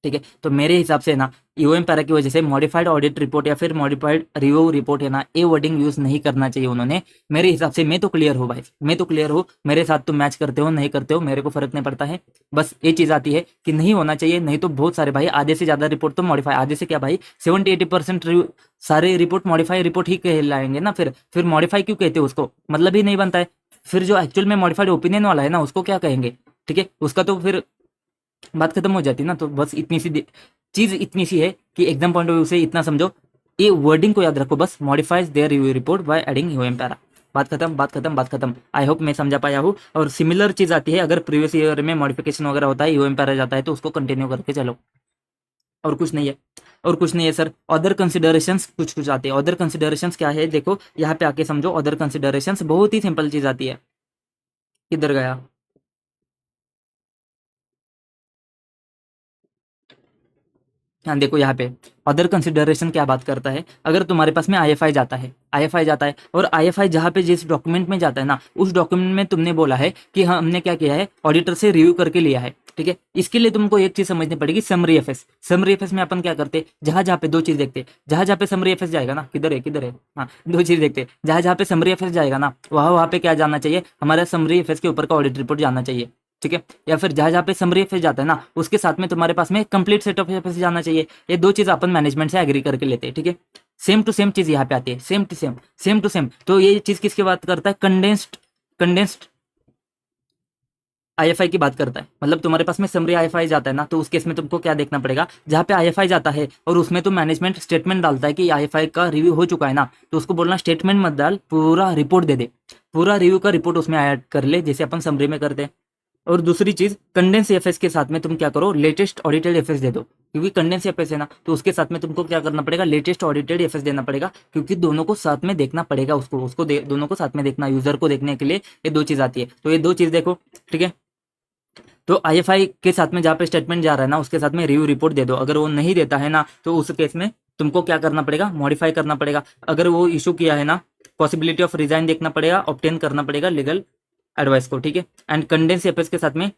ठीक है। तो मेरे हिसाब से ना ईओएम पैरा की वजह से मॉडिफाइड ऑडिट रिपोर्ट या फिर मॉडिफाइड रिव्यू रिपोर्ट है ना, ये वर्डिंग यूज नहीं करना चाहिए उन्होंने। मेरे हिसाब से मैं तो क्लियर हूँ भाई, मैं तो क्लियर हूँ, मेरे साथ तुम मैच करते हो नहीं करते हो मेरे को फर्क नहीं पड़ता है। बस ये चीज आती है कि नहीं होना चाहिए, नहीं तो बहुत सारे भाई आधे से ज्यादा रिपोर्ट तो मॉडिफाई, आधे से क्या भाई 70-80% सारे रिपोर्ट मॉडिफाई रिपोर्ट ही कहलाएंगे ना। फिर मॉडिफाई क्यों कहते हो, उसको मतलब ही नहीं बनता है। फिर जो एक्चुअल में मॉडिफाइड ओपिनियन वाला है ना उसको क्या कहेंगे, ठीक है, उसका तो फिर बात खत्म हो जाती ना। तो बस इतनी सी चीज इतनी सी है कि एग्जाम पॉइंट ऑफ व्यू से इतना समझो, ये वर्डिंग को याद रखो बस, modifies their review report by adding um para. बात खत्म, बात खत्म, बात खत्म। आई होप मैं समझा पाया हूँ। और सिमिलर चीज आती है अगर प्रीवियस ईयर में मॉडिफिकेशन वगैरह होता है, यूएम पैरा जाता है, तो उसको कंटिन्यू करके चलो, और कुछ नहीं है, और कुछ नहीं है सर। अदर कंसिडरेशंस कुछ कुछ आते हैं। अदर कंसिडरेशंस क्या है, देखो यहाँ पे आके समझो। अदर कंसिडरेशंस बहुत ही सिंपल चीज आती है। किधर गया? हाँ देखो यहाँ पे अदर कंसिडरेशन क्या बात करता है, अगर तुम्हारे पास में आईएफआई जाता है, आईएफआई जाता है, और आईएफआई जहाँ पे जिस डॉक्यूमेंट में जाता है ना, उस डॉक्यूमेंट में तुमने बोला है कि हाँ हमने क्या किया है, ऑडिटर से रिव्यू करके लिया है, ठीक है। इसके लिए तुमको एक चीज समझनी पड़ेगी, समरी एफएस। समरी एफएस में अपन क्या करते, जहाँ जहाँ पे दो चीज देखते, जहाँ जहाँ पे समरी एफएस जाएगा ना, किधर है किधर है, हाँ दो चीज देखते, जहाँ जहाँ पे समरी एफएस जाएगा ना, वहाँ वहाँ पे क्या जानना चाहिए, हमारा समरी एफएस के ऊपर का ऑडिट रिपोर्ट जानना चाहिए, ठीक है। या फिर जहाँ जहाँ पे समरी एफएस जाता है ना, उसके साथ में तुम्हारे पास में कंप्लीट सेट ऑफ एफएस जाना चाहिए। ये दो चीज अपन मैनेजमेंट से एग्री करके लेते हैं, ठीक है। सेम टू सेम चीज यहाँ पे आती है, same to same, same to same. तो ये चीज किसकी बात करता है, कंडेंस्ड आईएफआई की बात करता है। मतलब तुम्हारे पास में समरी आईएफआई जाता है ना, तो उस केस में तुमको क्या देखना पड़ेगा, जहाँ पे आईएफआई जाता है और उसमें तुम मैनेजमेंट स्टेटमेंट डालता है कि आईएफआई का रिव्यू हो चुका है ना, तो उसको बोलना स्टेटमेंट मत डाल, पूरा रिपोर्ट दे दे, पूरा रिव्यू का रिपोर्ट उसमें ऐड कर ले, जैसे अपन समरी में करते हैं। और दूसरी चीज, कंडेंस एफएस के साथ में तुम क्या करो, लेटेस्ट ऑडिटेड एफएस दे दो, क्योंकि कंडेंस एफएस है ना, तो उसके साथ में तुमको क्या करना पड़ेगा, लेटेस्ट ऑडिटेड एफएस देना पड़ेगा, क्योंकि दोनों को साथ में देखना पड़ेगा, दोनों को साथ में देखना, यूजर को देखने के लिए ये दो चीज आती है। तो ये दो चीज देखो, ठीक है। तो आईएफआई के साथ में जहाँ पे स्टेटमेंट जा रहा है ना, उसके साथ में रिव्यू रिपोर्ट दे दो। अगर वो नहीं देता है ना, तो उस केस में तुमको क्या करना पड़ेगा, मॉडिफाई करना पड़ेगा। अगर वो इशू किया है ना, पॉसिबिलिटी ऑफ रिजाइन देखना पड़ेगा, ऑब्टेन करना पड़ेगा लीगल एडवाइस को, ठीक है। एंड कंडेंस एफएस के साथ में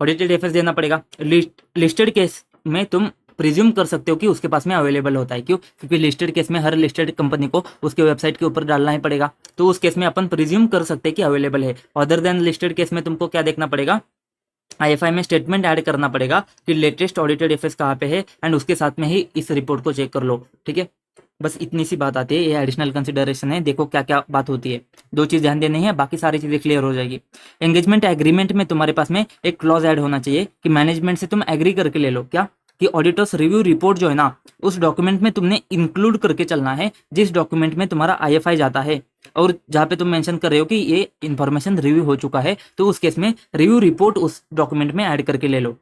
ऑडिटेड एफएस देना पड़ेगा। लिस्टेड केस में तुम प्रिज्यूम कर सकते हो कि उसके पास में अवेलेबल होता है, क्यों, क्योंकि लिस्टेड केस में हर लिस्टेड कंपनी को उसके वेबसाइट के ऊपर डालना ही पड़ेगा, तो उस केस में अपन प्रिज्यूम कर सकते हैं कि अवेलेबल है। अदर देन लिस्टेड केस में तुमको क्या देखना पड़ेगा, आईएफआई में स्टेटमेंट ऐड करना पड़ेगा कि लेटेस्ट ऑडिटेड एफएस कहाँ पे है, एंड उसके साथ में ही इस रिपोर्ट को चेक कर लो, ठीक है। बस इतनी सी बात आती है, ये एडिशनल कंसिडरेशन है। देखो क्या क्या बात होती है, दो चीज ध्यान देनी है, बाकी सारी चीजें क्लियर हो जाएगी। एंगेजमेंट एग्रीमेंट में तुम्हारे पास में एक क्लॉज ऐड होना चाहिए कि मैनेजमेंट से तुम एग्री करके ले लो, क्या, कि ऑडिटर्स रिव्यू रिपोर्ट जो है ना, उस डॉक्यूमेंट में तुमने इंक्लूड करके चलना है, जिस डॉक्यूमेंट में तुम्हारा आईएफआई जाता है, और जहाँ पे तुम मेंशन कर रहे हो कि ये इन्फॉर्मेशन रिव्यू हो चुका है, तो उस केस में रिव्यू रिपोर्ट उस डॉक्यूमेंट में ऐड करके ले लो,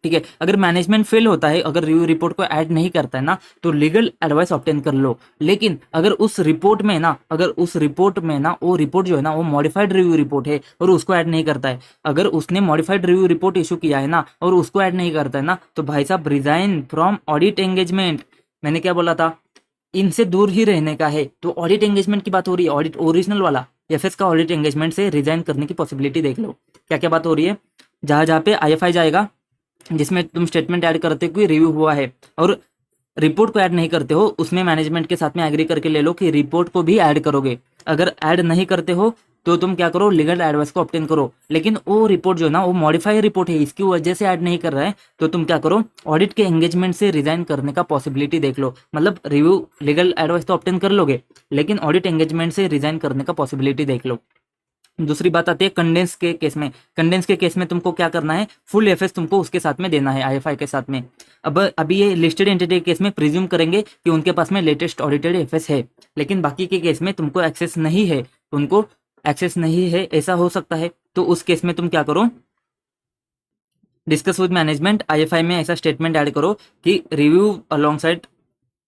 ठीक है। अगर मैनेजमेंट फेल होता है, अगर रिव्यू रिपोर्ट को ऐड नहीं करता है ना, तो लीगल एडवाइस ऑब्टेन कर लो। लेकिन अगर उस रिपोर्ट में ना, वो रिपोर्ट जो है ना, वो मॉडिफाइड रिव्यू रिपोर्ट है और उसको ऐड नहीं करता है, अगर उसने मॉडिफाइड रिव्यू रिपोर्ट इशू किया है ना और उसको ऐड नहीं करता है ना, तो भाई साहब रिजाइन फ्रॉम ऑडिट एंगेजमेंट। मैंने क्या बोला था, इनसे दूर ही रहने का है। तो ऑडिट एंगेजमेंट की बात हो रही है, ऑडिट ओरिजिनल वाला एफएस का ऑडिट एंगेजमेंट से रिजाइन करने की पॉसिबिलिटी देख लो। क्या क्या बात हो रही है, जहां जहां पे आईएफआई जाएगा, जिसमें तुम स्टेटमेंट ऐड करते हो कि रिव्यू हुआ है, और रिपोर्ट को ऐड नहीं करते हो, उसमें मैनेजमेंट के साथ में एग्री करके ले लो कि रिपोर्ट को भी ऐड करोगे। अगर ऐड नहीं करते हो तो तुम क्या करो, लीगल एडवाइस को ऑब्टेन करो। लेकिन वो रिपोर्ट जो है ना, वो मॉडिफाई रिपोर्ट है, इसकी वजह से ऐड नहीं कर रहा है, तो तुम क्या करो, ऑडिट के एंगेजमेंट से रिजाइन करने का पॉसिबिलिटी देख लो। मतलब रिव्यू लीगल एडवाइस तो ऑब्टेन कर लोगे, लेकिन ऑडिट एंगेजमेंट से रिजाइन करने का पॉसिबिलिटी देख लो। दूसरी बात आती है कंडेंस के केस में। कंडेंस के केस में तुमको क्या करना है, फुल एफएस तुमको उसके साथ में देना है, आईएफआई के साथ में। अब अभी ये लिस्टेड एंटिटी के केस में प्रिज्यूम करेंगे कि उनके पास में लेटेस्ट ऑडिटेड एफएस है, लेकिन बाकी के केस में तुमको एक्सेस नहीं है, उनको एक्सेस नहीं है, ऐसा हो सकता है। तो उस केस में तुम क्या करो, डिस्कस विद मैनेजमेंट, आईएफआई में ऐसा स्टेटमेंट ऐड करो कि रिव्यू अलोंगसाइड,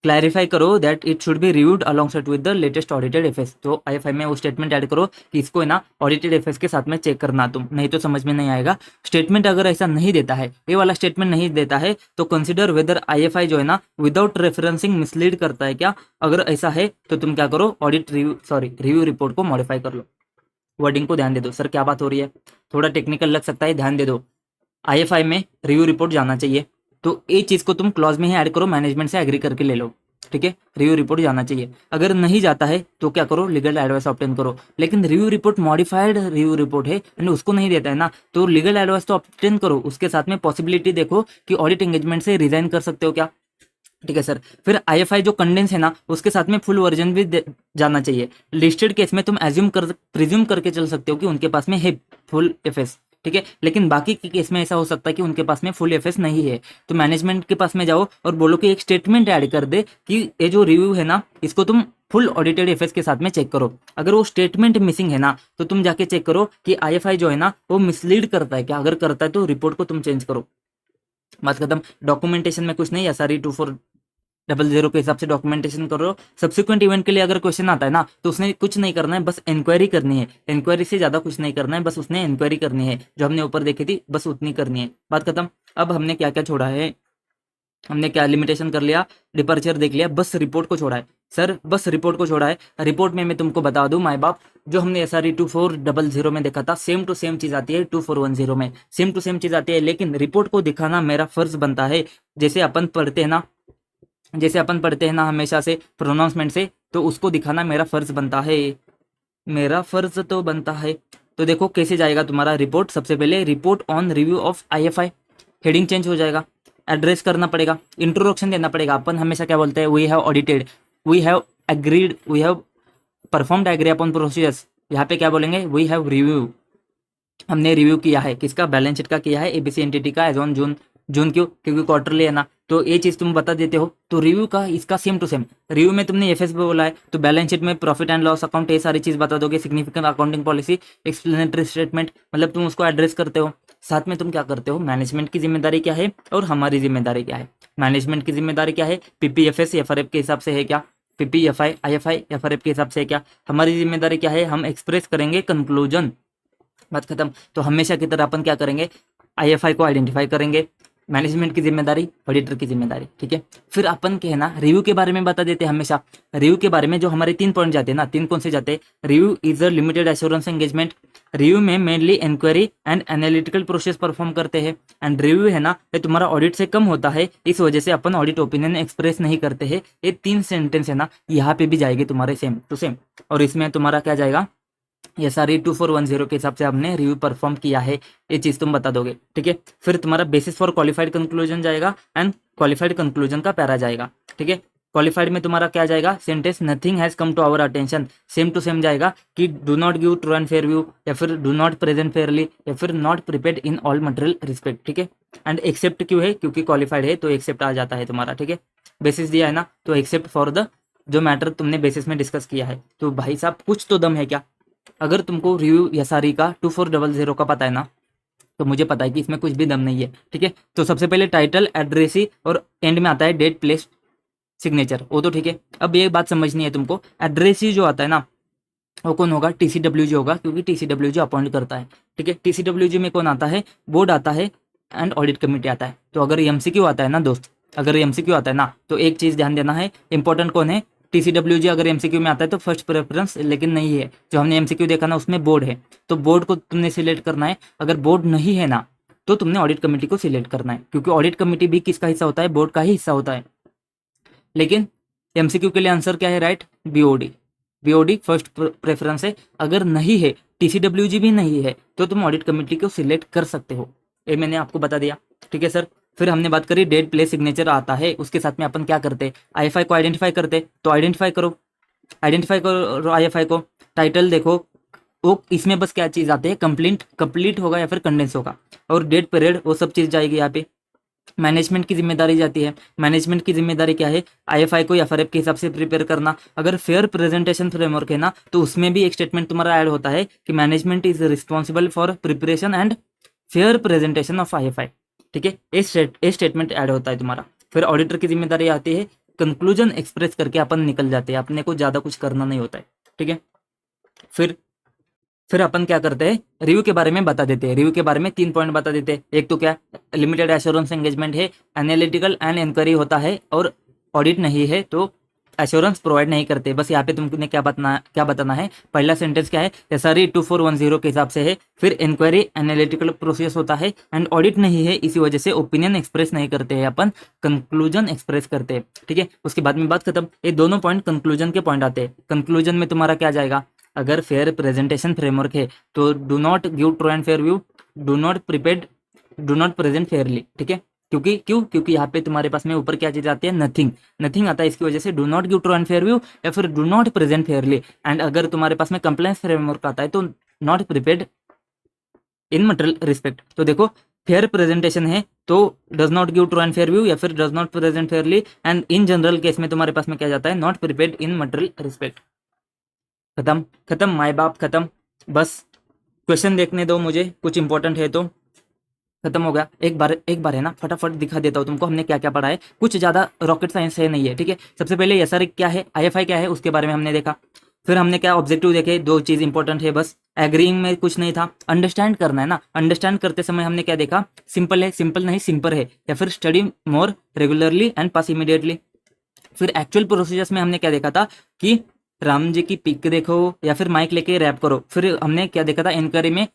क्लैरिफाई करो that it should be reviewed alongside with the latest audited FS. तो आईएफआई में वो स्टेटमेंट ऐड करो कि इसको है ना ऑडिटेड एफएस के साथ में चेक करना तुम, नहीं तो समझ में नहीं आएगा। स्टेटमेंट अगर ऐसा नहीं देता है, ये वाला स्टेटमेंट नहीं देता है, तो कंसिडर वेदर आईएफआई जो है ना विदाउट रेफरेंसिंग मिसलीड करता है क्या। अगर ऐसा है तो तुम क्या करो, रिव्यू रिपोर्ट को मॉडिफाई कर लो। वर्डिंग को ध्यान दे दो, सर क्या बात हो रही है, थोड़ा टेक्निकल लग सकता है, ध्यान दे दो। आईएफआई में रिव्यू रिपोर्ट जाना चाहिए, तो ये चीज को तुम क्लॉज में ही ऐड करो, मैनेजमेंट से एग्री करके ले लो, ठीक है। रिव्यू रिपोर्ट जाना चाहिए। अगर नहीं जाता है तो क्या करो, लीगल एडवाइस ऑब्टेन करो। लेकिन review report modified review report है यानी उसको नहीं देता है ना, तो लीगल एडवाइस तो ऑब्टेन करो, उसके साथ में पॉसिबिलिटी देखो कि ऑडिट एंगेजमेंट से रिजाइन कर सकते हो क्या, ठीक है सर। फिर आईएफआई जो कंडेंस है ना, उसके साथ में फुल वर्जन भी जाना चाहिए। लिस्टेड केस में तुम प्रिज्यूम करके चल सकते हो कि उनके पास में है फुल एफएस, ठीक है। लेकिन बाकी के केस में ऐसा हो सकता है कि उनके पास में फुल एफएस नहीं है, तो मैनेजमेंट के पास में जाओ और बोलो कि एक स्टेटमेंट ऐड कर दे कि ये जो रिव्यू है ना इसको तुम फुल ऑडिटेड एफएस के साथ में चेक करो। अगर वो स्टेटमेंट मिसिंग है ना तो तुम जाके चेक करो कि आईएफआई जो है ना वो मिसलीड करता है क्या, अगर करता है तो रिपोर्ट को तुम चेंज करो, बात खत्म। डॉक्यूमेंटेशन में कुछ नहीं, SRE 2400 के हिसाब से डॉक्यूमेंटेशन करो। सब्सिक्वेंट इवेंट के लिए अगर क्वेश्चन आता है ना तो उसने कुछ नहीं करना है, बस इंक्वायरी करनी है, इंक्वायरी से ज्यादा कुछ नहीं करना है, बस उसने इंक्वायरी करनी है, जो हमने ऊपर देखी थी बस उतनी करनी है, बात खत्म। अब हमने क्या क्या छोड़ा है, हमने क्या लिमिटेशन कर लिया, डिपर्चर देख लिया, बस रिपोर्ट को छोड़ा है सर, बस रिपोर्ट को छोड़ा है। रिपोर्ट में मैं तुमको बता दूं माय बाप, जो हमने SRE 2400 में देखा था सेम टू सेम चीज आती है 2410 में, सेम टू सेम चीज आती है, लेकिन रिपोर्ट को दिखाना मेरा फर्ज बनता है। जैसे अपन पढ़ते हैं ना, जैसे अपन पढ़ते हैं ना हमेशा से प्रोनाउंसमेंट से, तो उसको दिखाना मेरा फर्ज बनता है, मेरा फर्ज तो बनता है। तो देखो कैसे जाएगा तुम्हारा रिपोर्ट, सबसे पहले report on review of IFI, heading change हो जाएगा, एड्रेस करना पड़ेगा, इंट्रोडक्शन देना पड़ेगा। अपन हमेशा क्या बोलते हैं, we have audited, we have agreed, we have performed agree upon procedures, यहाँ पे क्या बोलेंगे, वी हैव रिव्यू, हमने रिव्यू किया है, किसका, बैलेंस शीट का किया है, एबीसी एंटिटी का एज ऑन जून। जून क्यों, क्योंकि क्वार्टरली है ना, तो ये चीज तुम बता देते हो। तो रिव्यू का इसका सेम टू सेम, रिव्यू में तुमने एफएस बोला है तो बैलेंस शीट में प्रॉफिट एंड लॉस अकाउंट ये सारी चीज बता दोगे, significant accounting policy, explanatory statement, मतलब तुम उसको एड्रेस करते हो। साथ में तुम क्या करते हो, मैनेजमेंट की जिम्मेदारी क्या है और हमारी जिम्मेदारी क्या है। मैनेजमेंट की जिम्मेदारी क्या है, पीपीएफएस एफआरएफ के हिसाब से है क्या, पीपीएफआई आईएफआई एफआरएफ के हिसाब से है क्या। हमारी जिम्मेदारी क्या है, हम एक्सप्रेस करेंगे कंक्लूजन, बात खत्म। तो हमेशा की तरह अपन क्या करेंगे, आईएफआई को आइडेंटिफाई करेंगे, मैनेजमेंट की जिम्मेदारी, ऑडिटर की जिम्मेदारी, ठीक है। फिर अपन के है ना रिव्यू के बारे में बता देते हैं हमेशा। रिव्यू के बारे में जो हमारे 3 पॉइंट जाते हैं ना, 3 कौन से जाते हैं, review is a limited assurance engagement, review में mainly inquiry and analytical process perform करते हैं, एंड रिव्यू है ना ये तुम्हारा ऑडिट से कम होता है, इस वजह से अपन ऑडिट ओपिनियन एक्सप्रेस नहीं करते हैं। ये 3 सेंटेंस है ना यहाँ पे भी जाएगी तुम्हारे सेम टू सेम, और इसमें तुम्हारा क्या जाएगा, SRE 2410 के हिसाब से हमने रिव्यू परफॉर्म किया है, ये चीज तुम बता दोगे, ठीक है। फिर तुम्हारा बेसिस फॉर क्वालिफाइड कंक्लूजन जाएगा एंड क्वालिफाइड कंक्लूजन का पैरा जाएगा, ठीक है। क्वालिफाइड में तुम्हारा क्या जाएगा, sentence nothing has come to our attention, same to same जाएगा कि do not give true and fair view, या फिर डू नॉट प्रेजेंट फेयरली, या फिर not prepared in all material respect, ठीक है। एंड एक्सेप्ट क्यों है, क्योंकि क्वालिफाइड है तो एक्सेप्ट आ जाता है तुम्हारा, ठीक है। बेसिस दिया है ना तो एक्सेप्ट फॉर द जो मैटर तुमने बेसिस में डिस्कस किया है। तो भाई साहब कुछ तो दम है क्या, अगर तुमको रिव्यू SRE का 2400 का पता है ना तो मुझे पता है कि इसमें कुछ भी दम नहीं है, ठीक है। तो सबसे पहले टाइटल, एड्रेसी, और एंड में आता है डेट, प्लेस, सिग्नेचर, वो तो ठीक है। अब ये बात समझनी है तुमको, एड्रेसी जो आता है ना वो कौन होगा, TCWG होगा, क्योंकि TCWG अपॉइंट करता है, ठीक है। TCWG में कौन आता है, बोर्ड आता है एंड ऑडिट कमेटी आता है। तो अगर MCQ आता है ना दोस्त, अगर MCQ आता है ना तो एक चीज ध्यान देना है, इंपॉर्टेंट कौन है, TCWG अगर MCQ में आता है तो फर्स्ट प्रेफरेंस, लेकिन नहीं है, जो हमने MCQ देखा ना उसमें बोर्ड है, तो बोर्ड को तुमने सिलेक्ट करना है। अगर बोर्ड नहीं है ना तो तुमने ऑडिट कमेटी को सिलेक्ट करना है, क्योंकि ऑडिट कमेटी भी किसका हिस्सा होता है, बोर्ड का ही हिस्सा होता है। लेकिन MCQ के लिए आंसर क्या है, right, BOD, BOD first preference है। अगर नहीं है, TCWG भी नहीं है, तो तुम ऑडिट कमेटी को सिलेक्ट कर सकते हो, ये मैंने आपको बता दिया, ठीक है सर। फिर हमने बात करी डेट, प्लेस, सिग्नेचर आता है, उसके साथ में अपन क्या करते हैं, आईएफआई को आइडेंटिफाई करते, तो आइडेंटिफाई करो, आइडेंटिफाई करो आईएफआई को। टाइटल देखो, वो इसमें बस क्या चीज आती है, कंप्लीट होगा या फिर कंडेंस होगा, और डेट पीरियड वो सब चीज जाएगी यहाँ पे। मैनेजमेंट की जिम्मेदारी जाती है, मैनेजमेंट की जिम्मेदारी क्या है, आईएफआई को एफआरएफ के हिसाब से प्रिपेयर करना। अगर फेयर प्रेजेंटेशन फ्रेमवर्क है ना तो उसमें भी एक स्टेटमेंट तुम्हारा ऐड होता है कि management is responsible for preparation and fair presentation of IFI, ठीक है। ये स्टेटमेंट ऐड होता है तुम्हारा। फिर ऑडिटर की जिम्मेदारी आती है, कंक्लूजन एक्सप्रेस करके अपन निकल जाते हैं, अपने को ज्यादा कुछ करना नहीं होता है, ठीक है। फिर अपन क्या करते हैं, रिव्यू के बारे में बता देते हैं। रिव्यू के बारे में 3 पॉइंट बता देते हैं। एक तो क्या, लिमिटेड एश्योरेंस एंगेजमेंट है, एनालिटिकल एंड इंक्वायरी होता है, और ऑडिट नहीं है तो एश्योरेंस प्रोवाइड नहीं करते। बस यहाँ पे तुमने क्या बताना है, पहला सेंटेंस क्या है, SRE 2410 के हिसाब से है, फिर इंक्वायरी एनालिटिकल प्रोसेस होता है एंड ऑडिट नहीं है, इसी वजह से ओपिनियन एक्सप्रेस नहीं करते हैं, अपन कंक्लूजन एक्सप्रेस करते हैं, ठीक है। उसके बाद में बात खत्म। ये दोनों पॉइंट कंक्लूजन के पॉइंट आते हैं। कंक्लूजन में तुम्हारा क्या जाएगा, अगर फेयर प्रेजेंटेशन फ्रेमवर्क है तो do not give true and fair view, do not prepared, do not present Fairlie, ठीक है। क्योंकि यहाँ पे तुम्हारे पास में ऊपर क्या चीज आती है, नथिंग आता है, इसकी वजह से do not give true and fair view या फिर do not present Fairlie. And अगर तुम्हारे पास में कंप्लायंस फ्रेमवर्क आता है तो not prepared, in material respect. तो देखो फेयर प्रेजेंटेशन है तो does not give true and fair view या फिर does not present Fairlie, and in general case में तुम्हारे पास में क्या जाता है, not prepared in material respect. खत्म खत्म माए बाप खत्म। बस क्वेश्चन देखने दो मुझे, कुछ इंपॉर्टेंट है तो। खत्म हो गया। एक बार है ना फटाफट दिखा देता हूँ तुमको हमने क्या क्या पढ़ा है। कुछ ज़्यादा रॉकेट साइंस है नहीं है, ठीक है। सबसे पहले एसआर क्या है, आईएफआई क्या है, उसके बारे में हमने देखा। फिर हमने क्या ऑब्जेक्टिव देखे, दो चीज़ इंपॉर्टेंट है बस। एग्रीइंग में कुछ नहीं था, अंडरस्टैंड करना है ना। अंडरस्टैंड करते समय हमने क्या देखा, सिंपल है, सिंपल नहीं सिंपल है, या फिर study more regularly and pass immediately. फिर एक्चुअल प्रोसीजर्स में हमने क्या देखा था कि राम जी की पिक देखो या फिर माइक लेके रैप करो। फिर हमने क्या देखा था, इनक्वायरी में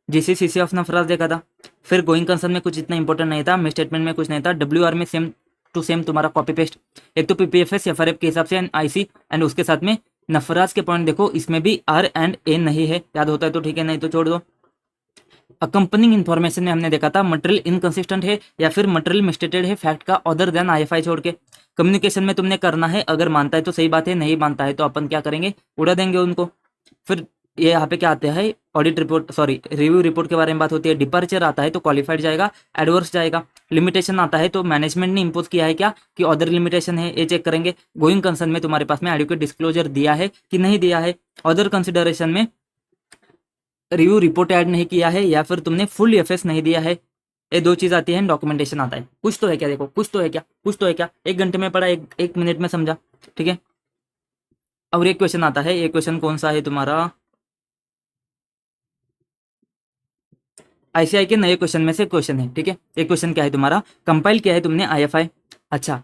जीसीसीसी ऑफ नफराज देखा था। फिर गोइंग कंसर्न में कुछ इतना इंपॉर्टेंट नहीं था, मिस स्टेटमेंट में कुछ नहीं था, डब्ल्यू में सेम टू सेम तुम्हारा कॉपी पेस्ट। एक तो पीपीएफएस एफआरएफ के हिसाब से एंड आईसी, एंड उसके साथ में नफराज के पॉइंट देखो, इसमें भी आर एंड ए नहीं है, याद होता है तो ठीक है, नहीं तो छोड़ दो। अकम्पनिंग इन्फॉर्मेशन में हमने देखा था मटेरियल इनकंसिस्टेंट है या फिर मटेरियल मिस्टेटेड है फैक्ट का अदर देन आईएफआई छोड़ के। कम्युनिकेशन में तुमने करना है, अगर मानता है तो सही बात है, नहीं मानता है तो अपन क्या करेंगे, उड़ा देंगे उनको। फिर ये यहाँ पे क्या आता है, audit report sorry review report के बारे में बात होती है। डिपार्चर आता है तो क्वालिफाइड जाएगा, एडवर्स जाएगा। लिमिटेशन आता है तो मैनेजमेंट ने इम्पोज किया है क्या कि अदर लिमिटेशन है, ये चेक करेंगे। गोइंग कंसर्न में तुम्हारे पास में एडुकेट डिस्क्लोजर दिया है कि नहीं दिया है। अदर कंसिडरेशन में रिव्यू रिपोर्ट ऐड नहीं किया है या फिर तुमने फुल एफएस नहीं दिया है, ये दो चीज आती है। डॉक्यूमेंटेशन आता है, कुछ तो है क्या, देखो कुछ तो है क्या, कुछ तो है क्या। एक घंटे में पढ़ा, एक मिनट में समझा, ठीक है। और एक क्वेश्चन आता है, ये क्वेश्चन कौन सा है तुम्हारा, आईसीआई के नए क्वेश्चन में से क्वेश्चन है, ठीक है। एक क्वेश्चन क्या है तुम्हारा, कंपाइल किया है तुमने आईएफआई। अच्छा,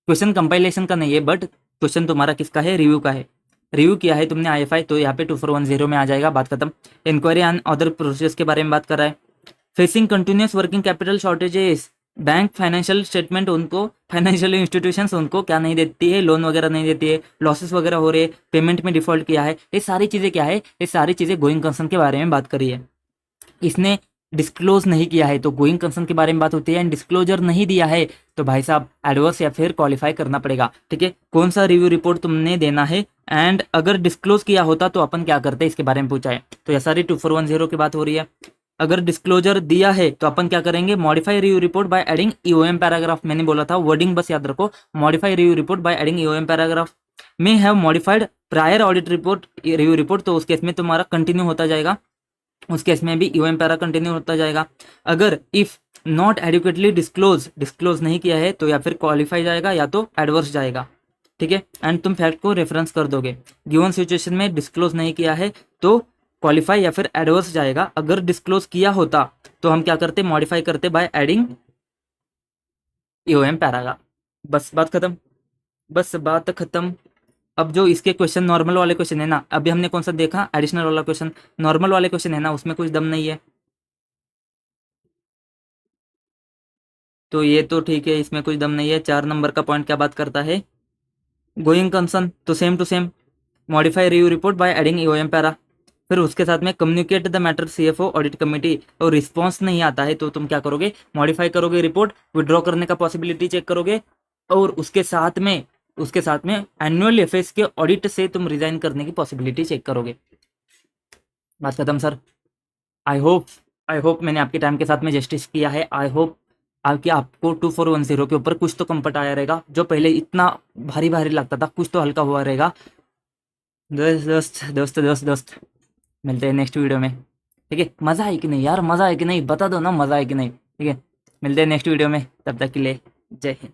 क्वेश्चन कंपाइलेशन का नहीं है, बट क्वेश्चन तुम्हारा किसका है, रिव्यू का है। रिव्यू किया है तुमने आईएफआई, तो यहाँ पे 2410 में आ जाएगा, बात खत्म। इंक्वायरी ऑन अदर प्रोसेस के बारे में बात कर रहा है। Facing continuous working capital shortages, bank financial statement उनको, फाइनेंशियल इंस्टीट्यूशंस उनको क्या नहीं देती है, लोन वगैरह नहीं देती है, लॉसेस वगैरह हो रहे हैं, पेमेंट में डिफॉल्ट किया है, ये सारी चीज़ें क्या है, ये सारी चीज़ें गोइंग कंसर्न के बारे में बात करी है। इसने डिस्क्लोज नहीं किया है तो गोइंग कंसर्न के बारे में बात होती है, एंड डिस्क्लोजर नहीं दिया है तो भाई साहब एडवर्स या फिर क्वालिफाई करना पड़ेगा, ठीक है। कौन सा रिव्यू रिपोर्ट तुमने देना है, एंड अगर डिस्क्लोज किया होता तो अपन क्या करते, इसके बारे में पूछा है। तो ऐसा 2410 की बात हो रही है। अगर डिस्क्लोजर दिया है तो अपन क्या करेंगे, modify review report by adding EOM paragraph. मैंने बोला था वर्डिंग बस याद रखो, modify review report by adding EOM paragraph. May have modified prior audit report review report, तो उस केस में तुम्हारा कंटिन्यू होता जाएगा, उस केस में भी ईओएम पैरा कंटिन्यू होता जाएगा। अगर इफ नॉट एडिक्वेटली डिस्क्लोज नहीं किया है तो या फिर क्वालिफाई जाएगा या तो एडवर्स जाएगा, ठीक है। एंड तुम फैक्ट को रेफरेंस कर दोगे। गिवन सिचुएशन में डिस्क्लोज नहीं किया है तो क्वालिफाई या फिर एडवर्स जाएगा। अगर डिस्क्लोज किया होता तो हम क्या करते, मॉडिफाई करते बाय एडिंग ईओएम पैराग्राफ। बस बात खत्म, बस बात खत्म। अब जो इसके क्वेश्चन नॉर्मल वाले क्वेश्चन है ना, अभी हमने कौन सा देखा, एडिशनल वाला क्वेश्चन। नॉर्मल वाले क्वेश्चन है ना, उसमें कुछ दम नहीं है, तो ये तो ठीक है, इसमें कुछ दम नहीं है। 4 नंबर का पॉइंट क्या बात करता है, गोइंग कंसर्न तो same to same, modify review report by adding EOM para. फिर उसके साथ में communicate the matter CFO audit committee, और रिस्पॉन्स नहीं आता है तो तुम क्या करोगे, मॉडिफाई करोगे रिपोर्ट, विड्रॉ करने का पॉसिबिलिटी चेक करोगे, और उसके साथ में एनुअल एफएस के ऑडिट से तुम रिजाइन करने की पॉसिबिलिटी चेक करोगे। बात खत्म सर। आई होप मैंने आपके टाइम के साथ में जस्टिस किया है। आई होप आपको 2410 के ऊपर कुछ तो कंफर्ट आया रहेगा, जो पहले इतना भारी भारी लगता था कुछ तो हल्का हुआ रहेगा। दोस्त दोस्त दोस्त दोस्त दोस्त मिलते हैं नेक्स्ट वीडियो में, ठीक है। मज़ा है कि नहीं यार, मज़ा है कि नहीं, बता दो ना मज़ा है कि नहीं, ठीक है। मिलते हैं नेक्स्ट वीडियो में, तब तक के लिए जय हिंद।